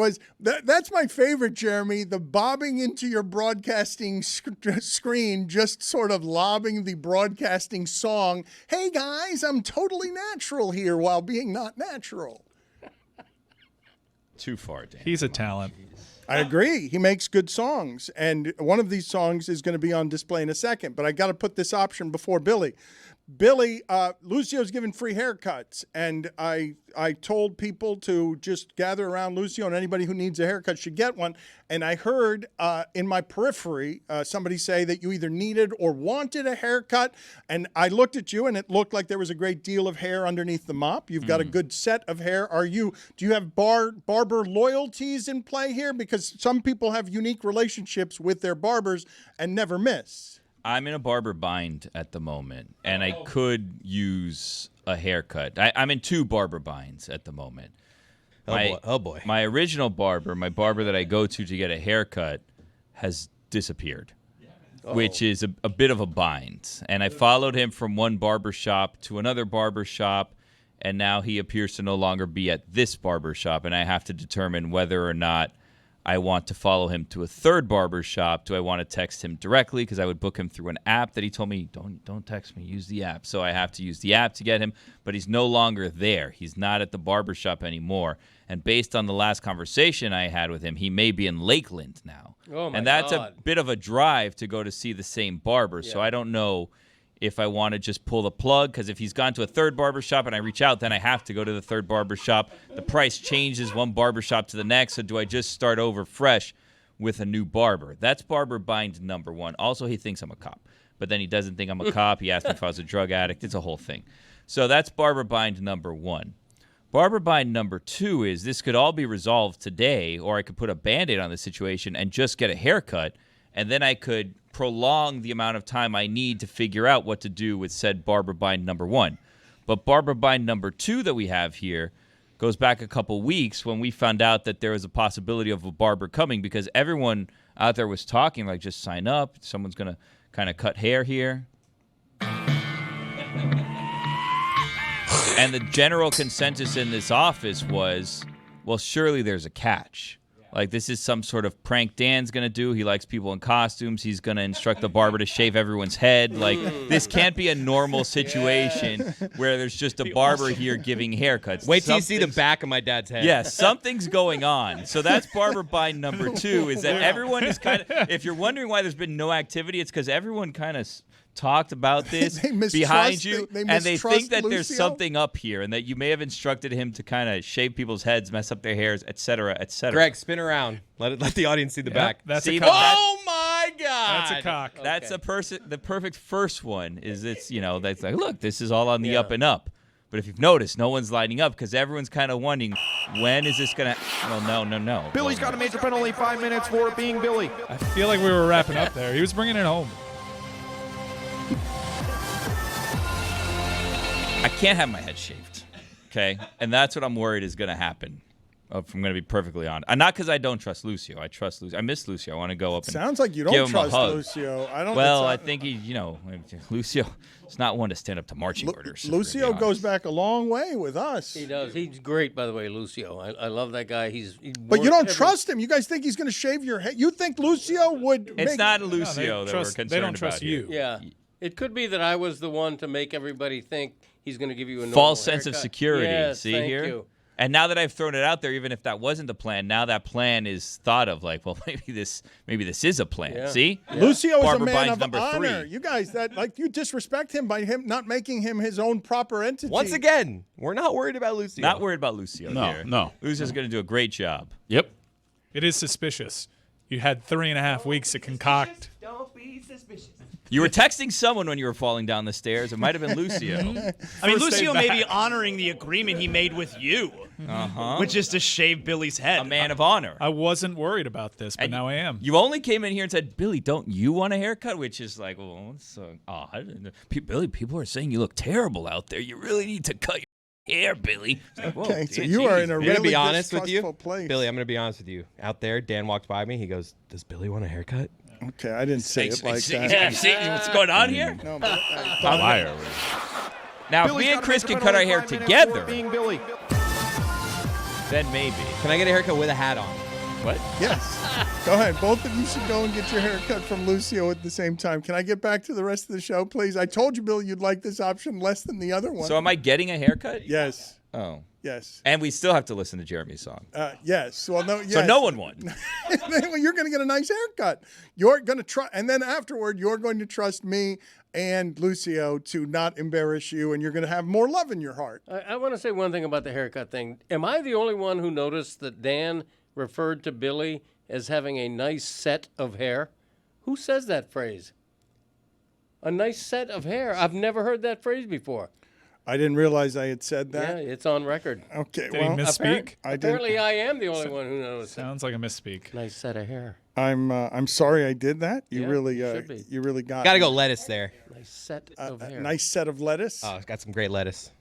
my favorite, Jeremy. The bobbing into your broadcasting screen, just sort of lobbing the broadcasting song. Hey guys, I'm totally natural here while being not natural. Too far, Dan. He's a talent. I agree. He makes good songs, and one of these songs is going to be on display in a second. But I got to put this option before Billy. Billy, Lucio's giving free haircuts, and I told people to just gather around Lucio, and anybody who needs a haircut should get one. And I heard in my periphery somebody say that you either needed or wanted a haircut, and I looked at you, and it looked like there was a great deal of hair underneath the mop. You've got a good set of hair. Do you have barber loyalties in play here? Because some people have unique relationships with their barbers and never miss. I'm in a barber bind at the moment, and I could use a haircut. I'm in 2 barber binds at the moment. Oh boy. My original barber, my barber that I go to get a haircut, has disappeared, which is a bit of a bind. And I followed him from one barber shop to another barber shop, and now he appears to no longer be at this barber shop, and I have to determine whether or not I want to follow him to a third barber shop. Do I want to text him directly? Because I would book him through an app that he told me, don't text me, use the app. So I have to use the app to get him, but he's no longer there. He's not at the barber shop anymore. And based on the last conversation I had with him, he may be in Lakeland now. Oh, my and that's God. a bit of a drive to go to see the same barber. So I don't know if I want to just pull the plug, because if he's gone to a third barbershop and I reach out, then I have to go to the third barbershop. The price changes one barbershop to the next, so do I just start over fresh with a new barber? That's barber bind number 1. Also, he thinks I'm a cop, but then he doesn't think I'm a cop. He asked me if I was a drug addict. It's a whole thing. So that's barber bind number 1. Barber bind number 2 is this could all be resolved today, or I could put a Band-Aid on the situation and just get a haircut, and then I could prolong the amount of time I need to figure out what to do with said barber bind number 1. But barber bind number 2 that we have here goes back a couple weeks when we found out that there was a possibility of a barber coming, because everyone out there was talking like, just sign up. Someone's going to kind of cut hair here. And the general consensus in this office was, well, surely there's a catch. Like, this is some sort of prank Dan's going to do. He likes people in costumes. He's going to instruct the barber to shave everyone's head. Like, this can't be a normal situation where there's just a barber here giving haircuts. Wait till you see the back of my dad's head. Yeah, something's going on. So that's barber bind number 2, is that everyone is kind of, if you're wondering why there's been no activity, it's because everyone kind of talked about this behind you, and they think that there's something up here, and that you may have instructed him to kind of shave people's heads, mess up their hairs, etc., etc. Greg, spin around. Let the audience see the back. That's see, a cock. oh my God! That's a cock. That's the perfect first one. Is it's that's like, look, this is all on the up and up. But if you've noticed, no one's lining up because everyone's kind of wondering, when is this gonna? Well, no. Billy's got a major penalty, 5 minutes for being Billy. I feel like we were wrapping up there. He was bringing it home. I can't have my head shaved, okay? And that's what I'm worried is going to happen, if I'm going to be perfecly honest. And not because I don't trust Lucio. I trust Lucio. I miss Lucio. I want to go up and sounds like you don't give him trust a hug. Lucio. I don't. Well, I think he, Lucio is not one to stand up to marching orders. Lucio goes back a long way with us. He does. He's great, by the way, Lucio. I love that guy. But you don't trust him. You guys think he's going to shave your head? You think Lucio would? It's not Lucio that we're concerned about. They don't trust you. Yeah. It could be that I was the one to make everybody think he's going to give you a false sense of security. Yes, see thank here? you. And now that I've thrown it out there, even if that wasn't the plan, now that plan is thought of like, well, maybe this is a plan. Yeah. See? Yeah. Lucio is a Barber man binds of number honor. 3. You guys, you disrespect him by him not making him his own proper entity. Once again, we're not worried about Lucio. Not worried about Lucio here. No. Lucio's going to do a great job. Yep. It is suspicious. You had 3.5 weeks to concoct. Don't be suspicious. You were texting someone when you were falling down the stairs. It might have been Lucio. I mean, Lucio may be honoring the agreement he made with you, which is to shave Billy's head. A man of honor. I wasn't worried about this, but now I am. You only came in here and said, Billy, don't you want a haircut? Which is like, well, it's odd. Billy, people are saying you look terrible out there. You really need to cut your hair, Billy. Like, okay, so you are in a really be honest with you, place. Billy, I'm going to be honest with you. Out there, Dan walked by me. He goes, does Billy want a haircut? Okay, I didn't say it like that. Yeah, see what's going on here? No, but Liar. Now, Billy's if me and got a Chris major can cut our penalty, hair 5 minutes together, for being Billy. then maybe. Can I get a haircut with a hat on? What? Yes. Go ahead. Both of you should go and get your hair cut from Lucio at the same time. Can I get back to the rest of the show, please? I told you, Bill, you'd like this option less than the other one. So am I getting a haircut? Yes. Oh. Yes. And we still have to listen to Jeremy's song. Yes. Well, no. Yes. So no one won. Well, you're going to get a nice haircut. You're going to try, and then afterward, you're going to trust me and Lucio to not embarrass you, and you're going to have more love in your heart. I want to say one thing about the haircut thing. Am I the only one who noticed that Dan referred to Billy as having a nice set of hair? Who says that phrase? A nice set of hair. I've never heard that phrase before. I didn't realize I had said that. Yeah, it's on record. Okay, Did he well, misspeak? Apparently, I am the only one who knows. Sounds like a misspeak. Nice set of hair. I'm sorry I did that. You Yeah, really you should be. you really got Got to me. go lettuce there. Nice set of hair. Nice set of lettuce. Oh, it's got some great lettuce.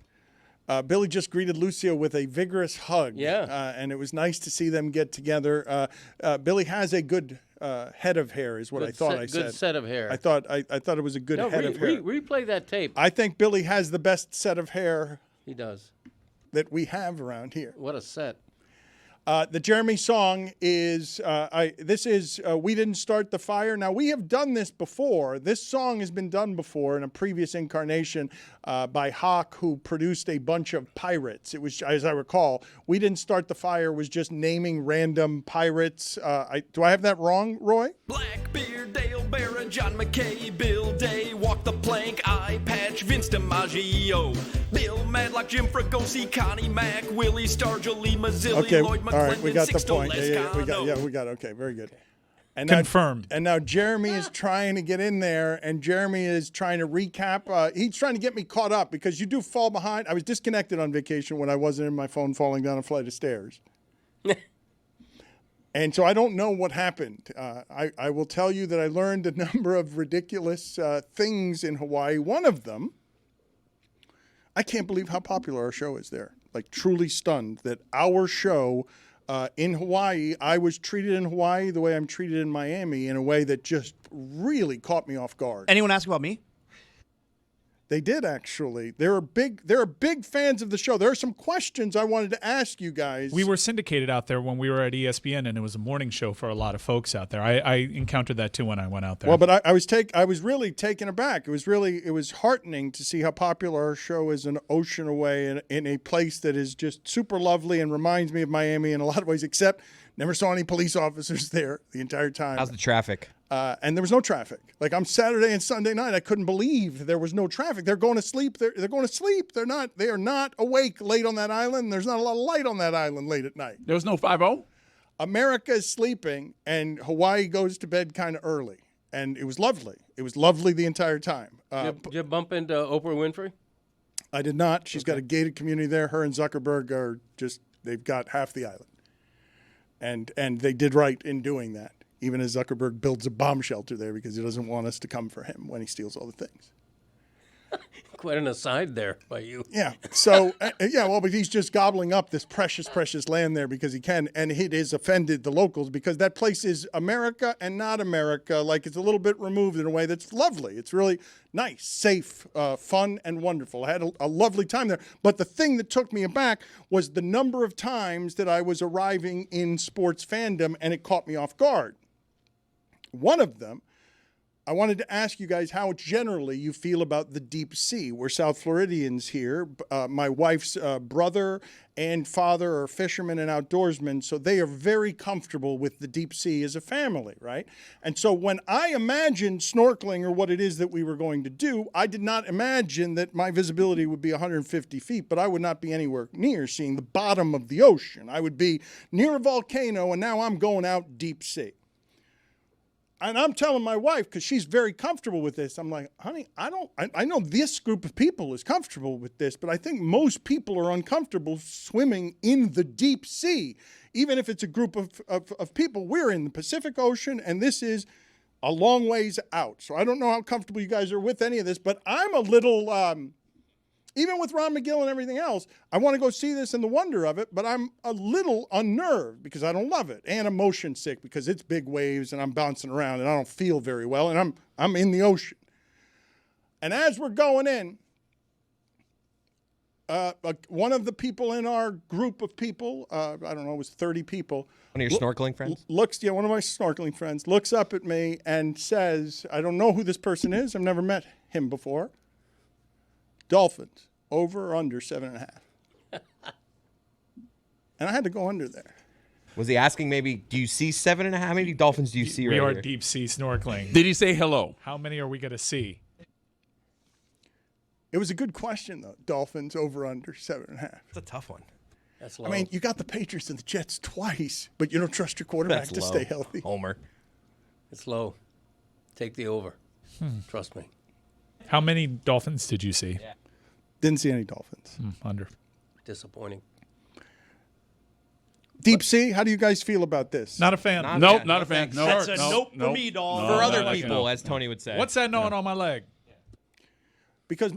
Billy just greeted Lucio with a vigorous hug. Yeah. And it was nice to see them get together. Billy has a good head of hair, is what Good I thought set- I said. good set of hair. I thought it was a good No, head of hair. replay that tape. I think Billy has the best set of hair He does. that we have around here. What a set. The Jeremy song is, this is We Didn't Start the Fire. Now, we have done this before. This song has been done before in a previous incarnation by Hawk, who produced a bunch of pirates. It was, as I recall, We Didn't Start the Fire was just naming random pirates. Do I have that wrong, Roy? Blackbeard, Dale Barra, John McKay, Bill Day, Walk the Plank, Eye Patch, Vince DiMaggio, Bill Madlock, Jim Fregosi, Connie Mack, Willie Stargell, Lee Mazzilli, Okay, Lloyd all right, we got the Sixto point. We got it. Okay, very good. And Confirmed. Now Jeremy is trying to get in there, and Jeremy is trying to recap. He's trying to get me caught up because you do fall behind. I was disconnected on vacation when I wasn't in my phone falling down a flight of stairs. And so I don't know what happened. I will tell you that I learned a number of ridiculous things in Hawaii. One of them, I can't believe how popular our show is there. Like, truly stunned that our show in Hawaii, I was treated in Hawaii the way I'm treated in Miami, in a way that just really caught me off guard. Anyone ask about me? They did, actually. They're big fans of the show. There are some questions I wanted to ask you guys. We were syndicated out there when we were at ESPN, and it was a morning show for a lot of folks out there. I encountered that too when I went out there. Well, but I was really taken aback. It was heartening to see how popular our show is an ocean away in a place that is just super lovely and reminds me of Miami in a lot of ways, except never saw any police officers there the entire time. How's the traffic? And there was no traffic. Like, on Saturday and Sunday night, I couldn't believe there was no traffic. They're going to sleep. They're going to sleep. They are not awake late on that island. There's not a lot of light on that island late at night. There was no 5-0? America is sleeping, and Hawaii goes to bed kind of early. And it was lovely. It was lovely the entire time. Did you bump into Oprah Winfrey? I did not. She's got a gated community there. Her and Zuckerberg are just, they've got half the island. And they did right in doing that. Even as Zuckerberg builds a bomb shelter there because he doesn't want us to come for him when he steals all the things. Quite an aside there by you. Yeah. So, but he's just gobbling up this precious, precious land there because he can. And it has offended the locals because that place is America and not America. Like, it's a little bit removed in a way that's lovely. It's really nice, safe, fun, and wonderful. I had a lovely time there. But the thing that took me aback was the number of times that I was arriving in sports fandom, and it caught me off guard. One of them, I wanted to ask you guys how generally you feel about the deep sea. We're South Floridians here. My wife's brother and father are fishermen and outdoorsmen, so they are very comfortable with the deep sea as a family, right? And so when I imagined snorkeling or what it is that we were going to do, I did not imagine that my visibility would be 150 feet, but I would not be anywhere near seeing the bottom of the ocean. I would be near a volcano, and now I'm going out deep sea. And I'm telling my wife, because she's very comfortable with this, I'm like, honey, I know this group of people is comfortable with this, but I think most people are uncomfortable swimming in the deep sea. Even if it's a group of people, we're in the Pacific Ocean, and this is a long ways out. So I don't know how comfortable you guys are with any of this, but I'm a little, even with Ron McGill and everything else, I want to go see this and the wonder of it, but I'm a little unnerved because I don't love it, and I'm motion sick because it's big waves and I'm bouncing around and I don't feel very well, and I'm in the ocean. And as we're going in, one of the people in our group of people, I don't know, it was 30 people. One of your snorkeling friends? One of my snorkeling friends looks up at me and says, I don't know who this person is. I've never met him before. Dolphins, over or under 7.5. And I had to go under there. Was he asking maybe, do you see 7.5? How many dolphins do you see right here? We are here? deep sea snorkeling. Did he say hello? How many are we going to see? It was a good question, though. Dolphins, over under 7.5. It's a tough one. That's low. I mean, you got the Patriots and the Jets twice, but you don't trust your quarterback to stay healthy. Homer. It's low. Take the over. Trust me. How many dolphins did you see? Yeah. Didn't see any dolphins. Under. Disappointing. Deep sea, how do you guys feel about this? Not a fan. Nope, not a fan. No, That's a nope for me, dog. For other people, as Tony would say. What's that knowing on my leg? because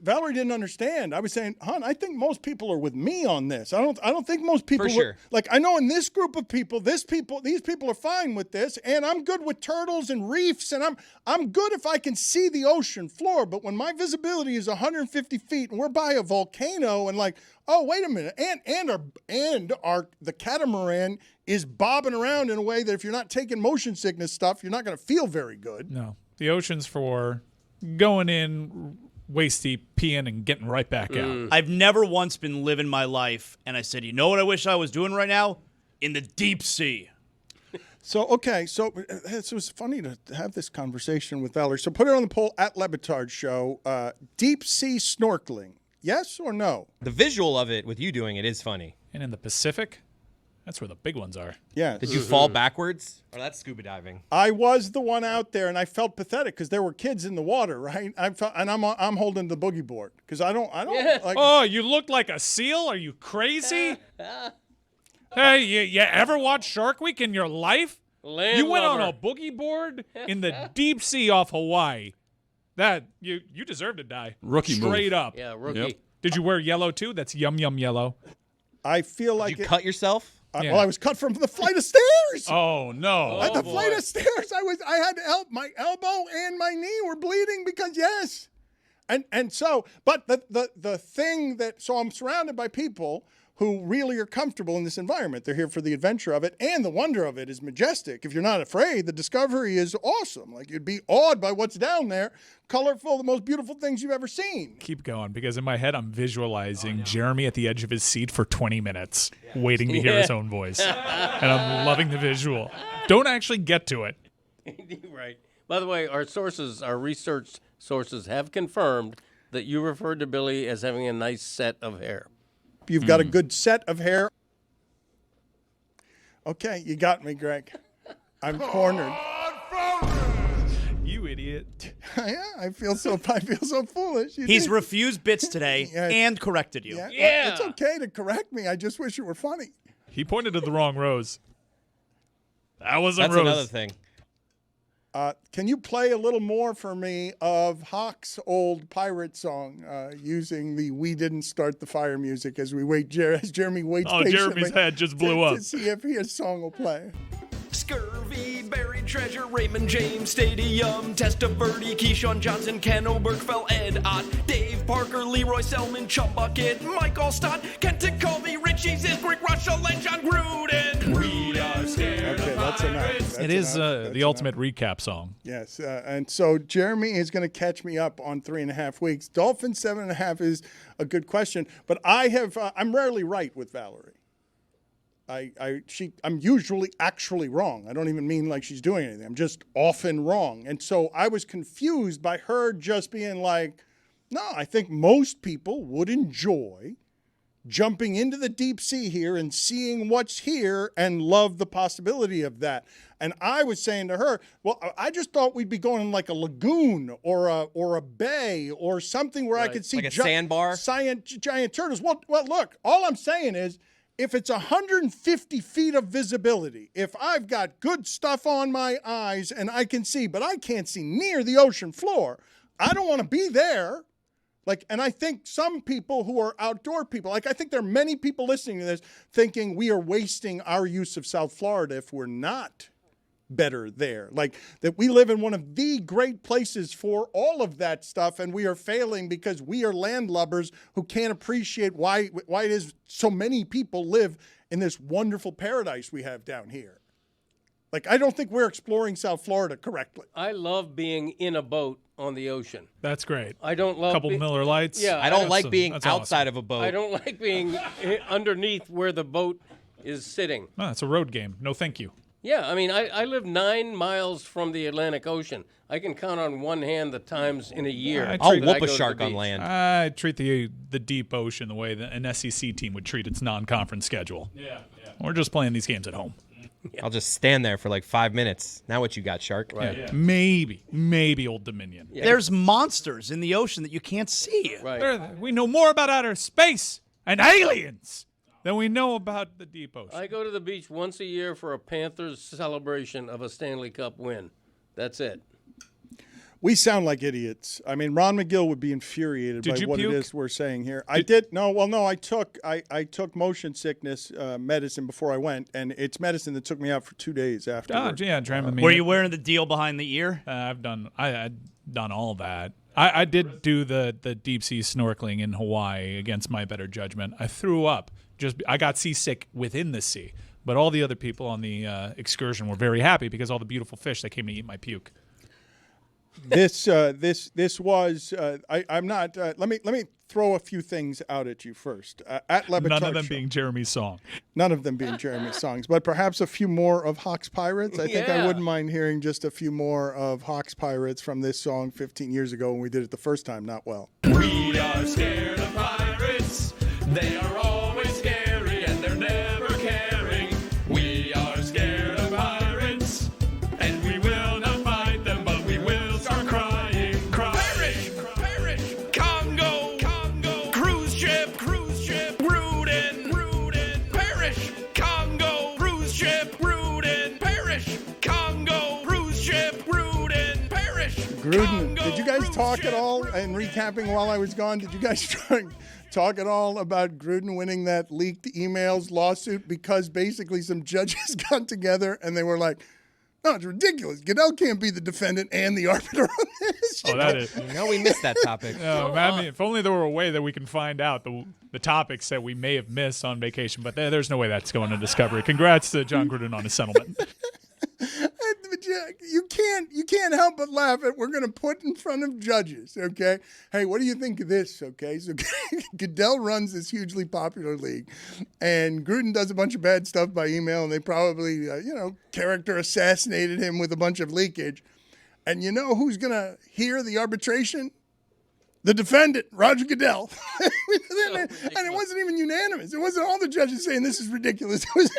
Valerie didn't understand. I was saying, hon, I think most people are with me on this. I don't think most people For sure. like, I know in this group of people, these people are fine with this, and I'm good with turtles and reefs, and I'm good if I can see the ocean floor. But when my visibility is 150 feet and we're by a volcano and like, oh, wait a minute, the catamaran is bobbing around in a way that if you're not taking motion sickness stuff, you're not going to feel very good. No, the ocean's for going in waist deep, peeing, and getting right back out. I've never once been living my life, and I said, you know what I wish I was doing right now? In the deep sea. So it was funny to have this conversation with Valerie. So put it on the poll at Le Batard Show. Deep sea snorkeling, yes or no? The visual of it with you doing it is funny. And in the Pacific, that's where the big ones are. Yeah. Did you fall backwards? Or that's scuba diving. I was the one out there, and I felt pathetic because there were kids in the water, right? I'm holding the boogie board because I don't like. Oh, you look like a seal? Are you crazy? Hey, you ever watch Shark Week in your life? You went on a boogie board in the deep sea off Hawaii. That you deserve to die. Rookie move. Straight up. Yeah, rookie. Yep. Did you wear yellow too? That's yum yellow. I feel like Did you cut yourself? Yeah. Well, I was cut from the flight of stairs. Oh no! At the flight of stairs, I had my elbow and my knee were bleeding because yes, and so, but the thing that so I'm surrounded by people who really are comfortable in this environment. They're here for the adventure of it, and the wonder of it is majestic. If you're not afraid, the discovery is awesome. Like, you'd be awed by what's down there. Colorful, the most beautiful things you've ever seen. Keep going, because in my head I'm visualizing Jeremy at the edge of his seat for 20 minutes, waiting to hear his own voice. And I'm loving the visual. Don't actually get to it. Right. By the way, our research sources have confirmed that you referred to Billy as having a nice set of hair. You've got a good set of hair. Okay, you got me, Greg. I'm cornered. You idiot. Yeah, I feel so foolish. He's refused bits today and corrected you. Yeah. It's okay to correct me. I just wish it were funny. He pointed to the wrong rose. That wasn't That's Rose. another thing. Can you play a little more for me of Hawk's old pirate song using the "We Didn't Start the Fire" music as we wait? As Jeremy waits patiently. Jeremy's head just blew up. To see if his song will play. Scurvy, buried treasure, Raymond James Stadium, Testaverde, Keyshawn Johnson, Ken Oberkfell, Ed Ott, Dave Parker, Leroy Selman, Chum Bucket, Mike Allstott, Kent Colby, Richie Zisbrick, Russell, and John Gruden. We are scared. Okay, that's enough. It is the ultimate recap song. Yes, and so Jeremy is going to catch me up on 3.5 weeks. Dolphins 7.5 is a good question, but I'm rarely right with Valerie. I'm usually actually wrong. I don't even mean like she's doing anything. I'm just often wrong. And so I was confused by her just being like, no, I think most people would enjoy jumping into the deep sea here and seeing what's here and love the possibility of that. And I was saying to her, well, I just thought we'd be going in like a lagoon or a bay or something where I could see like a sandbar? giant turtles. Well, look, all I'm saying is, if it's 150 feet of visibility, if I've got good stuff on my eyes and I can see, but I can't see near the ocean floor, I don't want to be there. And I think some people who are outdoor people, I think there are many people listening to this thinking we are wasting our use of South Florida if we're not better there. That we live in one of the great places for all of that stuff, and we are failing because we are landlubbers who can't appreciate why it is so many people live in this wonderful paradise we have down here. I don't think we're exploring South Florida correctly. I love being in a boat on the ocean. That's great. I don't love couple Miller Lights. Yeah, I don't like being outside of a boat. I don't like being underneath where the boat is sitting. No, it's a road game. No, thank you. Yeah, I mean, I live 9 miles from the Atlantic Ocean. I can count on one hand the times in a year. I'll whoop a shark on land. I treat the deep ocean the way that an SEC team would treat its non-conference schedule. Yeah. We're just playing these games at home. Yeah. I'll just stand there for like 5 minutes. Now what you got, Shark? Right. Yeah. Maybe Old Dominion. Yeah. There's monsters in the ocean that you can't see. Right. We know more about outer space and aliens than we know about the deep ocean. I go to the beach once a year for a Panthers celebration of a Stanley Cup win. That's it. We sound like idiots. I mean, Ron McGill would be infuriated Did by you what puke? it is we're saying here. I did. No, well, no. I took motion sickness medicine before I went, and it's medicine that took me out for 2 days after. Yeah, Dramamine. Were you wearing the deal behind the ear? I've done all that. I did do the deep sea snorkeling in Hawaii against my better judgment. I threw up. I got seasick within the sea, but all the other people on the excursion were very happy because all the beautiful fish that came to eat my puke. This was. I'm not. Let me throw a few things out at you first. At Le Batard None of them Show. being Jeremy's song. None of them being Jeremy's songs, but perhaps a few more of Hawks Pirates. I think I Yeah. wouldn't mind hearing just a few more of Hawks Pirates from this song 15 years ago when we did it the first time. Not well. We are scared of pirates. They are always scary and they're never caring. We are scared of pirates, and we will not fight them, but we will start crying. Perish, perish, Congo, cruise ship, Rudin, perish, Congo, cruise ship, Rudin, perish, Congo, cruise ship, Rudin, perish. Gruden, did you guys talk at all, and recapping while I was gone, did you guys talk at all about Gruden winning that leaked emails lawsuit because basically some judges got together and they were like, no, it's ridiculous. Goodell can't be the defendant and the arbiter on this. Oh, that is. No, we missed that topic. No, I mean, if only there were a way that we can find out the topics that we may have missed on vacation, but there's no way that's going to Discovery. Congrats to John Gruden on his settlement. You can't help but laugh at we're going to put in front of judges, okay? Hey, what do you think of this, okay? So Goodell runs this hugely popular league, and Gruden does a bunch of bad stuff by email, and they probably, character assassinated him with a bunch of leakage. And you know who's going to hear the arbitration? The defendant, Roger Goodell. And it wasn't even unanimous. It wasn't all the judges saying this is ridiculous. It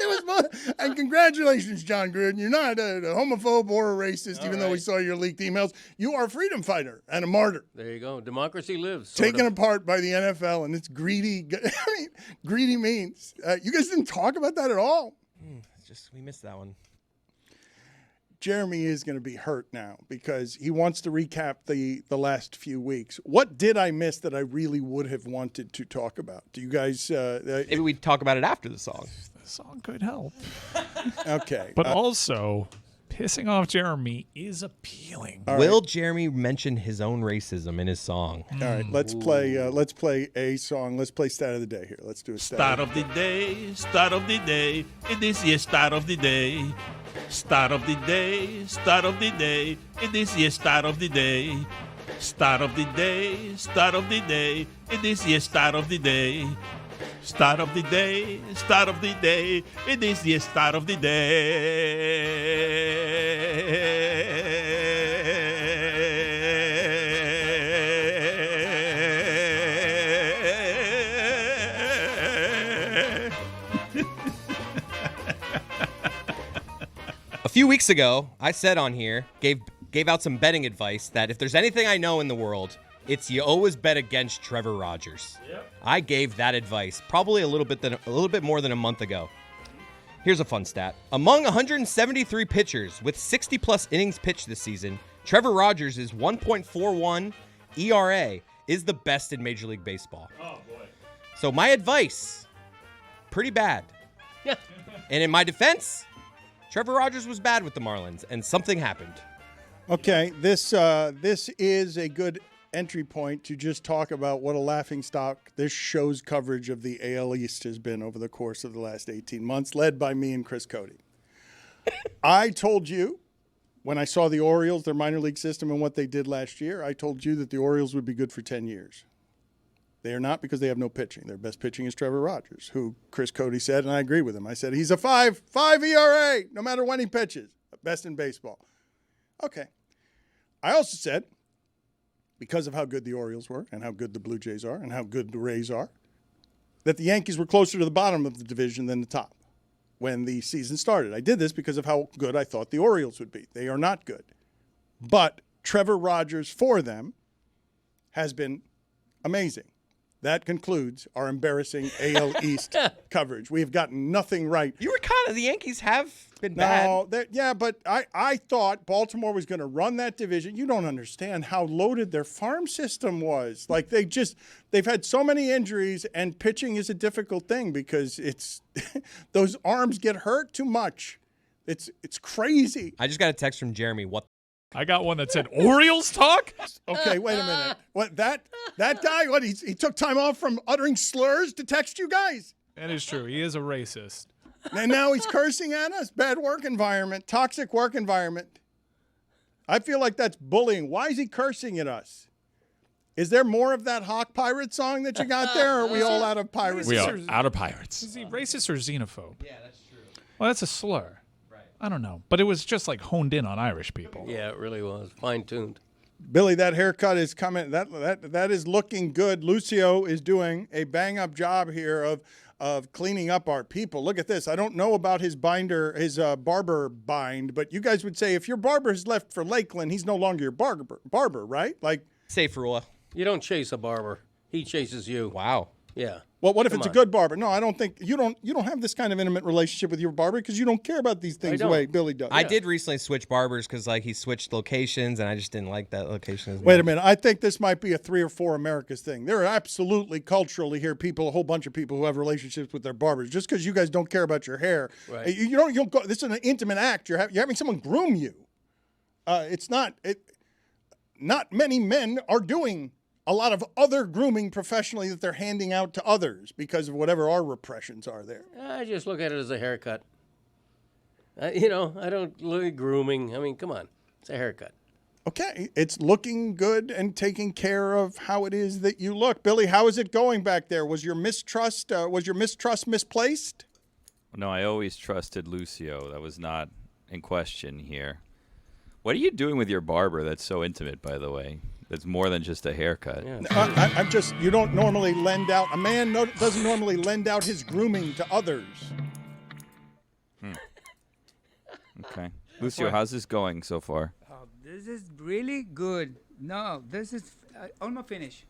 was more, and congratulations, John Gruden. You're not a homophobe or a racist, even though we saw your leaked emails. You are a freedom fighter and a martyr. There you go. Democracy lives. Taken apart by the NFL and its greedy, greedy means. You guys didn't talk about that at all. We missed that one. Jeremy is going to be hurt now because he wants to recap the last few weeks. What did I miss that I really would have wanted to talk about? Do you guys... Maybe we'd talk about it after the song. The song could help. Okay. But also, pissing off Jeremy is appealing. Will Jeremy mention his own racism in his song? All right, let's play a song. Let's play Stat of the Day here. Let's do a Start of the day, start of the day. It is the start of the day. Start of the day, start of the day. It is the start of the day. Start of the day, start of the day. It is the start of the day. Start of the day, start of the day. It is the start of the day. A few weeks ago, I said on here, gave out some betting advice that if there's anything I know in the world, it's you always bet against Trevor Rogers. Yep. I gave that advice probably a little bit more than a month ago. Here's a fun stat. Among 173 pitchers with 60-plus innings pitched this season, Trevor Rogers' 1.41 ERA is the best in Major League Baseball. Oh, boy. So my advice, pretty bad. And in my defense, Trevor Rogers was bad with the Marlins, and something happened. Okay, this is a good entry point to just talk about what a laughingstock this show's coverage of the AL East has been over the course of the last 18 months, led by me and Chris Cody. I told you, when I saw the Orioles, their minor league system, and what they did last year, I told you that the Orioles would be good for 10 years. They are not because they have no pitching. Their best pitching is Trevor Rogers, who Chris Cody said, and I agree with him. I said, he's a 5 ERA, no matter when he pitches. Best in baseball. Okay. I also said, because of how good the Orioles were and how good the Blue Jays are and how good the Rays are, that the Yankees were closer to the bottom of the division than the top when the season started. I did this because of how good I thought the Orioles would be. They are not good. But Trevor Rogers for them has been amazing. that concludes our embarrassing AL East coverage. We have gotten nothing right. You were kind of, the Yankees have been No, bad. yeah, but I thought Baltimore was going to run that division. You don't understand how loaded their farm system was. Like they've had so many injuries, and pitching is a difficult thing because it's those arms get hurt too much. It's crazy. I just got a text from Jeremy. What? I got one that said Orioles talk. Okay, wait a minute. What that guy? What he took time off from uttering slurs to text you guys? That is true. He is a racist. And now he's cursing at us. Bad work environment, toxic work environment. I feel like that's bullying. Why is he cursing at us? Is there more of that Hawk Pirate song that you got there, or are we all out of pirates? We are out of pirates. Is he racist or xenophobe? Yeah, that's true. Well, that's a slur. I don't know, but it was just like honed in on Irish people. Yeah, it really was fine-tuned. Billy, that haircut is coming. That is looking good. Lucio is doing a bang-up job here of cleaning up our people. Look at this. I don't know about his barber bind, but you guys would say if your barber has left for Lakeland, he's no longer your barber, right? Like safe rule. You don't chase a barber. He chases you. Wow. Yeah. Well, what if it's a good barber? No, I don't think you don't have this kind of intimate relationship with your barber because you don't care about these things the way Billy does. I did recently switch barbers because he switched locations, and I just didn't like that location as much. Wait a minute. I think this might be a 3 or 4 Americas thing. There are absolutely culturally here a whole bunch of people who have relationships with their barbers. Just because you guys don't care about your hair, right. you don't go. This is an intimate act. You're having someone groom you. It's not. Not many men are doing a lot of other grooming professionally that they're handing out to others because of whatever our repressions are there. I just look at it as a haircut. I don't look at grooming. I mean, come on. It's a haircut. Okay, it's looking good and taking care of how it is that you look. Billy, how is it going back there? Was your mistrust misplaced? No, I always trusted Lucio. That was not in question here. What are you doing with your barber that's so intimate, by the way? That's more than just a haircut. Yeah. You don't normally lend out, a man doesn't normally lend out his grooming to others. Okay. Lucio, how's this going so far? This is really good. No, this is almost finished.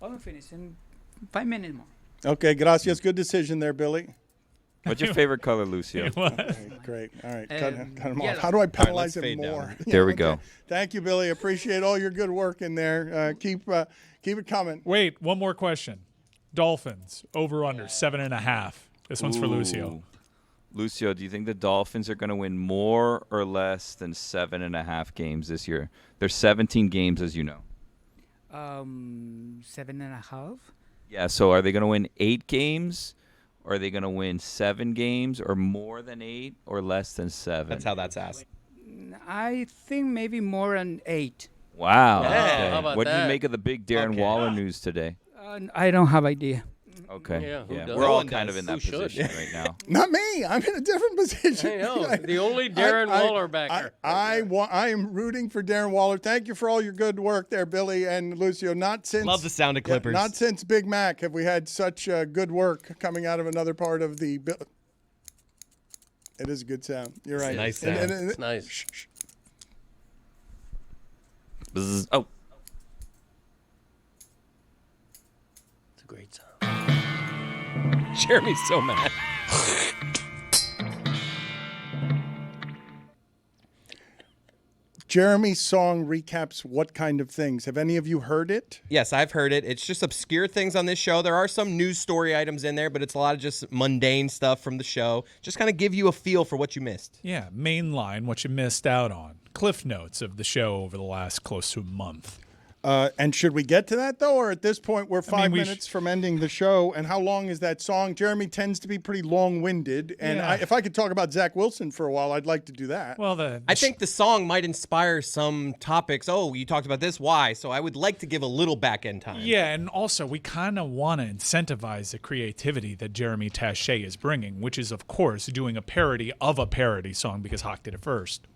Almost finished in 5 minutes more. Okay, gracias. Good decision there, Billy. What's your favorite color, Lucio? Okay, great. All right, cut him off. How do I penalize him more? There we go. Thank you, Billy. Appreciate all your good work in there. Keep it coming. Wait, one more question. Dolphins, over under 7.5. This one's for Lucio. Lucio, do you think the Dolphins are going to win more or less than 7.5 games this year? There's 17 games, as you know. 7.5. Yeah, so are they going to win 8 games? Or are they going to win 7 games, or more than 8, or less than 7? That's how that's asked. I think maybe more than 8. Wow. Yeah, Okay. how about What did that? you make of the big Darren Waller news today? I don't have idea. Okay. Yeah, who does? We're No all one kind does. of in that Who should? position right now. Not me. I'm in a different position. I know. The only Darren Waller backer. I am rooting for Darren Waller. Thank you for all your good work there, Billy and Lucio. Not since Love the sound of Clippers. Not since Big Mac have we had such good work coming out of another part of the. It is a good sound. You're right. Nice sound. It's nice. Bzz. Oh. It's a great sound. Jeremy's so mad. Jeremy's song recaps what kind of things? Have any of you heard it? Yes, I've heard it. It's just obscure things on this show. There are some news story items in there, but it's a lot of just mundane stuff from the show. Just kind of give you a feel for what you missed. Yeah, mainline, what you missed out on. Cliff notes of the show over the last close to a month. And should we get to that, though? Or at this point, we're 5 we minutes from ending the show. And how long is that song? Jeremy tends to be pretty long-winded. And Yeah. if I could talk about Zach Wilson for a while, I'd like to do that. Well, I think the song might inspire some topics. Oh, you talked about this. Why? So I would like to give a little back-end time. Yeah, and also we kind of want to incentivize the creativity that Jeremy Taché is bringing, which is, of course, doing a parody of a parody song because Hawk did it first.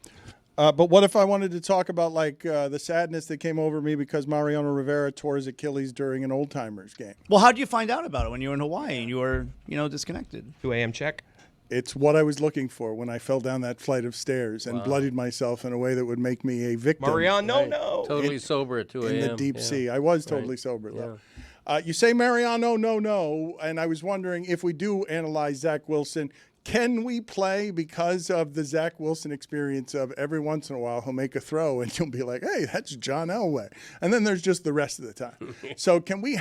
But what if I wanted to talk about the sadness that came over me because Mariano Rivera tore his Achilles during an Old Timers game? Well, how did you find out about it when you were in Hawaii and you were, disconnected? 2 a.m. check? It's what I was looking for when I fell down that flight of stairs and bloodied myself in a way that would make me a victim. Mariano, no. Totally sober at 2 a.m. In the deep sea. I was totally sober, though. You say Mariano, no. And I was wondering if we do analyze Zach Wilson, can we play because of the Zach Wilson experience of every once in a while he'll make a throw and you'll be like, hey, that's John Elway. And then there's just the rest of the time. So can we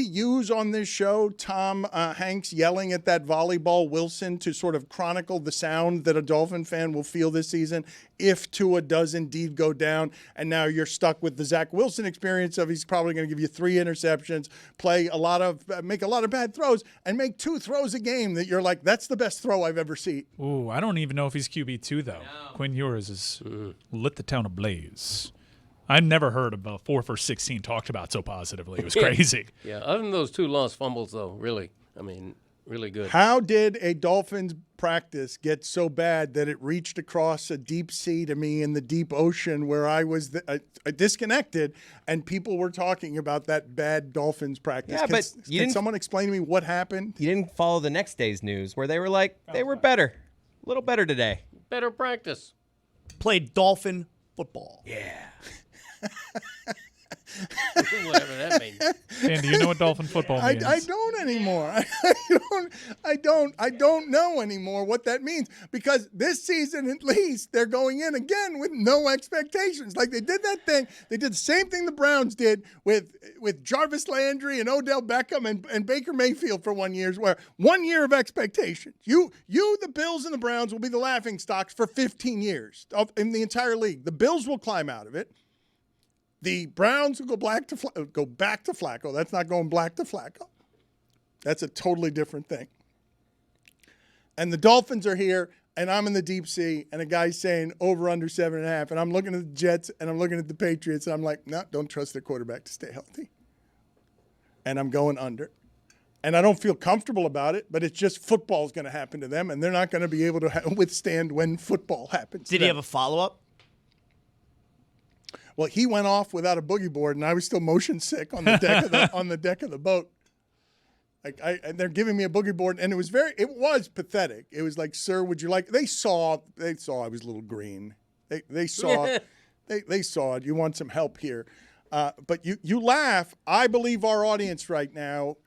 use on this show Tom Hanks yelling at that volleyball Wilson to sort of chronicle the sound that a Dolphin fan will feel this season if Tua does indeed go down, and now you're stuck with the Zach Wilson experience of he's probably going to give you 3 interceptions, make a lot of bad throws, and make 2 throws a game that you're like, that's the best throw I've ever seen. Ooh, I don't even know if he's QB2, though. No. Quinn Ewers has lit the town ablaze. I never heard of a 4 for 16 talked about so positively. It was crazy. Yeah, other than those 2 lost fumbles, though, really, I mean, really good. How did a Dolphins practice get so bad that it reached across a deep sea to me in the deep ocean where I was disconnected and people were talking about that bad Dolphins practice? Yeah, can someone explain to me what happened? You didn't follow the next day's news where they were like, they were better. A little better today. Better practice. Played Dolphin football. Yeah. Whatever that means. Dan, do you know what Dolphin football means? I don't anymore. I don't know anymore what that means, because this season at least they're going in again with no expectations. Like they did that thing. They did the same thing the Browns did with Jarvis Landry and Odell Beckham and Baker Mayfield for 1 year, where 1 year of expectations. You, the Bills and the Browns will be the laughing stocks for 15 years in the entire league. The Bills will climb out of it. The Browns will go back to Flacco. That's not going black to Flacco. That's a totally different thing. And the Dolphins are here, and I'm in the deep sea, and a guy's saying over under 7.5, and I'm looking at the Jets, and I'm looking at the Patriots, and I'm like, no, don't trust their quarterback to stay healthy. And I'm going under. And I don't feel comfortable about it, but it's just football's going to happen to them, and they're not going to be able to withstand when football happens. Did he have a follow-up? Well, he went off without a boogie board, and I was still motion sick on the deck of the boat. And they're giving me a boogie board, and it was pathetic. It was like, sir, would you like? They saw I was a little green. They saw they saw it. You want some help here, but you laugh. I believe our audience right now.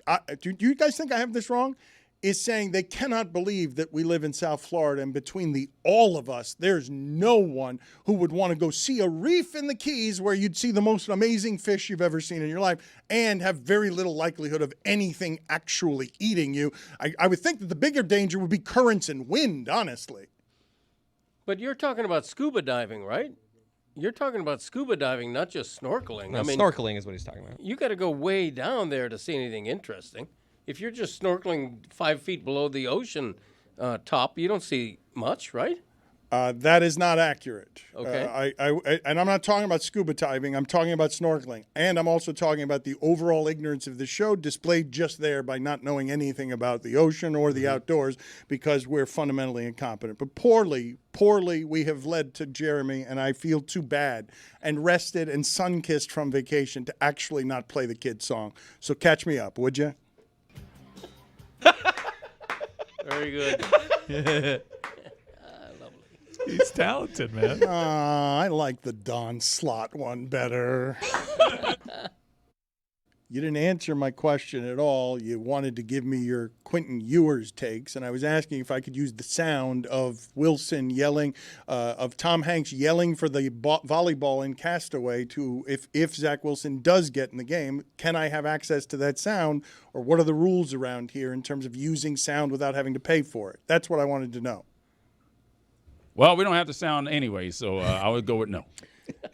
Do you guys think I have this wrong? Is saying they cannot believe that we live in South Florida, and between all of us, there's no one who would want to go see a reef in the Keys where you'd see the most amazing fish you've ever seen in your life and have very little likelihood of anything actually eating you. I would think that the bigger danger would be currents and wind, honestly. But you're talking about scuba diving, right? You're talking about scuba diving, not just snorkeling. No, snorkeling is what he's talking about. You got to go way down there to see anything interesting. If you're just snorkeling 5 feet below the ocean top, you don't see much, right? That is not accurate. Okay. And I'm not talking about scuba diving. I'm talking about snorkeling. And I'm also talking about the overall ignorance of the show displayed just there by not knowing anything about the ocean or the outdoors, because we're fundamentally incompetent. But poorly, we have led to Jeremy, and I feel too bad, and rested and sun-kissed from vacation to actually not play the kid song. So catch me up, would you? Very good. Lovely. He's talented, man. I like the Don Slott one better. You didn't answer my question at all. You wanted to give me your Quentin Ewers takes, and I was asking if I could use the sound of Wilson yelling, of Tom Hanks yelling for the volleyball in Castaway to, if Zach Wilson does get in the game, can I have access to that sound, or what are the rules around here in terms of using sound without having to pay for it? That's what I wanted to know. Well, we don't have the sound anyway, so I would go with no.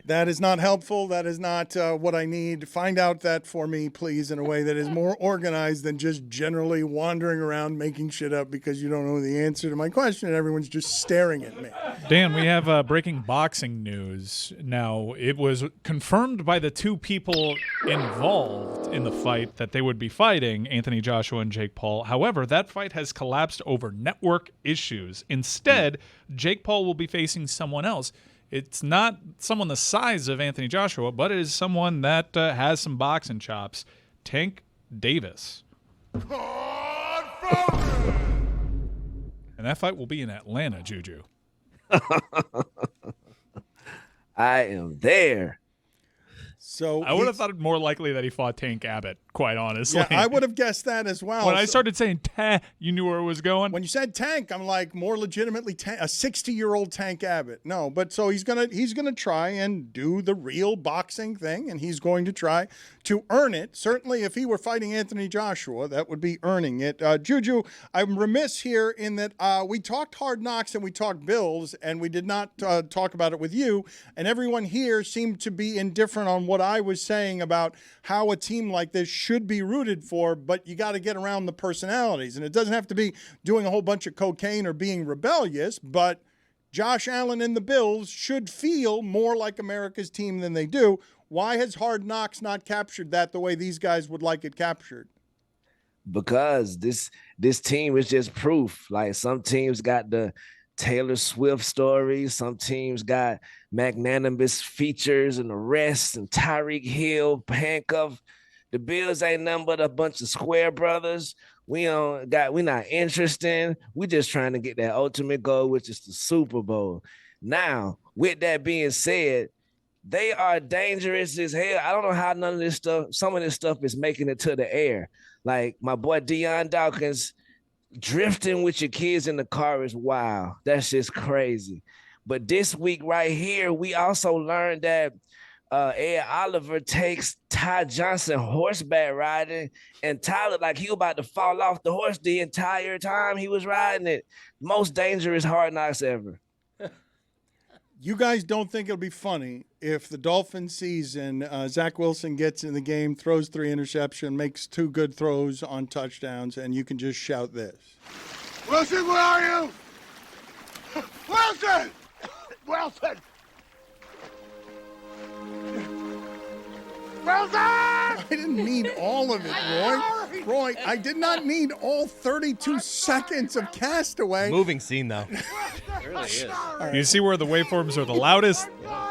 That is not helpful. That is not what I need. Find out that for me, please, in a way that is more organized than just generally wandering around making shit up because you don't know the answer to my question and everyone's just staring at me. Dan, we have breaking boxing news. Now, it was confirmed by the 2 people involved in the fight that they would be fighting, Anthony Joshua and Jake Paul. However, that fight has collapsed over network issues. Instead, Jake Paul will be facing someone else. It's not someone the size of Anthony Joshua, but it is someone that has some boxing chops. Tank Davis. And that fight will be in Atlanta, Juju. I am there. So I would have thought it more likely that he fought Tank Abbott, quite honestly. Yeah, I would have guessed that as well. When I started saying Tank, you knew where it was going. When you said Tank, I'm like, more legitimately a 60-year-old Tank Abbott. No, but so he's gonna try and do the real boxing thing, and he's going to try to earn it. Certainly, if he were fighting Anthony Joshua, that would be earning it. Juju, I'm remiss here in that we talked Hard Knocks and we talked Bills, and we did not talk about it with you. And everyone here seemed to be indifferent on what I was saying about how a team like this should be rooted for, but you got to get around the personalities. And it doesn't have to be doing a whole bunch of cocaine or being rebellious, but Josh Allen and the Bills should feel more like America's team than they do. Why has Hard Knocks not captured that the way these guys would like it captured? Because this team is just proof. Like, some teams got the Taylor Swift stories, some teams got magnanimous features and arrests and Tyreek Hill handcuffed. The Bills ain't nothing but a bunch of square brothers. We not interested. We just trying to get that ultimate goal, which is the Super Bowl. Now, with that being said, they are dangerous as hell. I don't know how some of this stuff is making it to the air. Like, my boy Deion Dawkins, drifting with your kids in the car is wild. That's just crazy. But this week right here, we also learned that Ed Oliver takes Ty Johnson horseback riding, and Tyler, like, he was about to fall off the horse the entire time he was riding it. Most dangerous Hard Knocks ever. You guys don't think it'll be funny if the Dolphins season, Zach Wilson gets in the game, throws 3 interceptions, makes 2 good throws on touchdowns, and you can just shout this. Wilson, where are you? Wilson! Wilson! Wilson! I didn't need all of it, Roy. Roy, I did not need all 32 seconds of Castaway. Moving scene, though. It really is. You see where the waveforms are the loudest?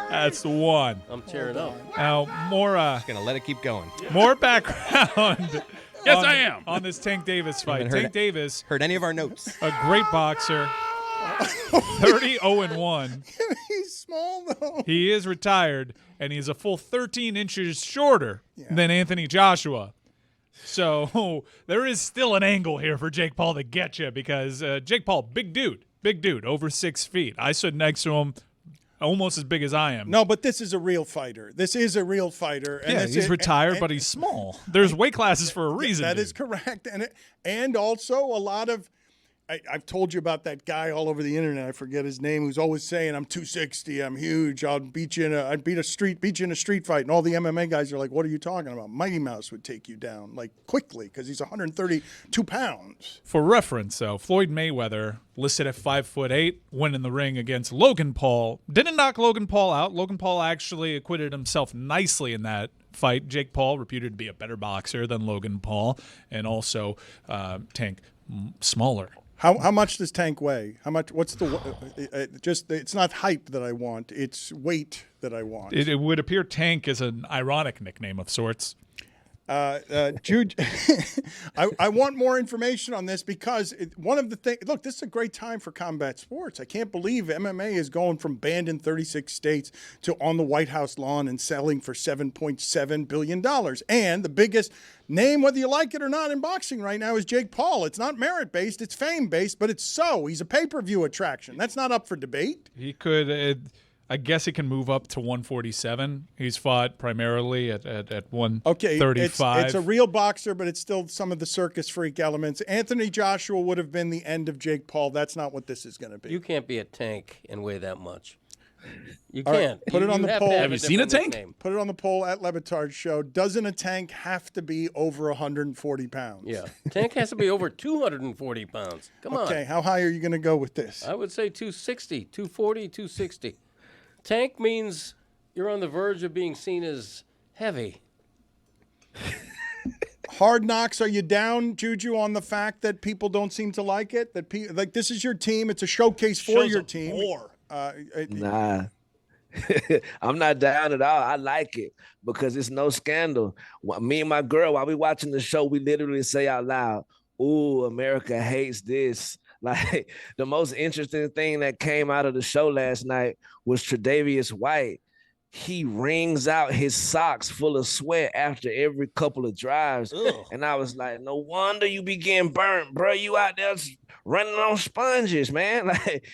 That's the one. I'm tearing up. Now, more. Just gonna let it keep going. More background. Yes, I am. On this Tank Davis fight. Haven't Tank Davis. Heard any of our notes? A great boxer. 30-0-1. He's small, though. He is retired, and he's a full 13 inches shorter than Anthony Joshua. So there is still an angle here for Jake Paul to get you, because Jake Paul, big dude, over 6 feet. I stood next to him, almost as big as I am. No, but this is a real fighter. This is a real fighter. And yeah, he's retired, but he's small. There's weight classes for a reason. That is correct. And also a lot of, I've told you about that guy all over the internet. I forget his name. Who's always saying, "I'm 260. I'm huge. I'd beat you in a street fight." And all the MMA guys are like, "What are you talking about? Mighty Mouse would take you down like quickly because he's 132 pounds." For reference, though, Floyd Mayweather, listed at 5'8", went in the ring against Logan Paul. Didn't knock Logan Paul out. Logan Paul actually acquitted himself nicely in that fight. Jake Paul, reputed to be a better boxer than Logan Paul, and also Tank, smaller. How much does Tank weigh? How much? What's the it's not height that I want. It's weight that I want. It would appear Tank is an ironic nickname of sorts. Jude, I want more information on this because one of the things, look, this is a great time for combat sports. I can't believe MMA is going from banned in 36 states to on the White House lawn and selling for $7.7 billion. And the biggest name, whether you like it or not, in boxing right now is Jake Paul. It's not merit-based, it's fame-based, but it's so. He's a pay-per-view attraction. That's not up for debate. He could... I guess he can move up to 147. He's fought primarily at 135. Okay, it's a real boxer, but it's still some of the circus freak elements. Anthony Joshua would have been the end of Jake Paul. That's not what this is going to be. You can't be a Tank and weigh that much. You All can't. Right, put it on the poll. Have you seen a Tank? Put it on the poll at Le Batard Show. Doesn't a Tank have to be over 140 pounds? Yeah. Tank has to be over 240 pounds. Come on. Okay, how high are you going to go with this? I would say 260, 240, 260. Tank means you're on the verge of being seen as heavy. Hard Knocks, are you down, Juju, on the fact that people don't seem to like it? That like this is your team. It's a showcase for your team. Nah. I'm not down at all. I like it because it's no scandal. Me and my girl, while we watching the show, we literally say out loud, "Ooh, America hates this." Like, the most interesting thing that came out of the show last night was Tre'Davious White he wrings out his socks full of sweat after every couple of drives. And I was like, no wonder you be getting burnt, bro. You out there running on sponges, man. Like,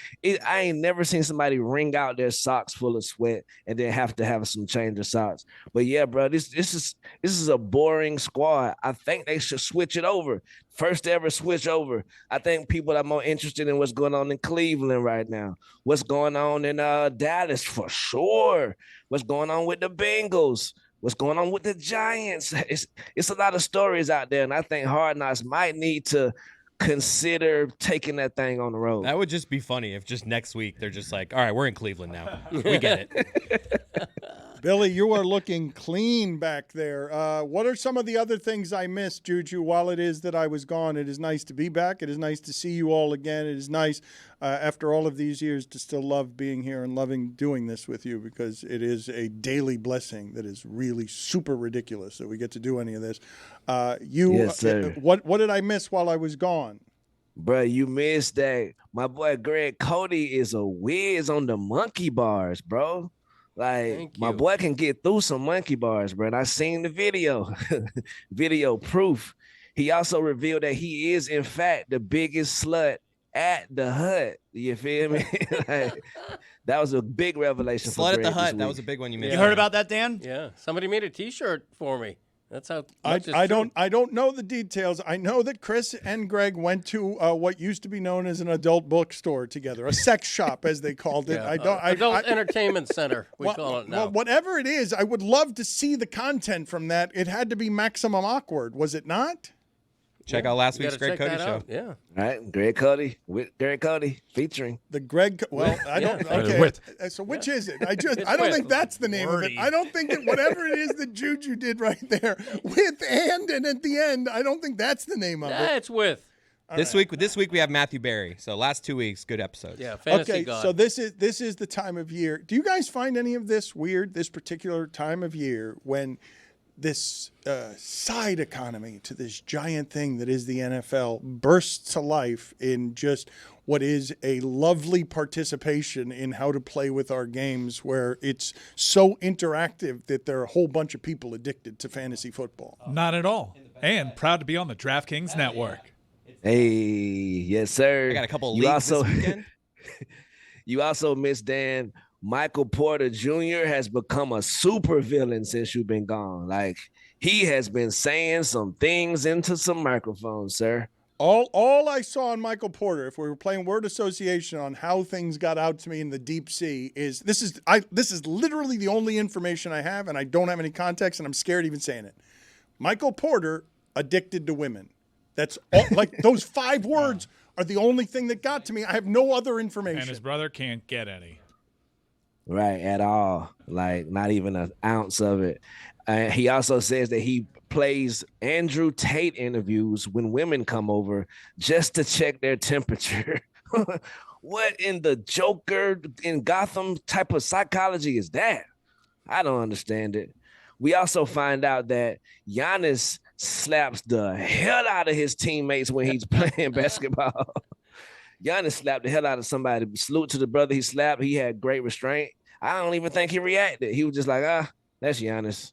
I ain't never seen somebody wring out their socks full of sweat and then have to have some change of socks. But yeah, bro, this is a boring squad. I think they should switch it over. First ever switch over. I think people are more interested in what's going on in Cleveland right now. What's going on in Dallas for sure. What's going on with the Bengals. What's going on with the Giants. It's a lot of stories out there, and I think Hard Knocks might need to consider taking that thing on the road. That would just be funny if just next week they're just like, all right, we're in Cleveland now. We get it. Billy, you are looking clean back there. What are some of the other things I missed, Juju, while it is that I was gone? It is nice to be back. It is nice to see you all again. It is nice, after all of these years, to still love being here and loving doing this with you, because it is a daily blessing that is really super ridiculous that we get to do any of this. Yes, sir. What did I miss while I was gone? Bro, you missed that. My boy Greg Cody is a whiz on the monkey bars, bro. Like, my boy can get through some monkey bars, bro. And I seen the video, video proof. He also revealed that he is, in fact, the biggest slut at the Hut. You feel me? Like, that was a big revelation. Slut for Greg at the Hut. this That week. was a big one you made. You heard about that, Dan? Yeah. Somebody made a T-shirt for me. That's how much I don't know the details. I know that Chris and Greg went to what used to be known as an adult bookstore together, a sex shop as they called it. Yeah, adult entertainment center, we call it now. Well, whatever it is, I would love to see the content from that. It had to be maximum awkward, was it not? Check out last week's Greg Cody show. Yeah. All right, Greg Cody with Greg Cody featuring the Greg. Well, I don't. Okay. So which is it? I don't think that's the name of it. I don't think that whatever it is that Juju did right there with and at the end, I don't think that's the name of it. It's with. This week we have Matthew Berry. So last 2 weeks, good episodes. Yeah, fantasy okay, God. so this is the time of year. Do you guys find any of this weird? This particular time of year when this side economy to this giant thing that is the NFL bursts to life in just what is a lovely participation in how to play with our games, where it's so interactive that there are a whole bunch of people addicted to fantasy football. Not at all. And proud to be on the DraftKings network. Hey, yes, sir. I got a couple of leagues this weekend. You also missed, Dan, Michael Porter Jr. has become a super villain since you've been gone. Like, he has been saying some things into some microphones, sir. All I saw on Michael Porter, if we were playing word association on how things got out to me in the deep sea, is this is literally the only information I have, and I don't have any context, and I'm scared even saying it. Michael Porter addicted to women. That's all, like those 5 words are the only thing that got to me. I have no other information. And his brother can't get any. Right, at all. Like, not even an ounce of it. He also says that he plays Andrew Tate interviews when women come over just to check their temperature. What in the Joker in Gotham type of psychology is that? I don't understand it. We also find out that Giannis slaps the hell out of his teammates when he's playing basketball. Giannis slapped the hell out of somebody. Salute to the brother he slapped. He had great restraint. I don't even think he reacted. He was just like, that's Giannis.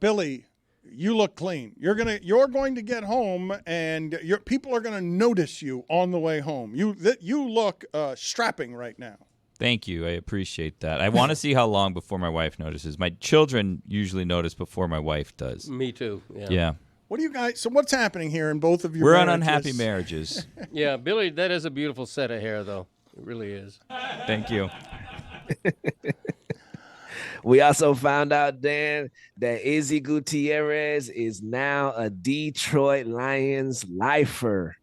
Billy, you look clean. You're going to get home, and people are going to notice you on the way home. You look strapping right now. Thank you. I appreciate that. I want to see how long before my wife notices. My children usually notice before my wife does. Me too. Yeah. What do you guys? So what's happening here in both of your We're marriages? on unhappy marriages. Yeah, Billy, that is a beautiful set of hair, though. It really is. Thank you. We also found out, Dan, that Izzy Gutierrez is now a Detroit Lions lifer.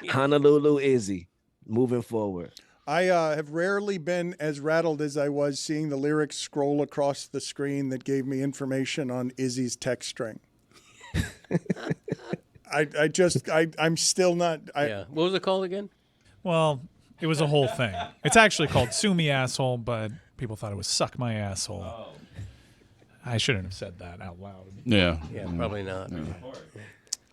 Honolulu Izzy, moving forward. I have rarely been as rattled as I was seeing the lyrics scroll across the screen that gave me information on Izzy's text string. I'm still not. Yeah. What was it called again? Well, it was a whole thing. It's actually called Sue Me Asshole, but people thought it was Suck My Asshole. I shouldn't have said that out loud. Yeah. Yeah, probably not. Yeah.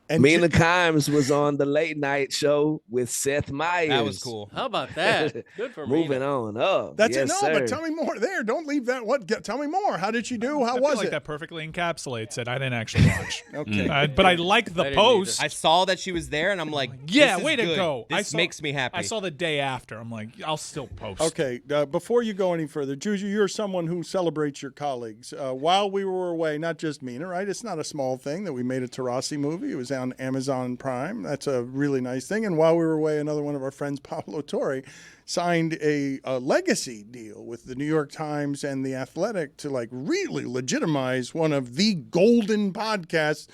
And Mina Kimes was on the late night show with Seth Meyers. That was cool. How about that? Good for me. Moving on up. That's yes, it. No, sir. but tell me more there. Don't leave that. Tell me more. How did she do? How I was feel like it? that perfectly encapsulates it. I didn't actually watch. Okay. But I like the post. I saw that she was there, and I'm like, Yeah, this is way to good. go. This makes me happy. I saw the day after. I'm like, I'll still post. Okay, before you go any further, Juju, you're someone who celebrates your colleagues. While we were away, not just Mina, right? It's not a small thing that we made a Tarasi movie. It was on Amazon Prime. That's a really nice thing. And while we were away, another one of our friends, Pablo Torre, signed a legacy deal with the New York Times and The Athletic to like really legitimize one of the golden podcasts.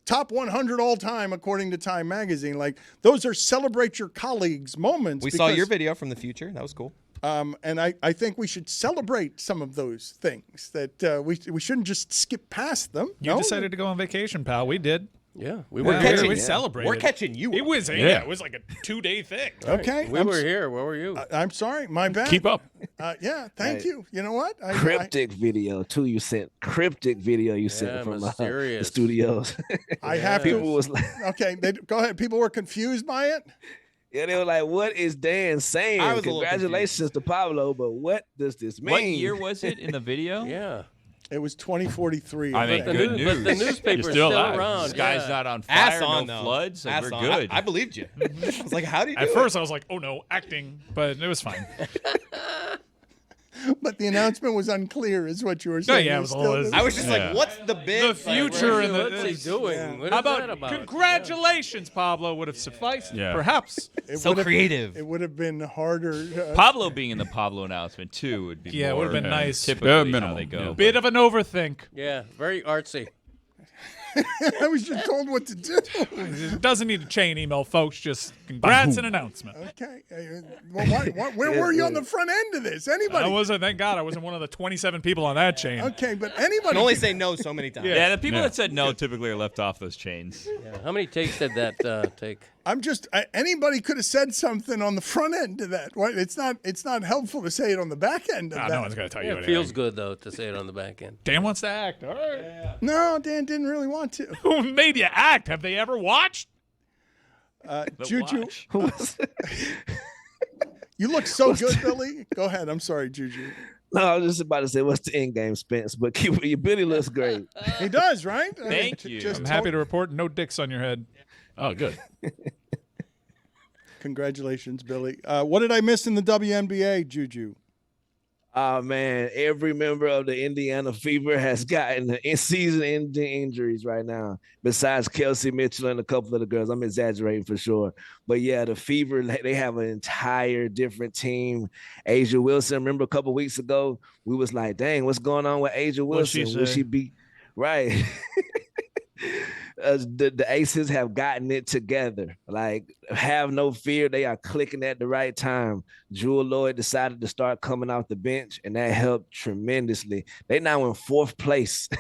Top 100 all time, according to Time Magazine. Like, those are celebrate your colleagues moments. We saw your video from the future. That was cool. And I think we should celebrate some of those things, that we shouldn't just skip past them. You decided to go on vacation, pal. We did. Yeah, we celebrated. We're catching you. It was it was like a 2-day thing. Okay. We were here. Where were you? I'm sorry. My bad. Keep up. Yeah, thank you. You know what? Cryptic video, too. You sent cryptic video you sent from the studios. I have People to. was like, Okay, go ahead. People were confused by it. yeah, they were like, what is Dan saying? I was a little Congratulations to Pablo, but what does this mean? What year was it in the video? Yeah. It was 2043. I mean, good news. But the newspaper's You're still alive. around. This guy's yeah. not on fire, Ass on, no though. floods, so Ass we're on. good. I believed you. I was like, how do you do At it? first, I was like, oh no, acting, but it was fine. But the announcement was unclear, is what you were Oh, saying. yeah, it was all this. I was just like, what's the bid? The future and What's he the. doing? What How is that about about? congratulations, Pablo would have sufficed, Yeah. perhaps. It So would have- creative. It would have been harder. Pablo being in the Pablo announcement too would be Yeah, it more, would have been nice. Typically Bare how minimum, they go. yeah. Bit of an overthink. Yeah, very artsy. I was just told what to do. It doesn't need a chain email, folks. Just congrats and announcement. Okay. Well, where were you on the front end of this? Anybody? I wasn't. Thank God, I wasn't one of the 27 people on that chain. Okay, but You anybody. can only say no so many times. Yeah, the people that said no typically are left off those chains. Yeah. How many takes did that take? I'm just. Anybody could have said something on the front end of that. What? It's not helpful to say it on the back end of that. No one's gonna tell you. Yeah, it anything. feels good though to say it on the back end. Dan wants to act. All right. No, Dan didn't really want to. Who made you act? Have they ever watched? Juju, you look so good, Billy. Go ahead. I'm sorry, Juju. No, I was just about to say, what's the end game, Spence? But keep your Billy looks great. He does, right? I mean, Thank you. just I'm happy to report no dicks on your head. Oh, good. Congratulations, Billy. What did I miss in the WNBA, Juju? Oh, man, every member of the Indiana Fever has gotten season-ending injuries right now, besides Kelsey Mitchell and a couple of the girls. I'm exaggerating for sure. But, yeah, the Fever, they have an entire different team. Asia Wilson, remember a couple weeks ago, we was like, dang, what's going on with Asia Wilson? Will she be – right. The Aces have gotten it together. Like, have no fear. They are clicking at the right time. Jewel Lloyd decided to start coming off the bench, and that helped tremendously. They now in 4th place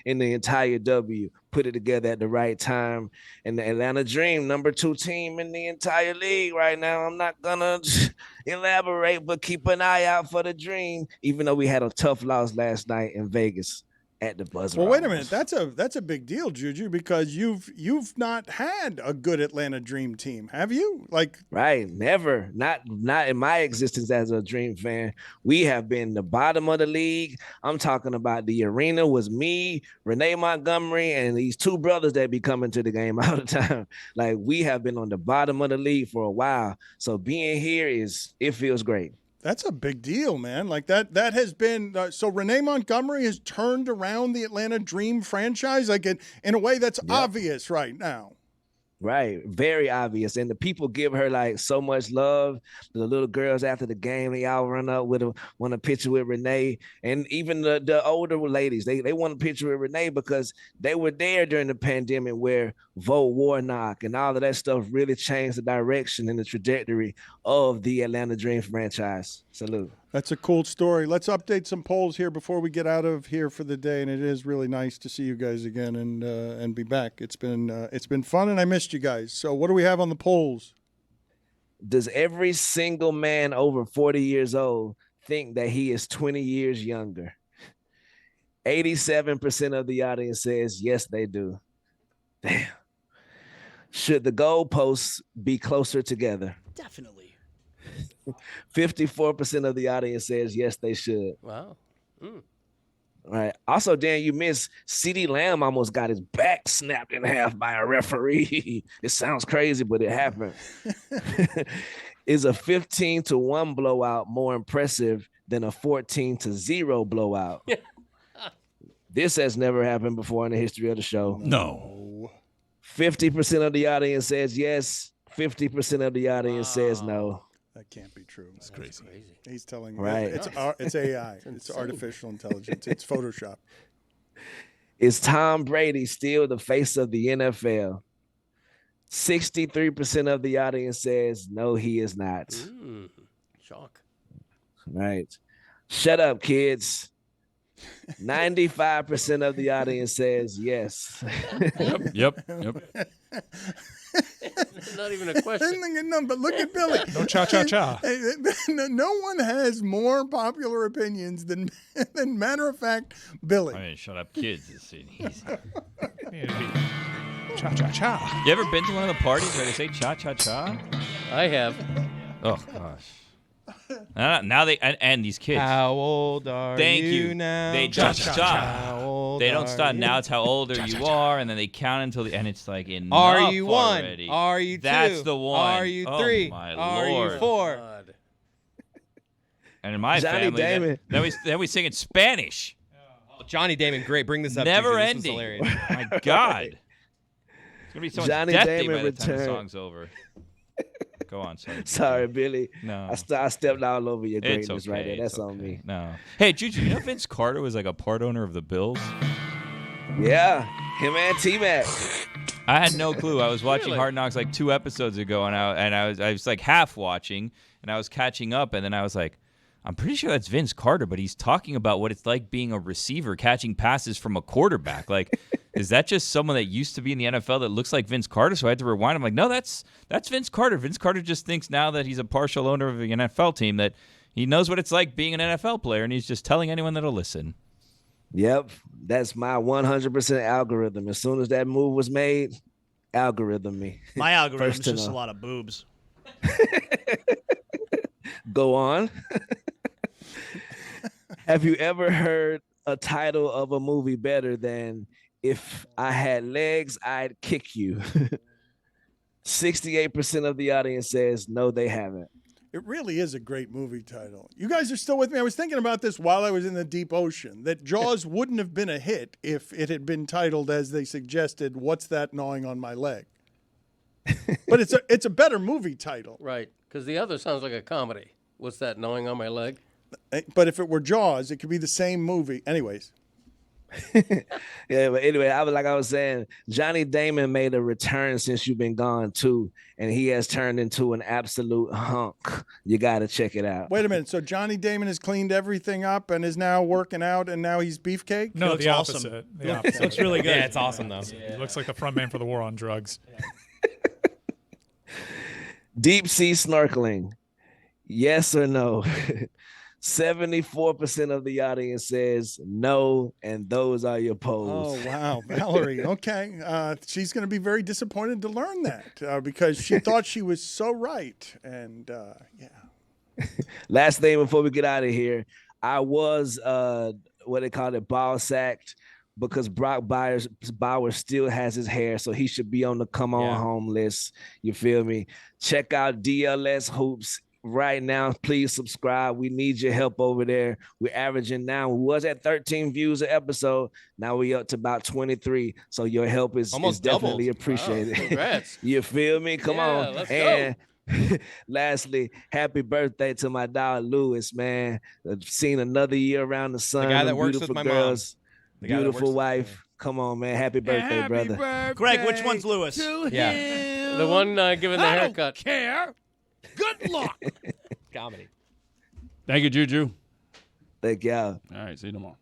in the entire W. Put it together at the right time. And the Atlanta Dream, number 2 team in the entire league right now. I'm not going to elaborate, but keep an eye out for the Dream, even though we had a tough loss last night in Vegas at the buzzer. Well, wait a minute. That's a big deal, Juju, because you've not had a good Atlanta Dream team, have you? Like, right, never. Not in my existence as a Dream fan. We have been the bottom of the league. I'm talking about the arena was me, Renee Montgomery, and these 2 brothers that be coming to the game all the time. Like, we have been on the bottom of the league for a while. So being here it feels great. that's a big deal, man. Like that has been so Renee Montgomery has turned around the Atlanta Dream franchise, like in a way that's obvious right now. Right. Very obvious. And the people give her like so much love. The little girls after the game, they all run up want a picture with Renee. And even the older ladies, they want a picture with Renee because they were there during the pandemic where Vote Warnock and all of that stuff really changed the direction and the trajectory of the Atlanta Dream franchise. Salute. That's a cool story. Let's update some polls here before we get out of here for the day. And it is really nice to see you guys again and be back. It's been fun, and I missed you guys. So what do we have on the polls? Does every single man over 40 years old think that he is 20 years younger? 87% of the audience says yes, they do. Damn. Should the goalposts be closer together? Definitely. 54% of the audience says yes, they should. Wow. Mm. All right. Also, Dan, you missed CeeDee Lamb almost got his back snapped in half by a referee. It sounds crazy, but it happened. Is a 15-1 blowout more impressive than a 14-0 blowout? This has never happened before in the history of the show. No. 50% of the audience says yes. 50% of the audience says no. That can't be true. It's crazy. He's telling me. Right. It's AI. It's artificial intelligence. It's Photoshop. Is Tom Brady still the face of the NFL? 63% of the audience says no, he is not. Shock. Right. Shut up, kids. 95% of the audience says yes. Yep. Not even a question. No, but look at Billy. No cha-cha-cha. No one has more popular opinions than matter of fact, Billy. I mean, shut up, kids. It's easy. Cha-cha-cha. You ever been to one of the parties where they say cha-cha-cha? I have. Oh, gosh. Now they and these kids. How old are Thank you now? They just stop. They don't stop. you? Now it's how old are you are, and then they count until the and it's like enough Are you one? already. Are you two? That's the one. Are you three? Oh, my Are Lord. you four? And in my Johnny family, Damon. then we sing in Spanish. Johnny Damon, great. Bring this up. Never Juju. This was ending. hilarious. My God. It's gonna be someone's Johnny death Damon day by the time the returned. song's over. Go on, sorry. Sorry, Billy. No. I stepped all over your It's greatness okay. right there. That's it's on okay. me. No. Hey, Juju, you know Vince Carter was like a part owner of the Bills? Yeah, him and T-Mac. I had no clue. I was watching Really? Hard Knocks like 2 episodes ago, and I was like half watching, and I was catching up, and then I was like, I'm pretty sure that's Vince Carter, but he's talking about what it's like being a receiver catching passes from a quarterback. Like, is that just someone that used to be in the NFL that looks like Vince Carter? So I had to rewind. I'm like, no, that's Vince Carter. Vince Carter just thinks now that he's a partial owner of the NFL team that he knows what it's like being an NFL player, and he's just telling anyone that'll listen. Yep, that's my 100% algorithm. As soon as that move was made, algorithm me. My algorithm is First to just a know. lot of boobs. Go on. Have you ever heard a title of a movie better than If I Had Legs, I'd Kick You? 68% of the audience says no, they haven't. It really is a great movie title. You guys are still with me. I was thinking about this while I was in the deep ocean, that Jaws wouldn't have been a hit if it had been titled, as they suggested, What's That Gnawing on My Leg? But it's a better movie title. Right, because the other sounds like a comedy. What's that gnawing on my leg? But if it were Jaws, it could be the same movie. Anyways. Yeah, but anyway, I was saying, Johnny Damon made a return since you've been gone too, and he has turned into an absolute hunk. You got to check it out. Wait a minute. So Johnny Damon has cleaned everything up and is now working out, and now he's beefcake? No, looks the awesome. opposite. The opposite. Looks really good. Yeah, it's awesome though. He looks like the front man for the war on drugs. Deep sea snorkeling, yes or no? 74% of the audience says no, and those are your polls. Oh, wow. Valerie, okay. She's going to be very disappointed to learn that because she thought she was so right. And, yeah. Last thing before we get out of here, I was, what they call it, ball sacked because Brock Bowers still has his hair, so he should be on the come on home list. You feel me? Check out DLS Hoops right now. Please subscribe. We need your help over there. We're averaging now. We was at 13 views an episode. Now we up to about 23. So your help is definitely appreciated. Wow, congrats. You feel me? Come on. Let's and lastly, happy birthday to my dog Lewis, man. I've seen another year around the sun. guy that them works with beautiful my girls, The guy that beautiful works- wife. Come on, man. Happy birthday, brother. Greg, which one's Lewis? Yeah. The one giving the haircut. Care. Good luck. Comedy. Thank you, Juju. Thank y'all. All right, see you tomorrow.